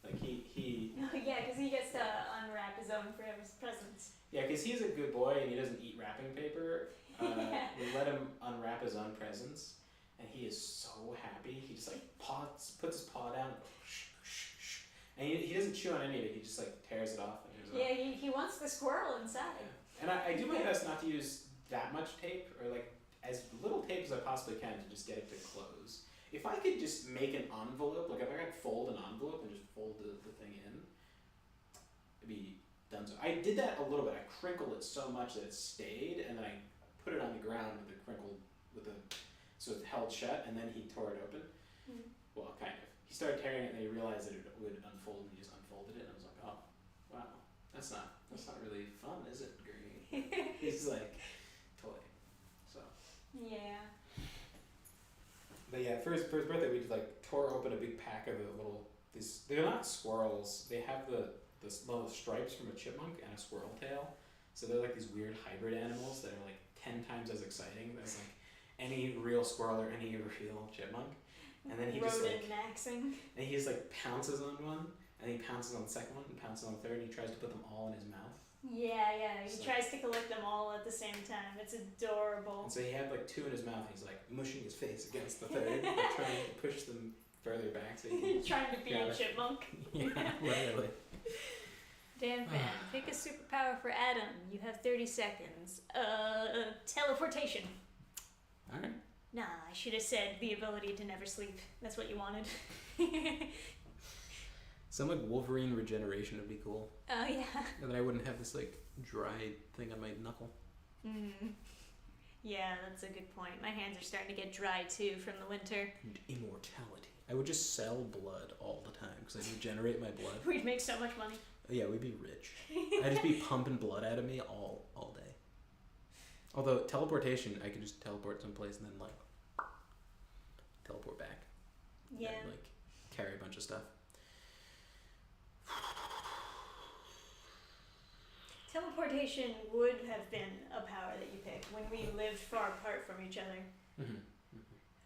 Like he. Yeah, because he gets to unwrap his own presents. Yeah, because he's a good boy and he doesn't eat wrapping paper. Yeah. We let him unwrap his own presents, and he is so happy. He just like puts his paw down, and shh, shh, shh. And he doesn't chew on any of it. He just like tears it off and tears it off. Yeah, he wants the squirrel inside. Yeah. And I do my best not to use that much tape, or like as little tape as I possibly can to just get it to close. If I could just make an envelope, like if I could fold an envelope and just fold the thing in, it'd be done. So I did that a little bit. I crinkled it so much that it stayed, and then I put it on the ground with the crinkled, so it held shut, and then he tore it open. Mm. Well, kind of. He started tearing it, and then he realized that it would unfold, and he just unfolded it, and I was like, oh, wow, that's not really fun, is it, Gurney? He's like, toy. So. Yeah. But yeah, for his birthday, we just like tore open a big pack of they're not squirrels. They have the little stripes from a chipmunk and a squirrel tail. So they're like these weird hybrid animals that are like 10 times as exciting as like any real squirrel or any real chipmunk. And then he just like maxing. and he just like pounces on one, and he pounces on the second one, and pounces on the third, and he tries to put them all in his mouth. Yeah. He So- tries to collect them all at the same time. It's adorable. And so he had like 2 in his mouth, and he's like mushing his face against the third, like, trying to push them further back so he can Trying to be grab a it. chipmunk. Yeah, literally. Dan Fan, pick a superpower for Adam. You have 30 seconds. Teleportation. Alright. Nah, I should have said the ability to never sleep. That's what you wanted. Some like Wolverine regeneration would be cool. Oh, yeah. And then I wouldn't have this like dry thing on my knuckle. Yeah, that's a good point. My hands are starting to get dry too from the winter. And immortality. I would just sell blood all the time because I'd regenerate my blood. We'd make so much money. Yeah, we'd be rich. I'd just be pumping blood out of me all day. Although teleportation, I could just teleport someplace and then like teleport back. Yeah. And, like carry a bunch of stuff. Teleportation would have been a power that you picked when we lived far apart from each other.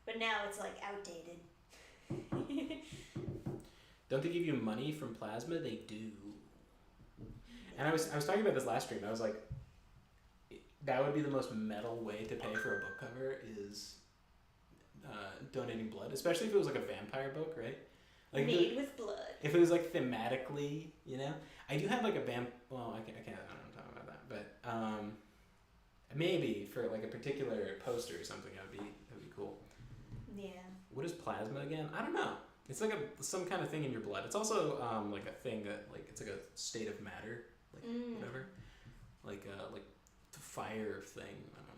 But now it's like outdated. Don't they give you money from plasma? They do. And I was talking about this last stream. I was like, that would be the most metal way to pay for a book cover is donating blood, especially if it was like a vampire book, right? Like Made with blood. If it was like thematically, I do have like a well, I don't talk about that, but maybe for like a particular poster or something, that would be cool. Yeah. What is plasma again? I don't know. It's like some kind of thing in your blood. It's also like a thing that like it's like a state of matter, like whatever, like the fire thing. I don't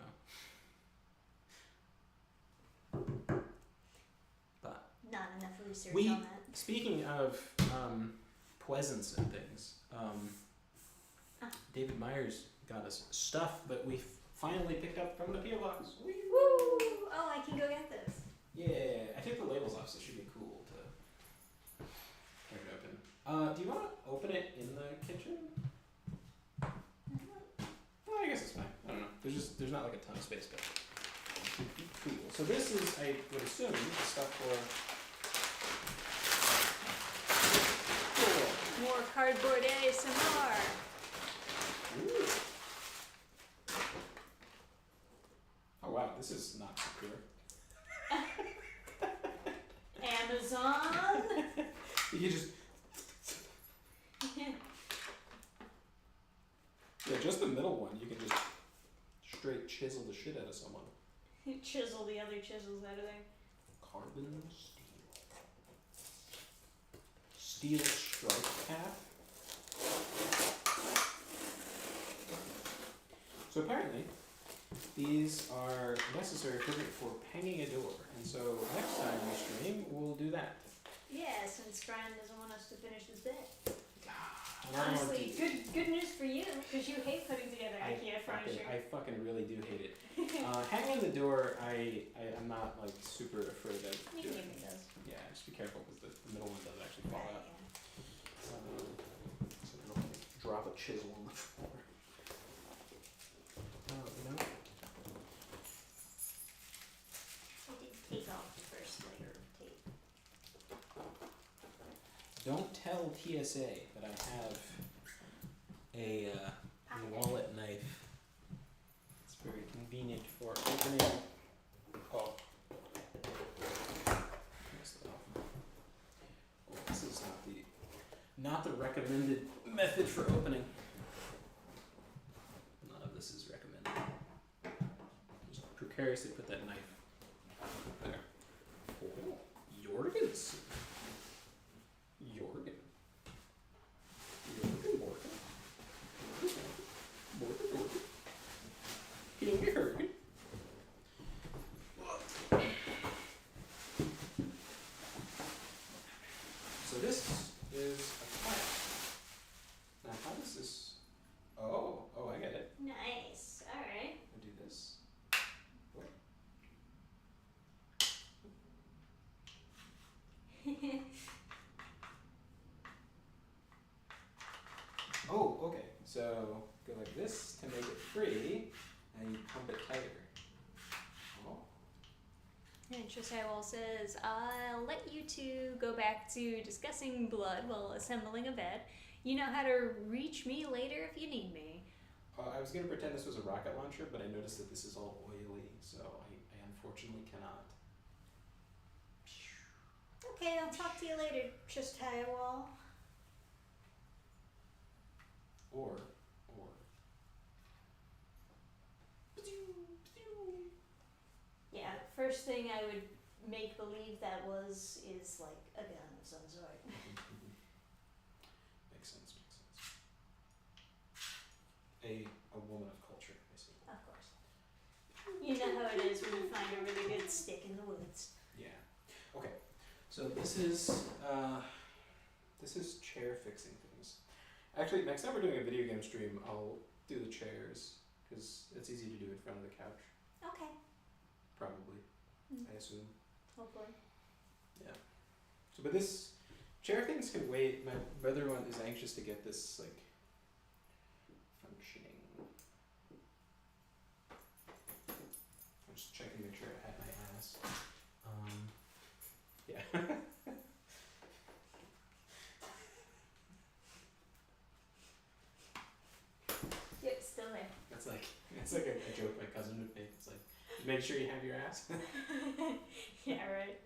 know. But Not enough research we on that. speaking of presents and things, David Myers got us stuff that we finally picked up from the P.O. box. Woo! Oh, I can go get this. Yeah, I took the labels off, so it should be cool to tear it open. Do you want to open it in the kitchen? Well, I guess it's fine. I don't know. There's not like a ton of space, but cool. So this is, I would assume, stuff for. Cool. More cardboard ASMR. Ooh. Oh wow, this is not secure. Amazon. You can just just the middle one, you can just straight chisel the shit out of someone. Chisel the other chisels out of there. Carbon steel. Steel strike cap. So apparently, these are necessary equipment for hanging a door, and so next time we stream, we'll do that. Yeah, since Brian doesn't want us to finish this bed. And I don't want Honestly, to- good news for you, because you hate putting together IKEA furniture. I fucking really do hate it. Hanging the door, I'm not like super afraid of doing. Medium it does. Yeah, just be careful because the middle one does actually fall out. Yeah. So you don't like, drop a chisel on the floor. No. I did take off the first layer of tape. Don't tell TSA that I have a wallet knife. It's very convenient for opening. Oh. Messed it up. Oh, this is not the recommended method for opening. None of this is recommended. Just precariously put that knife there. Oh, Jorgensen. Jorgen. So this is a clamp. Now how does this? Oh, I get it. Nice. Alright. I do this. Oh, okay. So go like this to make it free, and you pump it tighter. Oh. And Trisawal says, I'll let you two go back to discussing blood while assembling a bed. You know how to reach me later if you need me. I was gonna pretend this was a rocket launcher, but I noticed that this is all oily, so I unfortunately cannot. Okay, I'll talk to you later, Trisawal. Or. Yeah, first thing I would make believe that is like a gun of some sort. Makes sense. A woman of culture, I see. Of course. You know how it is when you find a really good stick in the woods. Yeah. Okay. So this is chair fixing things. Actually, next time we're doing a video game stream, I'll do the chairs because it's easy to do in front of the couch. Okay. Probably, I assume. Hopefully. Yeah. So, but this chair things can wait. My brother is anxious to get this like functioning. I'm just checking to make sure I had my ass. Yeah. Yep, still there. It's like a joke my cousin would make. It's like, make sure you have your ass. Yeah, right.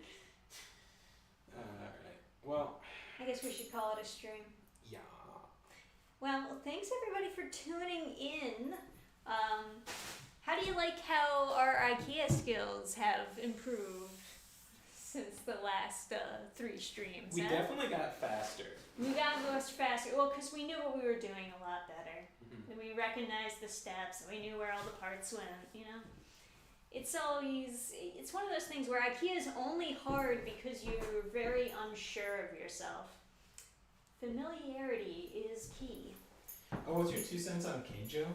Alright. Well. I guess we should call it a stream. Yeah. Well, thanks everybody for tuning in. How do you like how our IKEA skills have improved since the last 3 streams? We huh? definitely got faster. We got much faster. Well, because we knew what we were doing a lot better. Mm-hmm. And we recognized the steps, and we knew where all the parts went, you know? It's one of those things where IKEA is only hard because you're very unsure of yourself. Familiarity is key. Oh, what's your 2 cents on Keijo?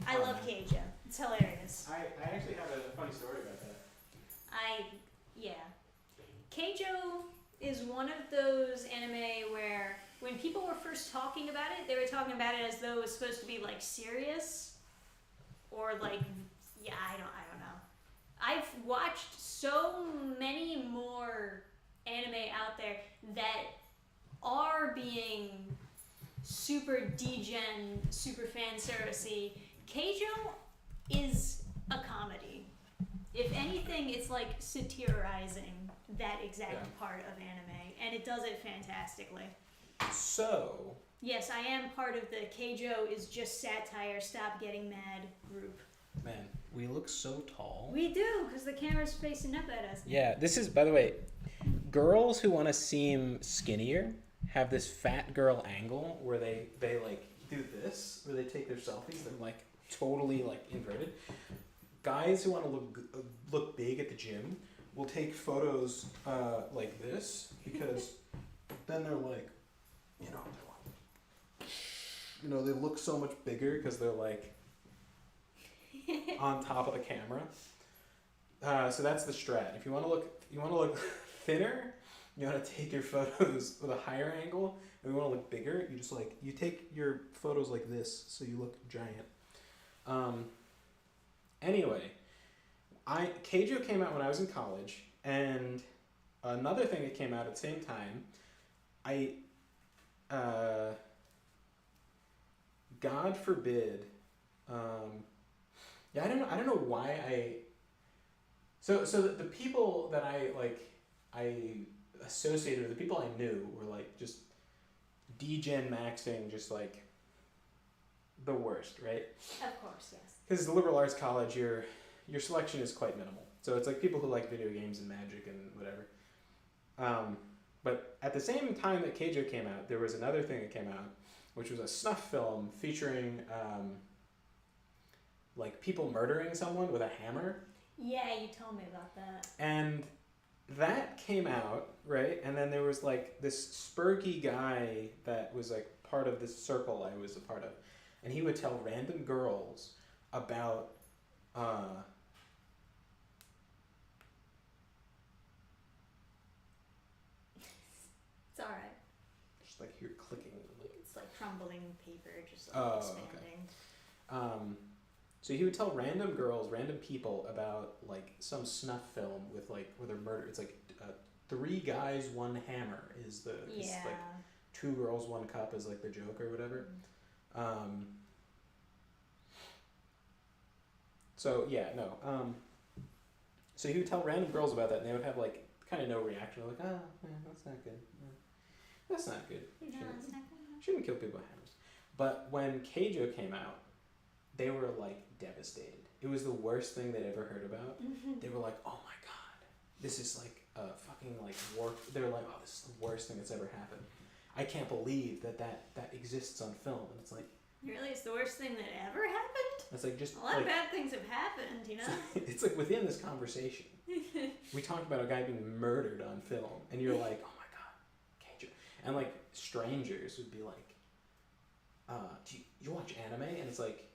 I love Keijo. It's hilarious. I actually have a funny story about that. Keijo is one of those anime where when people were first talking about it, they were talking about it as though it was supposed to be like serious or like, yeah, I don't know. I've watched so many more anime out there that are being super degen, super fan servicey. Keijo is a comedy. If anything, it's like satirizing that exact part of anime, and it does it fantastically. So, Yes, I am part of the Keijo is just satire, stop getting mad group. man, we look so tall. We do, because the camera's facing up at us. Yeah, this is, by the way, girls who want to seem skinnier have this fat girl angle where they like do this, where they take their selfies. They're like totally like inverted. Guys who want to look big at the gym will take photos like this because then they're like, they look so much bigger because they're like on top of the camera. So that's the strat. If you want to look thinner, you want to take your photos with a higher angle. If you want to look bigger, you just you take your photos like this, so you look giant. Anyway, Keijo came out when I was in college, and another thing that came out at the same time, God forbid, I don't know why so the people that I associated with, the people I knew were like just degen maxing, just like the worst, right? Of course, yes. Because the liberal arts college, your selection is quite minimal. So it's like people who like video games and magic and whatever. But at the same time that Keijo came out, there was another thing that came out, which was a snuff film featuring like people murdering someone with a hammer. Yeah, you told me about that. And that came out, right? And then there was like this spurky guy that was like part of this circle I was a part of. And he would tell random girls about It's alright. just like hear clicking. It's like crumbling paper, just expanding. Okay. So he would tell random girls, random people about like some snuff film with like where they're murdered. It's like 3 guys, 1 hammer is is like 2 girls, 1 cup is like the joke or whatever. So yeah, no. So he would tell random girls about that, and they would have like kind of no reaction. They're like, that's not good. That's not good. Shouldn't kill people with hammers. But when Keijo came out, they were like devastated. It was the worst thing they'd ever heard about. They were like, oh my god, this is like a fucking like war. They were like, oh, this is the worst thing that's ever happened. I can't believe that exists on film. And it's like, really, it's the worst thing that ever happened? it's like just a lot of bad things have happened, you know? It's like within this conversation, we talked about a guy being murdered on film, and you're like, oh my god, Keijo. And like strangers would be like, do you watch anime? And it's like,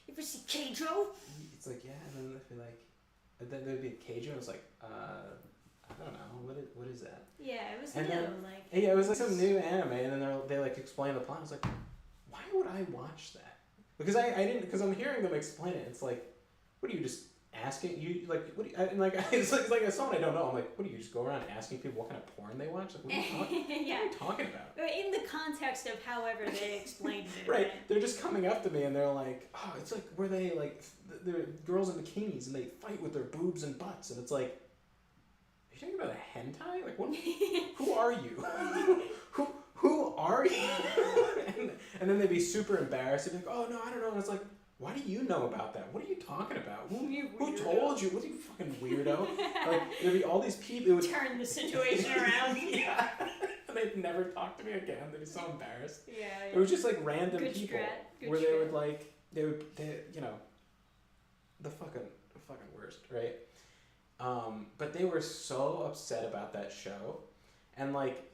you ever see Keijo? It's like, yeah, and then they'd be like, and then there'd be a Keijo, and it's like, I don't know, what is that? Yeah, it was and new, then, like. Yeah, it was like some new anime, and then they like explain the plot. I was like, why would I watch that? Because I didn't, because I'm hearing them explain it. It's like, what are you just asking? You like, what? And like, it's like as someone I don't know. I'm like, what do you just go around asking people what kind of porn they watch? Like, what are you talking about? In the context of however they explained it. Right. They're just coming up to me and they're like, oh, it's like where they like they're girls in bikinis and they fight with their boobs and butts, and it's like, are you talking about a hentai? Like, what? Who are you? Who are you? and then they'd be super embarrassed. They'd be like, oh no, I don't know. And it's like, why do you know about that? What are you talking about? Who told you? What are you, fucking weirdo? Like, there'd be all these people. It would turn the situation around. Yeah. And they'd never talk to me again. They'd be so embarrassed. Yeah. It was just like random people where they would like they the fucking worst, right? But they were so upset about that show, and like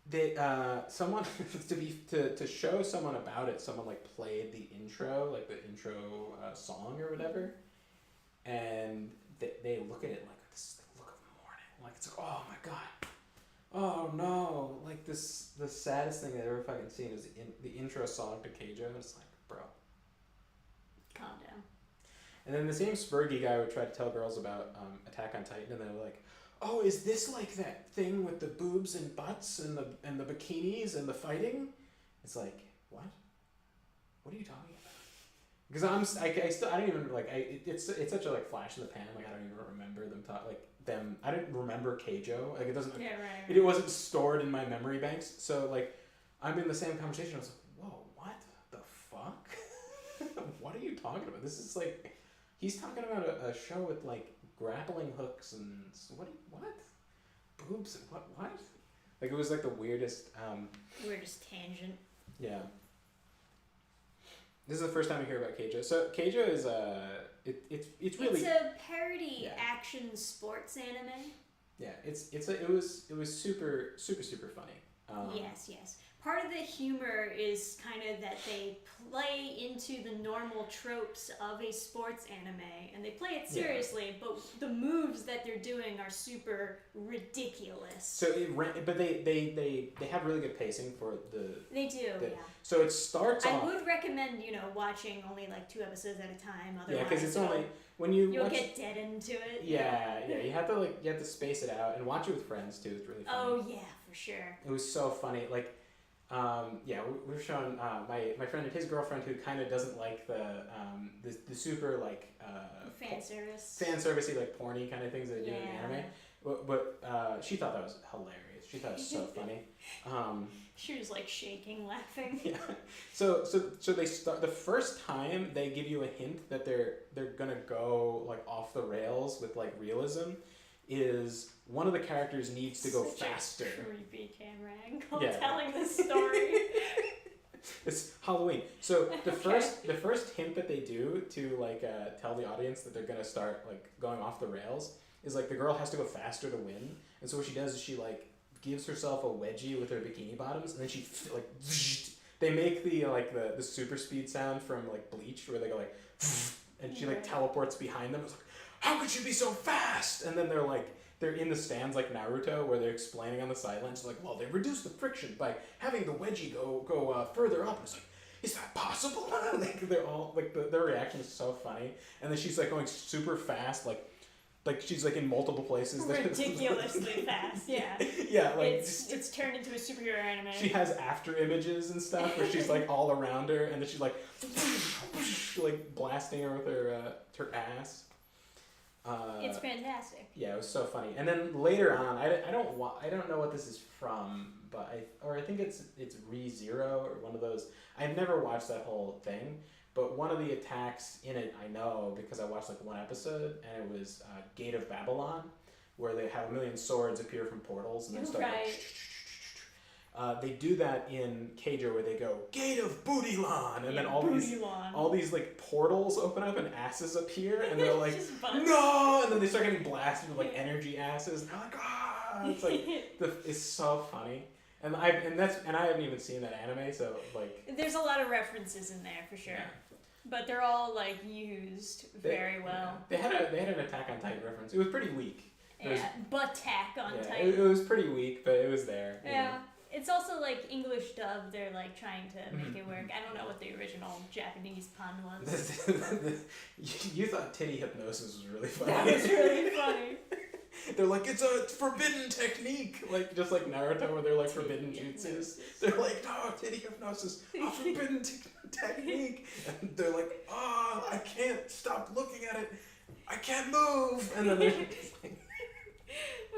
they someone to show someone about it, someone like played the intro song or whatever, and they look at it like this look of mourning, like it's like, oh my god, oh no, like the saddest thing I've ever fucking seen is the intro song to Keijo, and it's like, bro, calm down. And then the same Spurgy guy would try to tell girls about Attack on Titan, and they were like, oh, is this like that thing with the boobs and butts and the bikinis and the fighting? It's like, what? What are you talking about? Because I don't even like it's such a like flash in the pan, like I don't even remember them I didn't remember Keijo, like it doesn't, Yeah, right. it wasn't stored in my memory banks, so like I'm in the same conversation, I was like, whoa, what the fuck? What are you talking about? This is like, he's talking about a show with like grappling hooks and what boobs and what like it was like the weirdest Weirdest tangent. yeah. This is the first time I hear about Keijo. So Keijo is it's really, It's a parody Yeah. action sports anime. yeah, it was super funny. Yes. Part of the humor is kind of that they play into the normal tropes of a sports anime, and they play it seriously, but the moves that they're doing are super ridiculous. So but they have really good pacing for They do, yeah. So it starts I off. would recommend, watching only like 2 episodes at a time. Otherwise, Yeah, because it's only when you'll watch, get dead into it. Yeah, you have to space it out and watch it with friends too. It's really funny. Oh yeah, for sure. It was so funny. Like, we were showing my friend and his girlfriend who kind of doesn't like the super like Fan service. fan servicey like porny kind of things that they do in Yeah. anime. But she thought that was hilarious. She thought it was so funny. She was like shaking, laughing. Yeah. So they start the first time they give you a hint that they're gonna go like off the rails with like realism is one of the characters needs to go Such faster. A creepy camera angle Yeah. telling the story. It's Halloween. So the first hint that they do to like tell the audience that they're gonna start like going off the rails is like the girl has to go faster to win. And so what she does is she like gives herself a wedgie with her bikini bottoms, and then she like they make the super speed sound from like Bleach where they go like and she like teleports behind them. It's like, how could you be so fast? And then they're in the stands like Naruto where they're explaining on the sidelines like, well, they reduce the friction by having the wedgie go further up. And it's like, is that possible? Like they're all like their reaction is so funny. And then she's like going super fast, like she's like in multiple places. Ridiculously fast, yeah. Yeah, like it's turned into a superhero anime. she has after images and stuff where she's like all around her, and then she's like blasting her with her ass. It's fantastic. Yeah, it was so funny. And then later on, I don't know what this is from, but I think it's ReZero or one of those. I've never watched that whole thing, but one of the attacks in it I know because I watched like one episode, and it was Gate of Babylon, where they have a million swords appear from portals and then start. Right. They do that in Keijo where they go Gate of Bootylan, and then all these like portals open up and asses appear, and they're like no, and then they start getting blasted with like energy asses, and they're like it's like it's so funny, and I haven't even seen that anime, so like there's a lot of references in there for sure. Yeah. But they're all like used very well. Yeah. They had an Attack on Titan reference. It was pretty weak. But Attack on Yeah, Titan. it was pretty weak, but it was there. Yeah. You know. It's also like English dub, they're like trying to make it work. I don't know what the original Japanese pun was. You thought titty hypnosis was really funny. That was really funny. They're like, it's a forbidden technique. Like, just like Naruto where they're like forbidden jutsus. They're like, no, titty hypnosis, a forbidden technique. And they're like, I can't stop looking at it. I can't move. And then they're just like...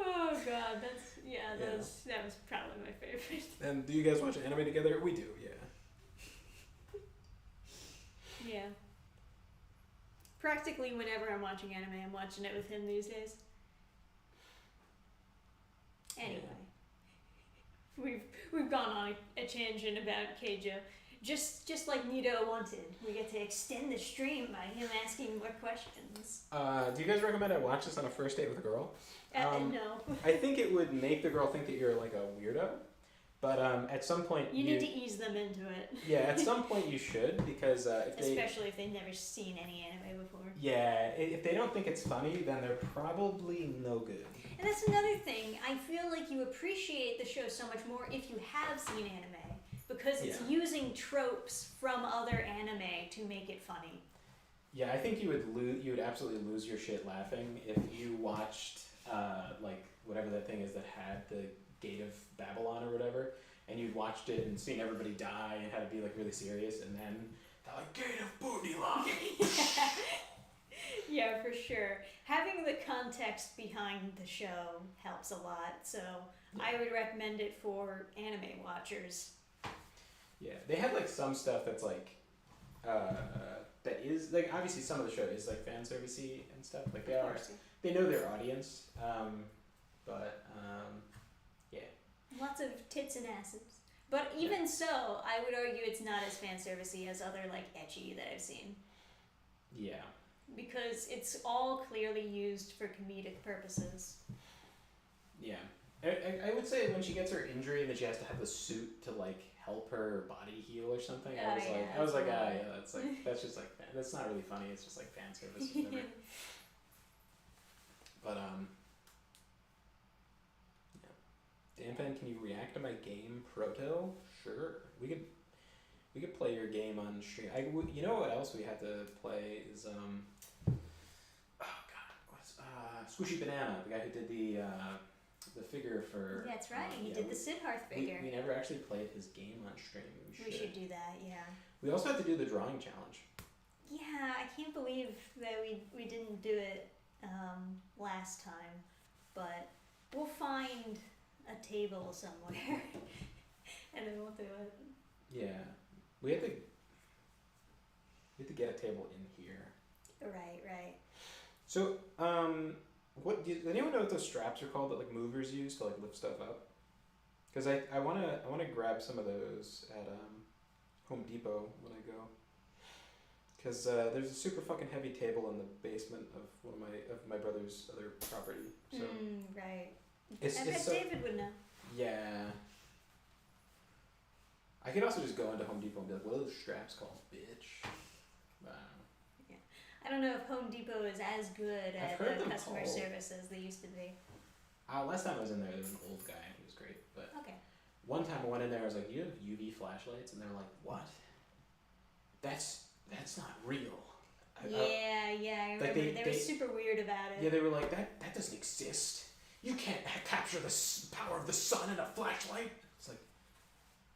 Oh god, that was probably my favorite. And do you guys watch anime together? We do, yeah. Yeah. Practically whenever I'm watching anime, I'm watching it with him these days. Anyway, we've gone on a tangent about Keijo. Just like Nito wanted, we get to extend the stream by him asking more questions. Do you guys recommend I watch this on a first date with a girl? No. I think it would make the girl think that you're like a weirdo, but at some point you need to ease them into it. Yeah, at some point you should, because especially if they've never seen any anime before. Yeah, if they don't think it's funny, then they're probably no good. And that's another thing. I feel like you appreciate the show so much more if you have seen anime, because it's using tropes from other anime to make it funny. Yeah, I think you would absolutely lose your shit laughing if you watched like whatever that thing is that had the Gate of Babylon or whatever, and you'd watched it and seen everybody die and had to be like really serious, and then The gate of booty lock. Yeah, for sure. Having the context behind the show helps a lot, so I would recommend it for anime watchers. Yeah, they had like some stuff that's like, that is like obviously some of the show is like fan servicey and stuff. Like they know their audience, but yeah. Lots of tits and asses. But even so, I would argue it's not as fan servicey as other like ecchi that I've seen. Yeah. Because it's all clearly used for comedic purposes. Yeah. I would say when she gets her injury and then she has to have the suit to like help her body heal or something, I was like, yeah, that's just like that's not really funny. It's just like fan service or whatever. But yeah. Danpen, can you react to my game Proto? Sure. We could play your game on stream. You know what else we had to play is oh god, what's Squishy Banana, the guy who did the figure for. That's right. He did the Siddharth figure. We never actually played his game on stream. We should do that. Yeah. We also had to do the drawing challenge. Yeah, I can't believe that we didn't do it last time, but we'll find a table somewhere and then we'll do it. Yeah, we had to get a table in here. Right. So, what does anyone know what those straps are called that like movers use to like lift stuff up? Because I wanna grab some of those at Home Depot when I go. Because there's a super fucking heavy table in the basement of one of my brother's other property. So right. It's I bet so, David would know. Yeah. I could also just go into Home Depot and be like, what are those straps called, bitch? But I don't know if Home Depot is as good at customer service as they used to be. Last time I was in there was an old guy and he was great. But Okay. one time I went in there, I was like, you have UV flashlights? And they're like, what? That's not real. I remember. Like they were super weird about it. Yeah, they were like, that doesn't exist. You can't capture the power of the sun in a flashlight. It's like,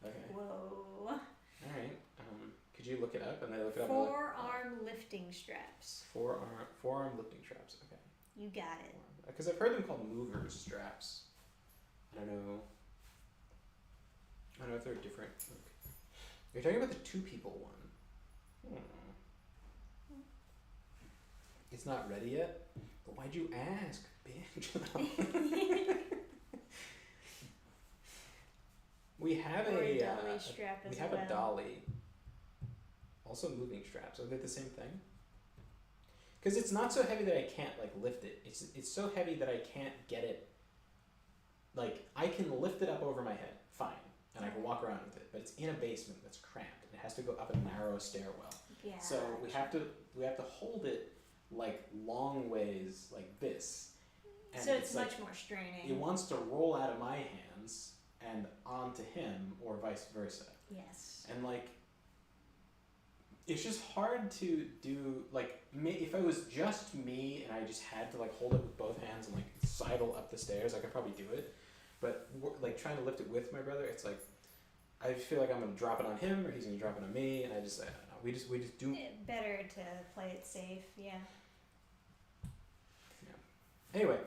okay. Whoa. Alright. Could you look it up? And they look it up. Forearm lifting straps. Forearm lifting straps. Okay. You got it. Because I've heard them called movers straps. I don't know if they're different. You're talking about the 2 people one. It's not ready yet? But why'd you ask, bitch? We have a dolly strap as a dolly. Also moving straps. Are they the same thing? Because it's not so heavy that I can't like lift it. It's so heavy that I can't get it. Like I can lift it up over my head, fine, and I can walk around with it. But it's in a basement that's cramped, and it has to go up a narrow stairwell. Yeah. So we have to hold it like long ways like this. And so it's like, much more straining. It wants to roll out of my hands and onto him, or vice versa. Yes. And like, it's just hard to do. Like, if it was just me and I just had to like hold it with both hands and like sidle up the stairs, I could probably do it. But like trying to lift it with my brother, it's like I feel like I'm gonna drop it on him or he's gonna drop it on me, and I don't know. We just do. Better to play it safe. Yeah. Anyway,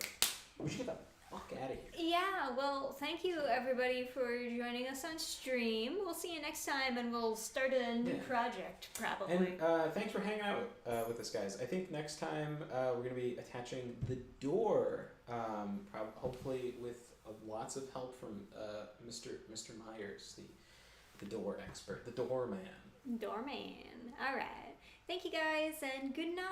we should get the fuck out of here. Yeah, well, thank you everybody for joining us on stream. We'll see you next time and we'll start a new project probably. And thanks for hanging out with us, guys. I think next time we're going to be attaching the door, hopefully with lots of help from Mr. Myers, the door expert, the doorman. Doorman. All right. Thank you guys and good night.